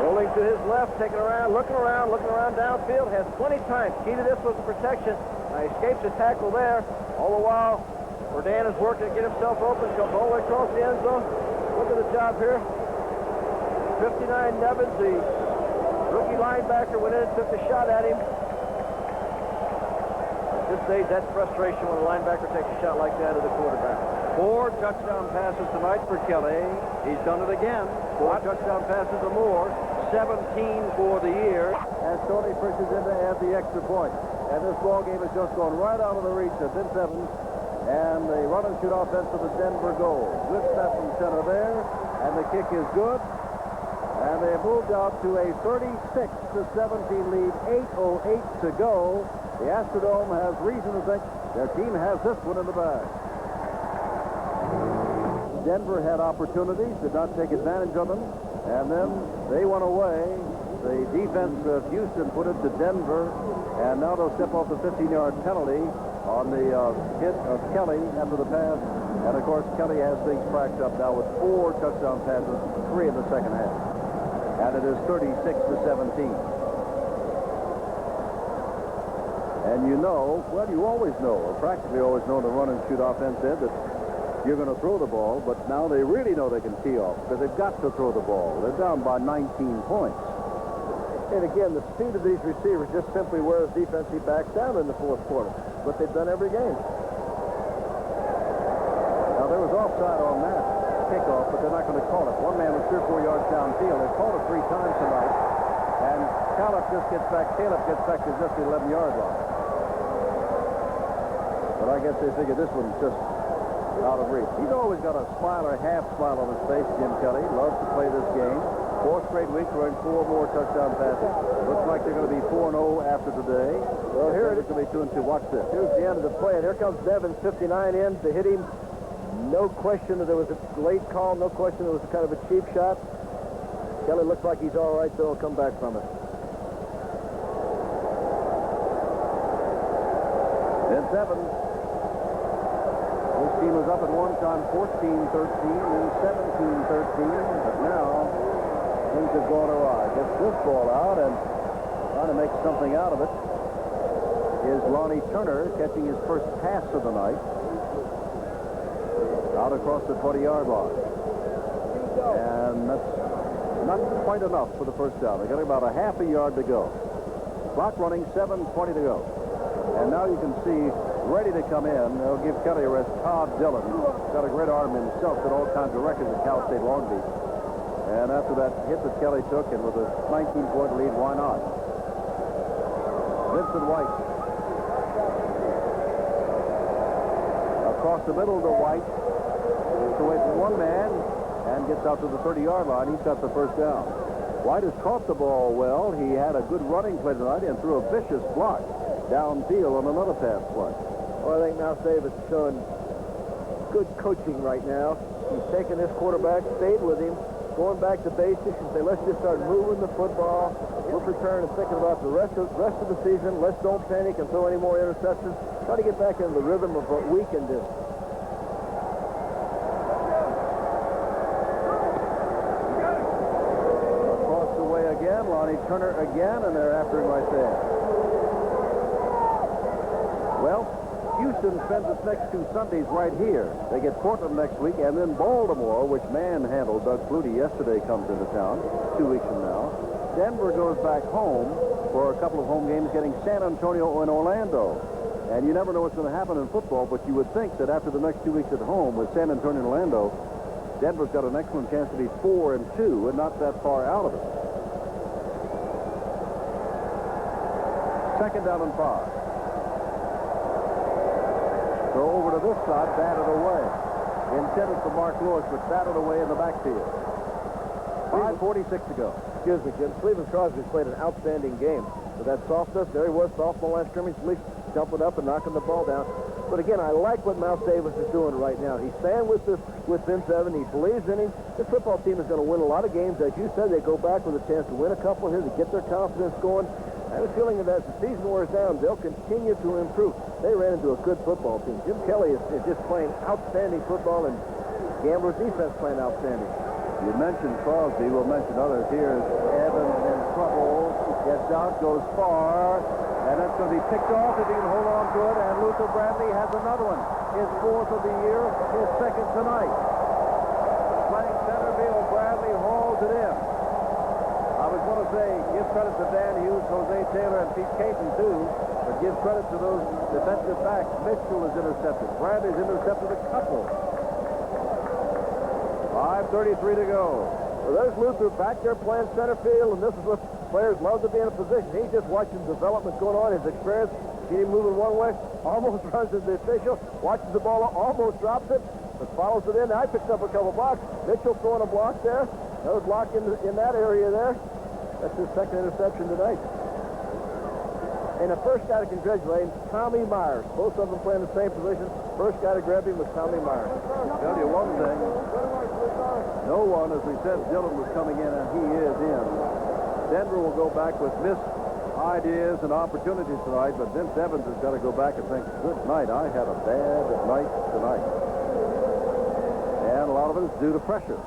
Rolling to his left, taking around, looking around downfield. Has plenty of time. Key to this was the protection. Escapes the tackle there. All the while, Verdun is working to get himself open. Comes all the way across the end zone. Look at the job here. 59 Nevins, the rookie linebacker, went in and took the shot at him. At this stage, that's frustration when a linebacker takes a shot like that at the quarterback. 4 touchdown passes tonight for Kelly. He's done it again. 4 touchdown passes or more. 17 for the year. As Tony pushes in to add the extra point. And this ball game has just gone right out of the reach of Vince Evans. And the run and shoot offense for the Denver goal. Good snap from center there. And the kick is good. And they have moved out to a 36-17 lead. 8:08 to go. The Astrodome has reason to think their team has this one in the bag. Denver had opportunities, did not take advantage of them, and then they went away. The defense of Houston put it to Denver, and now they'll step off the 15-yard penalty on the hit of Kelly after the pass. And, of course, Kelly has things cracked up now with 4 touchdown passes, 3 in the second half. And it is 36-17. And you know, well, you always know, or practically always know, the run and shoot offense did that you're going to throw the ball, but now they really know they can tee off because they've got to throw the ball. They're down by 19 points. And again, the speed of these receivers just simply wears defensive backs down in the 4th quarter. But they've done every game. Now, there was offside on that kickoff, but they're not going to call it. One man was 3 or 4 yards downfield. They called it 3 times tonight. And Caleb gets back to just the 11-yard line. But I guess they figured this one's just out of reach. He's always got a smile or half smile on his face, Jim Kelly. Loves to play this game. 4th straight week, throwing 4 more touchdown passes. Looks like they're going to be 4-0 after today. Well, here it is. Going to be 2-2. Watch this. Here's the end of the play. And here comes Nevins, 59 in to hit him. No question that there was a late call. No question it was kind of a cheap shot. Kelly looks like he's all right, so he'll come back from it. Vince Evans. His team was up at one time 14-13 and 17-13, but now things have gone awry. Gets this ball out and trying to make something out of it is Lonnie Turner, catching his first pass of the night out across the 20-yard line. And that's not quite enough for the first down. They're getting about a half a yard to go. Clock running, 7:20 to go. And now you can see, ready to come in, they'll give Kelly a rest, Todd Dillon. Got a great arm himself, got all kinds of records at Cal State Long Beach. And after that hit that Kelly took, and with a 19-point lead, why not? Vincent White. Across the middle to White. Gets away from one man and gets out to the 30-yard line. He's got the first down. White has caught the ball well. He had a good running play tonight and threw a vicious block. downfield on another pass play. Well, I think Mouse Davis is showing good coaching right now. He's taking this quarterback, stayed with him, going back to basics and say, let's just start moving the football. We're preparing and thinking about the rest of the season. Let's don't panic and throw any more interceptions. Try to get back into the rhythm of what we can do. Across the way again, Lonnie Turner again, and they're after him right there. Well, Houston spends its next 2 Sundays right here. They get Portland next week, and then Baltimore, which manhandled Doug Flutie yesterday, comes into town 2 weeks from now. Denver goes back home for a couple of home games, getting San Antonio and Orlando. And you never know what's going to happen in football, but you would think that after the next 2 weeks at home with San Antonio and Orlando, Denver's got an excellent chance to be 4-2 and not that far out of it. 2nd down and 5. So over to this side, batted away. Intended for Mark Lewis, but batted away in the backfield. 5:46 to go. Excuse me, Jim. Cleveland Crosby played an outstanding game. With that softness, there he was, soft in the last scrimmage, at least jumping up and knocking the ball down. But again, I like what Mouse Davis is doing right now. He's staying with Vince Evans. He believes in him. This football team is going to win a lot of games. As you said, they go back with a chance to win a couple here, to get their confidence going. I have a feeling that as the season wears down, they'll continue to improve. They ran into a good football team. Jim Kelly is just playing outstanding football, and Gambler's defense playing outstanding. You mentioned Crosby. We'll mention others. Here's Evans in trouble. Gets out, goes far, and that's going to be picked off if he can hold on to it. And Luther Bradley has another one. His 4th of the year, his 2nd tonight. Playing center field, Bradley hauls it in. I was going to say, give credit to Dan Hughes, Jose Taylor, and Pete Caton, too, but give credit to those defensive backs. Mitchell is intercepted. Bradley's intercepted a couple. 5:33 to go. Well, there's Luther back there playing center field, and this is what players love to be in a position. He's just watching development going on, his experience. See him moving one way, almost runs into the official, watches the ball, almost drops it, but follows it in. Now, I picked up a couple blocks. Mitchell throwing a block there. Another block in that area there. That's his 2nd interception tonight. And the first guy to congratulate him, Tommy Myers. Both of them playing the same position. First guy to grab him was Tommy Myers. I'll tell you one thing. No one, as we said, Dillon was coming in, and he is in. Denver will go back with missed ideas and opportunities tonight, but Vince Evans has got to go back and think, good night, I had a bad night tonight. And a lot of it is due to pressure.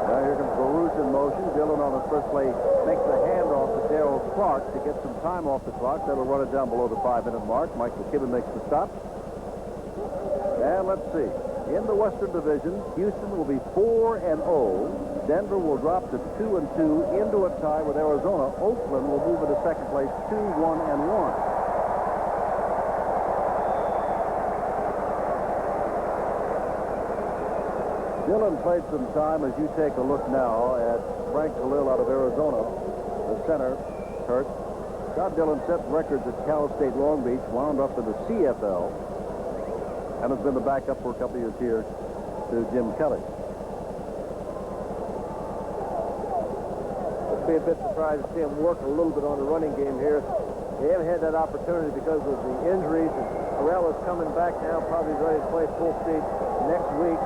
Now here comes Baruch in motion. Dillon on his first play makes the handoff to Darryl Clark to get some time off the clock. That'll run it down below the 5-minute mark. Mike McKibben makes the stop. And let's see. In the Western Division, Houston will be 4-0. Denver will drop to 2-2 into a tie with Arizona. Oakland will move into 2nd place, 2-1-1. Dillon played some time. As you take a look now at Frank Khalil out of Arizona, the center, Kurt. Scott Dillon set records at Cal State Long Beach, wound up in the CFL, and has been the backup for a couple of years here to Jim Kelly. I'd be a bit surprised to see him work a little bit on the running game here. They haven't had that opportunity because of the injuries. And Arella's coming back now, probably ready to play full speed next week.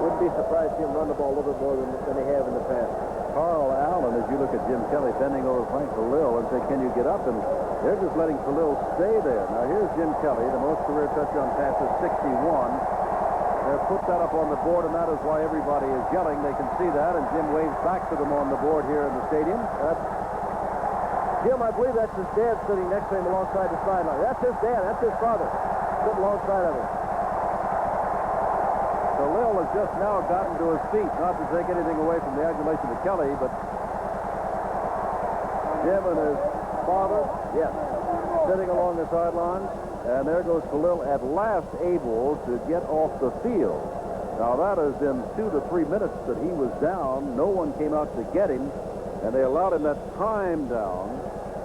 Wouldn't be surprised to see him run the ball a little bit more than they have in the past. Carl Allen, as you look at Jim Kelly bending over Frank Khalil and say, can you get up? And they're just letting Khalil stay there. Now here's Jim Kelly, the most career touchdown passes, 61. They've put that up on the board, and that is why everybody is yelling. They can see that, and Jim waves back to them on the board here in the stadium. Jim, I believe that's his dad sitting next to him alongside the sideline. That's his dad. That's his father sitting alongside of him. Khalil has just now gotten to his feet, not to take anything away from the adulation of Kelly, but Jim and his father, yes, sitting along the sidelines, and there goes Khalil at last able to get off the field. Now that is in 2 to 3 minutes that he was down. No one came out to get him, and they allowed him that time down,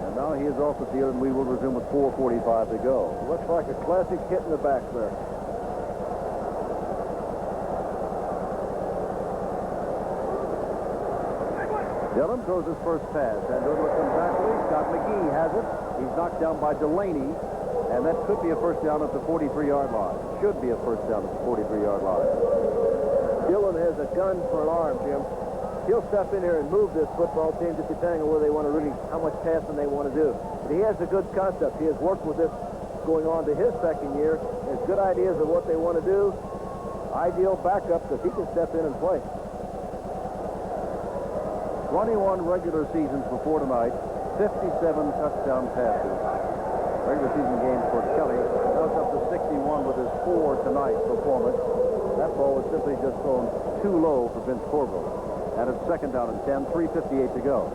and now he is off the field, and we will resume with 4:45 to go. Looks like a classic hit in the back there. Dillon throws his first pass, and Douglas comes backward. Scott McGee has it. He's knocked down by Delaney, and that could be a first down at the 43-yard line. Should be a first down at the 43-yard line. Dillon has a gun for an arm, Jim. He'll step in here and move this football team just depending on where they want to really, how much passing they want to do. But he has a good concept. He has worked with this going on to his second year. He has good ideas of what they want to do. Ideal backup because he can step in and play. 21 regular seasons before tonight, 57 touchdown passes. Regular season games for Kelly. Now it's up to 61 with his 4 tonight performance. That ball was simply just thrown too low for Vince Corville. And it's second down and 10, 3:58 to go.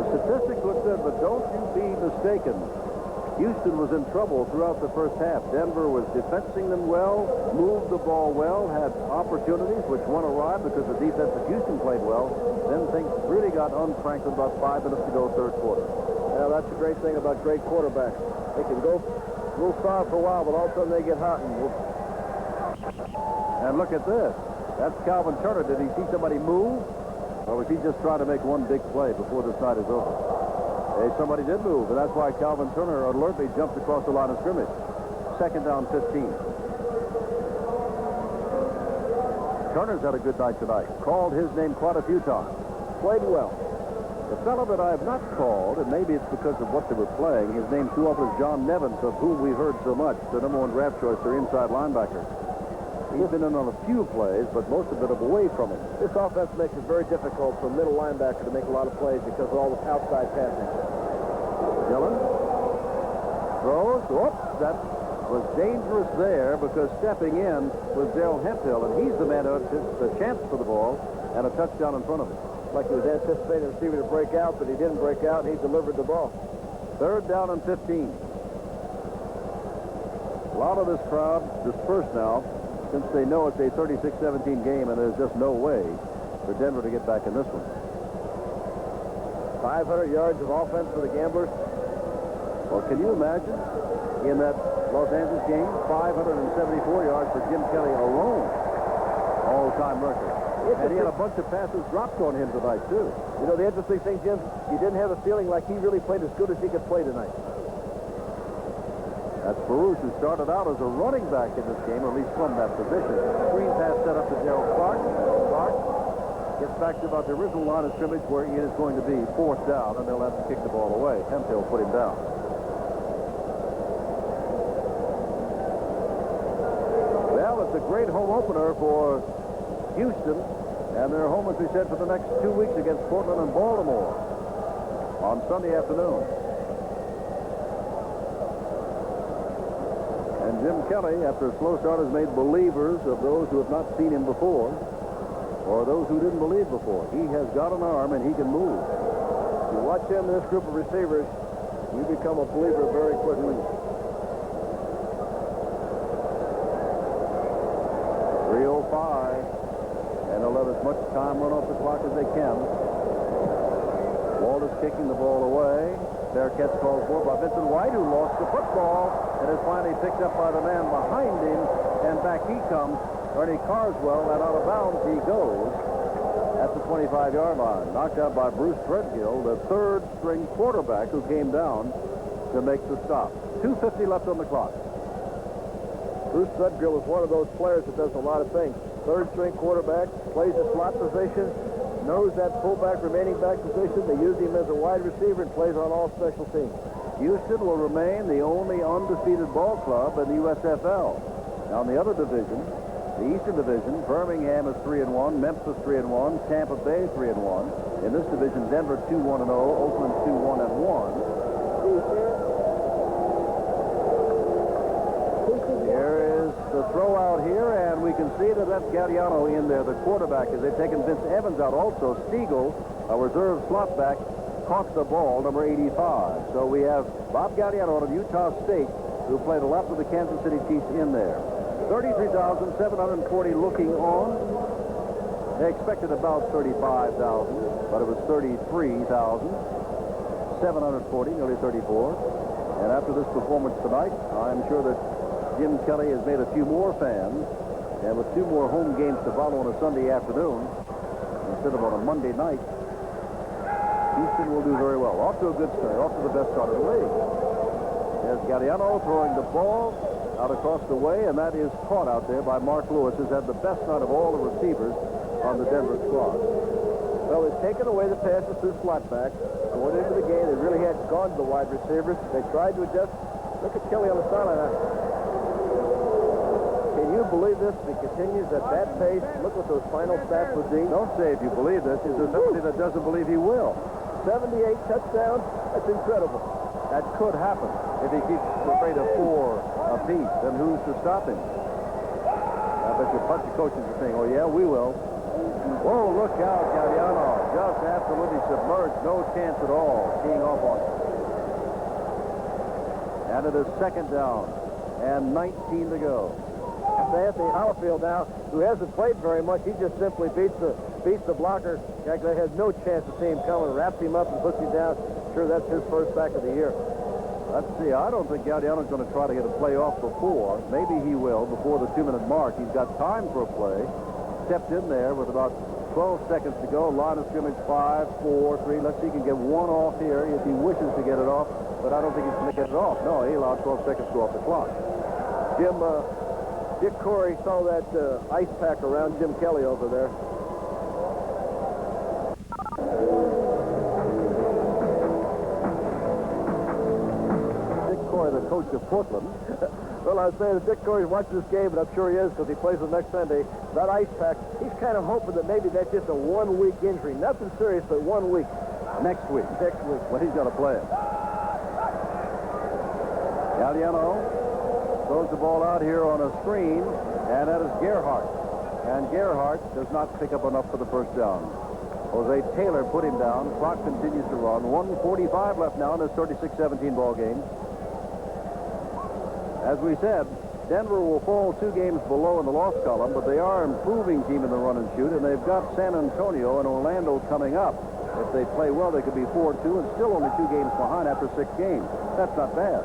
The statistics look good, but don't you be mistaken. Houston was in trouble throughout the first half. Denver was defensing them well, moved the ball well, had opportunities which went awry because the defense of Houston played well. Then things really got uncranked with about 5 minutes to go, third quarter. Yeah, that's the great thing about great quarterbacks. They can go a little sour for a while, but all of a sudden they get hot. And look at this. That's Calvin Turner. Did he see somebody move? Or was he just trying to make one big play before this night is over? Hey, somebody did move, and that's why Calvin Turner alertly jumped across the line of scrimmage. Second down, 15. Turner's had a good night tonight. Called his name quite a few times. Played well. The fellow that I have not called, and maybe it's because of what they were playing, his name too often is John Nevins, of whom we heard so much, the #1 draft choice, their inside linebacker. He's been in on a few plays, but most of it away from him. This offense makes it very difficult for a middle linebacker to make a lot of plays because of all the outside passing. Dillon throws. Oops, that was dangerous there because stepping in was Darrell Hemphill, and he's the man who had the chance for the ball and a touchdown in front of him. Like he was anticipating the receiver to break out, but he didn't break out, and he delivered the ball. Third down and 15. A lot of this crowd dispersed now, since they know it's a 36-17 game and there's just no way for Denver to get back in this one. 500 yards of offense for the Gamblers. Well, can you imagine in that Los Angeles game, 574 yards for Jim Kelly alone, all-time record. And he had a bunch of passes dropped on him tonight, too. You know, the interesting thing, Jim, you didn't have a feeling like he really played as good as he could play tonight. That's Baruch, who started out as a running back in this game, or at least from that position. Screen pass set up to Gerald Clark. Clark gets back to about the original line of scrimmage where it is going to be fourth down, and they'll have to kick the ball away. Hemphill put him down. Well, it's a great home opener for Houston, and they're home, as we said, for the next 2 weeks against Portland and Baltimore on Sunday afternoon. And Jim Kelly, after a slow start, has made believers of those who have not seen him before, or those who didn't believe before. He has got an arm, and he can move. If you watch him and this group of receivers, you become a believer very quickly. 3:05, and they'll let as much time run off the clock as they can. Walters kicking the ball away. Bearcats called for by Vincent White, who lost the football and is finally picked up by the man behind him, and back he comes. Ernie Carswell, and out of bounds he goes at the 25-yard line. Knocked out by Bruce Threadgill, the third-string quarterback who came down to make the stop. 2:50 left on the clock. Bruce Threadgill is one of those players that does a lot of things. Third-string quarterback, plays the slot position, knows that fullback, remaining back position. They use him as a wide receiver and plays on all special teams. Houston will remain the only undefeated ball club in the USFL. Now, in the other division, the Eastern Division, Birmingham is 3-1, Memphis 3-1, Tampa Bay 3-1. In this division, Denver 2-1-0, Oakland 2-1-1. Here is the throw out here, and we can see that that's Galliano in there, the quarterback, as they've taken Vince Evans out also. Stiegel, a reserve slot back, caught the ball, number 85. So we have Bob Galliano of Utah State, who played a lot with the Kansas City Chiefs in there. 33,740 looking on. They expected about 35,000, but it was 33,740, nearly 34. And after this performance tonight, I'm sure that Jim Kelly has made a few more fans, and with 2 more home games to follow on a Sunday afternoon, instead of on a Monday night, Houston will do very well. Off to a good start, off to the best start of the league. There's Galliano throwing the ball out across the way, and that is caught out there by Mark Lewis, who's had the best night of all the receivers on the Denver squad. Well, they've taken away the passes through slot back. Going into the game, they really hadn't gone to the wide receivers. They tried to adjust. Look at Kelly on the sideline. Can you believe this? If he continues at that pace, look what those final stats would be. Don't say if you believe this. Is there somebody that doesn't believe he will? 78 touchdowns. That's incredible. That could happen if he keeps the rate of 4 apiece. Then who's to stop him? I bet you a bunch of coaches are saying, oh, yeah, we will. Whoa, look out, Galliano. Just absolutely submerged. No chance at all. Teeing off on it. And it is second down. And 19 to go. Anthony Hollifield now, who hasn't played very much, he just simply beats the blocker. Actually has no chance to see him coming, wraps him up and puts him down. Sure, that's his first sack of the year. Let's see. I don't think Galliano's going to try to get a play off before. Maybe he will before the 2-minute mark. He's got time for a play. Stepped in there with about 12 seconds to go. Line of scrimmage 5, 4, 3. Let's see if he can get one off here if he wishes to get it off. But I don't think he's going to get it off. No, he allowed 12 seconds to go off the clock. Dick Corey saw that ice pack around Jim Kelly over there. Dick Corey, the coach of Portland. Well, I was saying that Dick Corey's watching this game, and I'm sure he is because he plays the next Sunday. That ice pack, he's kind of hoping that maybe that's just a 1-week injury. Nothing serious, but 1 week. Next week. Next week. Well, he's got to play it. Galliano throws the ball out here on a screen, and that is Gerhardt. And Gerhardt does not pick up enough for the first down. Jose Taylor put him down. Clock continues to run. 1:45 left now in this 36-17 ball game. As we said, Denver will fall 2 games below in the loss column, but they are an improving team in the run and shoot, and they've got San Antonio and Orlando coming up. If they play well, they could be 4-2 and still only 2 games behind after 6 games. That's not bad.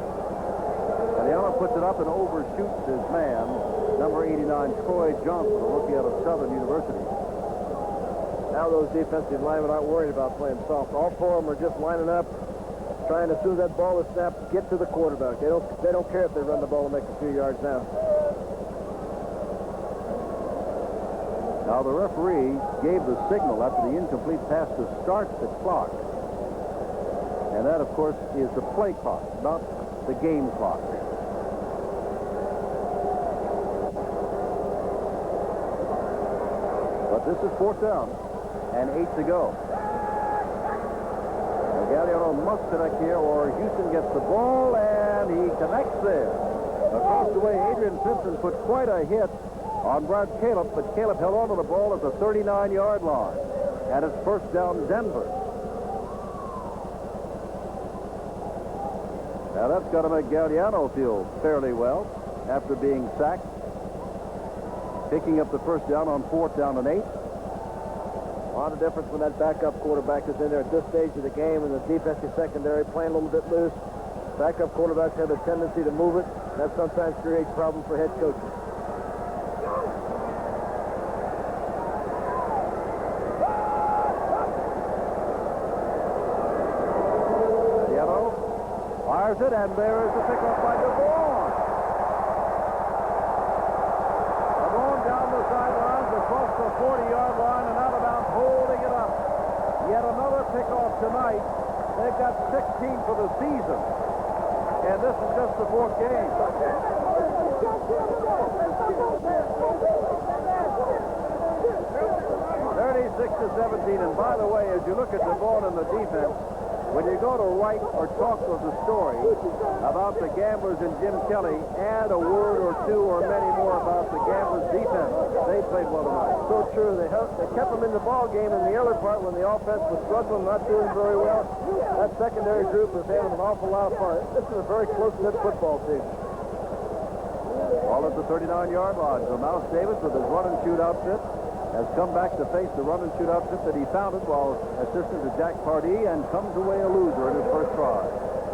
Galliano puts it up and overshoots his man, number 89, Troy Johnson, a rookie out of Southern University. Now those defensive linemen aren't worried about playing soft. All 4 of them are just lining up, trying as soon as that ball is snapped, get to the quarterback. They don't care if they run the ball and make a few yards now. Now the referee gave the signal after the incomplete pass to start the clock. And that, of course, is the play clock, not the game clock. But this is 4th down and 8 to go. Galliano must connect here, or Houston gets the ball, and he connects there. Across the way, Adrian Simpson put quite a hit on Brad Caleb, but Caleb held on to the ball at the 39-yard line. And it's first down Denver. Now that's got to make Galliano feel fairly well after being sacked. Picking up the first down on 4th down and 8. A lot of difference when that backup quarterback is in there at this stage of the game and the defensive secondary playing a little bit loose. Backup quarterbacks have a tendency to move it. That sometimes creates problems for head coaches. Galliano fires it, and there is the pickoff by DeVaughn. DeVaughn down the sidelines across the 40-yard line and out of bounds, holding it up. Yet another pickoff tonight. They've got 16 for the season. And this is just the 4th game. 36-17. And by the way, as you look at DeVaughn and the defense, when you go to write or talk of the story about the Gamblers and Jim Kelly, add a word or 2 or many more about the Gamblers defense. They played well tonight. So true. They kept them in the ball game in the early part when the offense was struggling, not doing very well. That secondary group was having an awful lot of fun. This is a very close-knit football team. Ball at the 39-yard line. So Mouse Davis with his run and shoot outfit has come back to face the run and shoot outfit that he founded while assistant to Jack Pardee, and comes away a loser in his first try.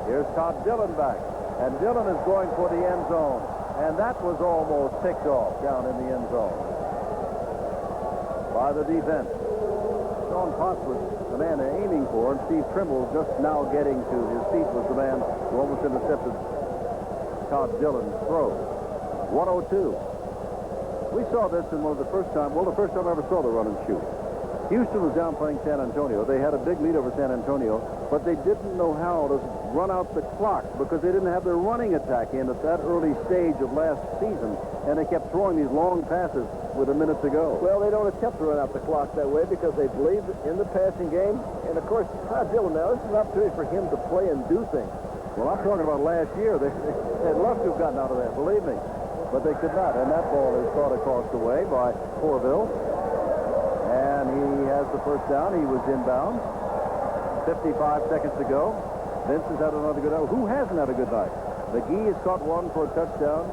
Here's Todd Dillon back, and Dillon is going for the end zone, and that was almost picked off down in the end zone by the defense. Sean Potts was the man they're aiming for, and Steve Trimble just now getting to his feet was the man who almost intercepted Todd Dillon's throw. 102. We saw this in the first time I ever saw the run and shoot. Houston was down playing San Antonio. They had a big lead over San Antonio, but they didn't know how to run out the clock because they didn't have their running attack in at that early stage of last season, and they kept throwing these long passes with a minute to go. Well, they don't attempt to run out the clock that way because they believe in the passing game. And, of course, Todd Dillon now, this is an opportunity for him to play and do things. Well, I'm talking about last year. They'd love to have gotten out of that, believe me. But they could not, and that ball is thought across the way by Corville. And he has the first down. He was inbounds. 55 seconds to go. Vince has had another good night. Who hasn't had a good night? McGee has caught one for a touchdown,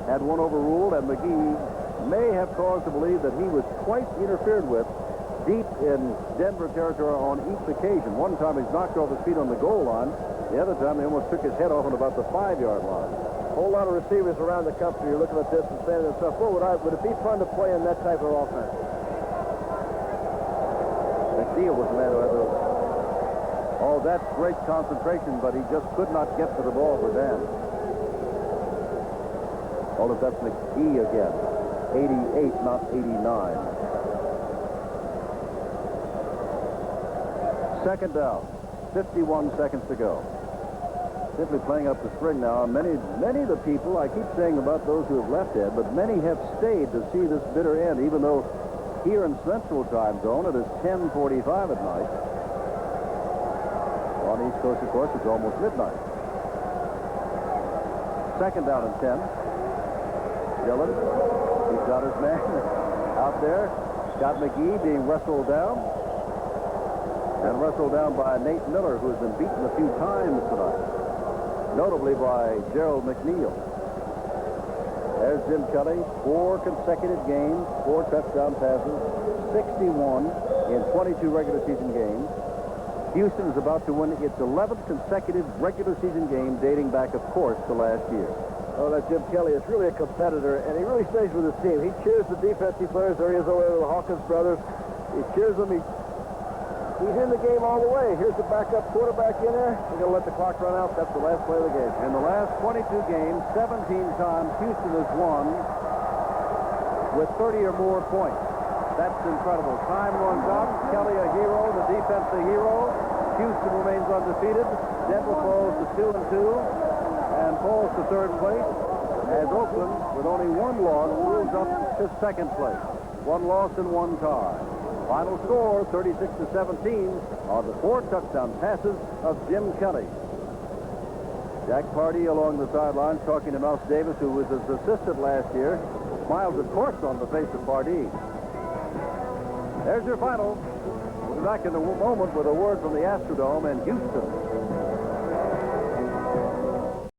had one overruled, and McGee may have cause to believe that he was quite interfered with deep in Denver territory on each occasion. One time he's knocked off his feet on the goal line. The other time he almost took his head off on about the 5-yard line. A whole lot of receivers around the country are looking at this and saying to themselves, well, would it be fun to play in that type of offense? McNeil was the man who had those. Oh, that's great concentration, but he just could not get to the ball for Dan. Oh, if that's McGee again. 88, not 89. Second down. 51 seconds to go. Simply playing up the string now. Many of the people, I keep saying about those who have left Ed, but many have stayed to see this bitter end, even though here in Central Time Zone, it is 10:45 at night. On East Coast, of course, it's almost midnight. Second down and 10. Dillon, he's got his man out there. Got McGee being wrestled down. And wrestled down by Nate Miller, who has been beaten a few times tonight. Notably by Gerald McNeil. There's Jim Kelly, 4 consecutive games, 4 touchdown passes, 61 in 22 regular season games. Houston is about to win its 11th consecutive regular season game, dating back, of course, to last year. Oh, that Jim Kelly is really a competitor, and he really stays with his team. He cheers the defensive players. There he is over there with the Hawkins brothers. He cheers them. He's in the game all the way. Here's the backup quarterback in there. We're going to let the clock run out. That's the last play of the game. In the last 22 games, 17 times Houston has won with 30 or more points. That's incredible. Time runs out. Kelly a hero. The defense a hero. Houston remains undefeated. Denver falls to 2-2 and falls to third place. As Oakland, with only one loss, moves up to second place. 1 loss and 1 tie. Final score, 36-17, are the 4 touchdown passes of Jim Kelly. Jack Pardee along the sidelines talking to Mouse Davis, who was his assistant last year. Smiles, of course, on the face of Pardee. There's your final. We'll be back in a moment with a word from the Astrodome in Houston.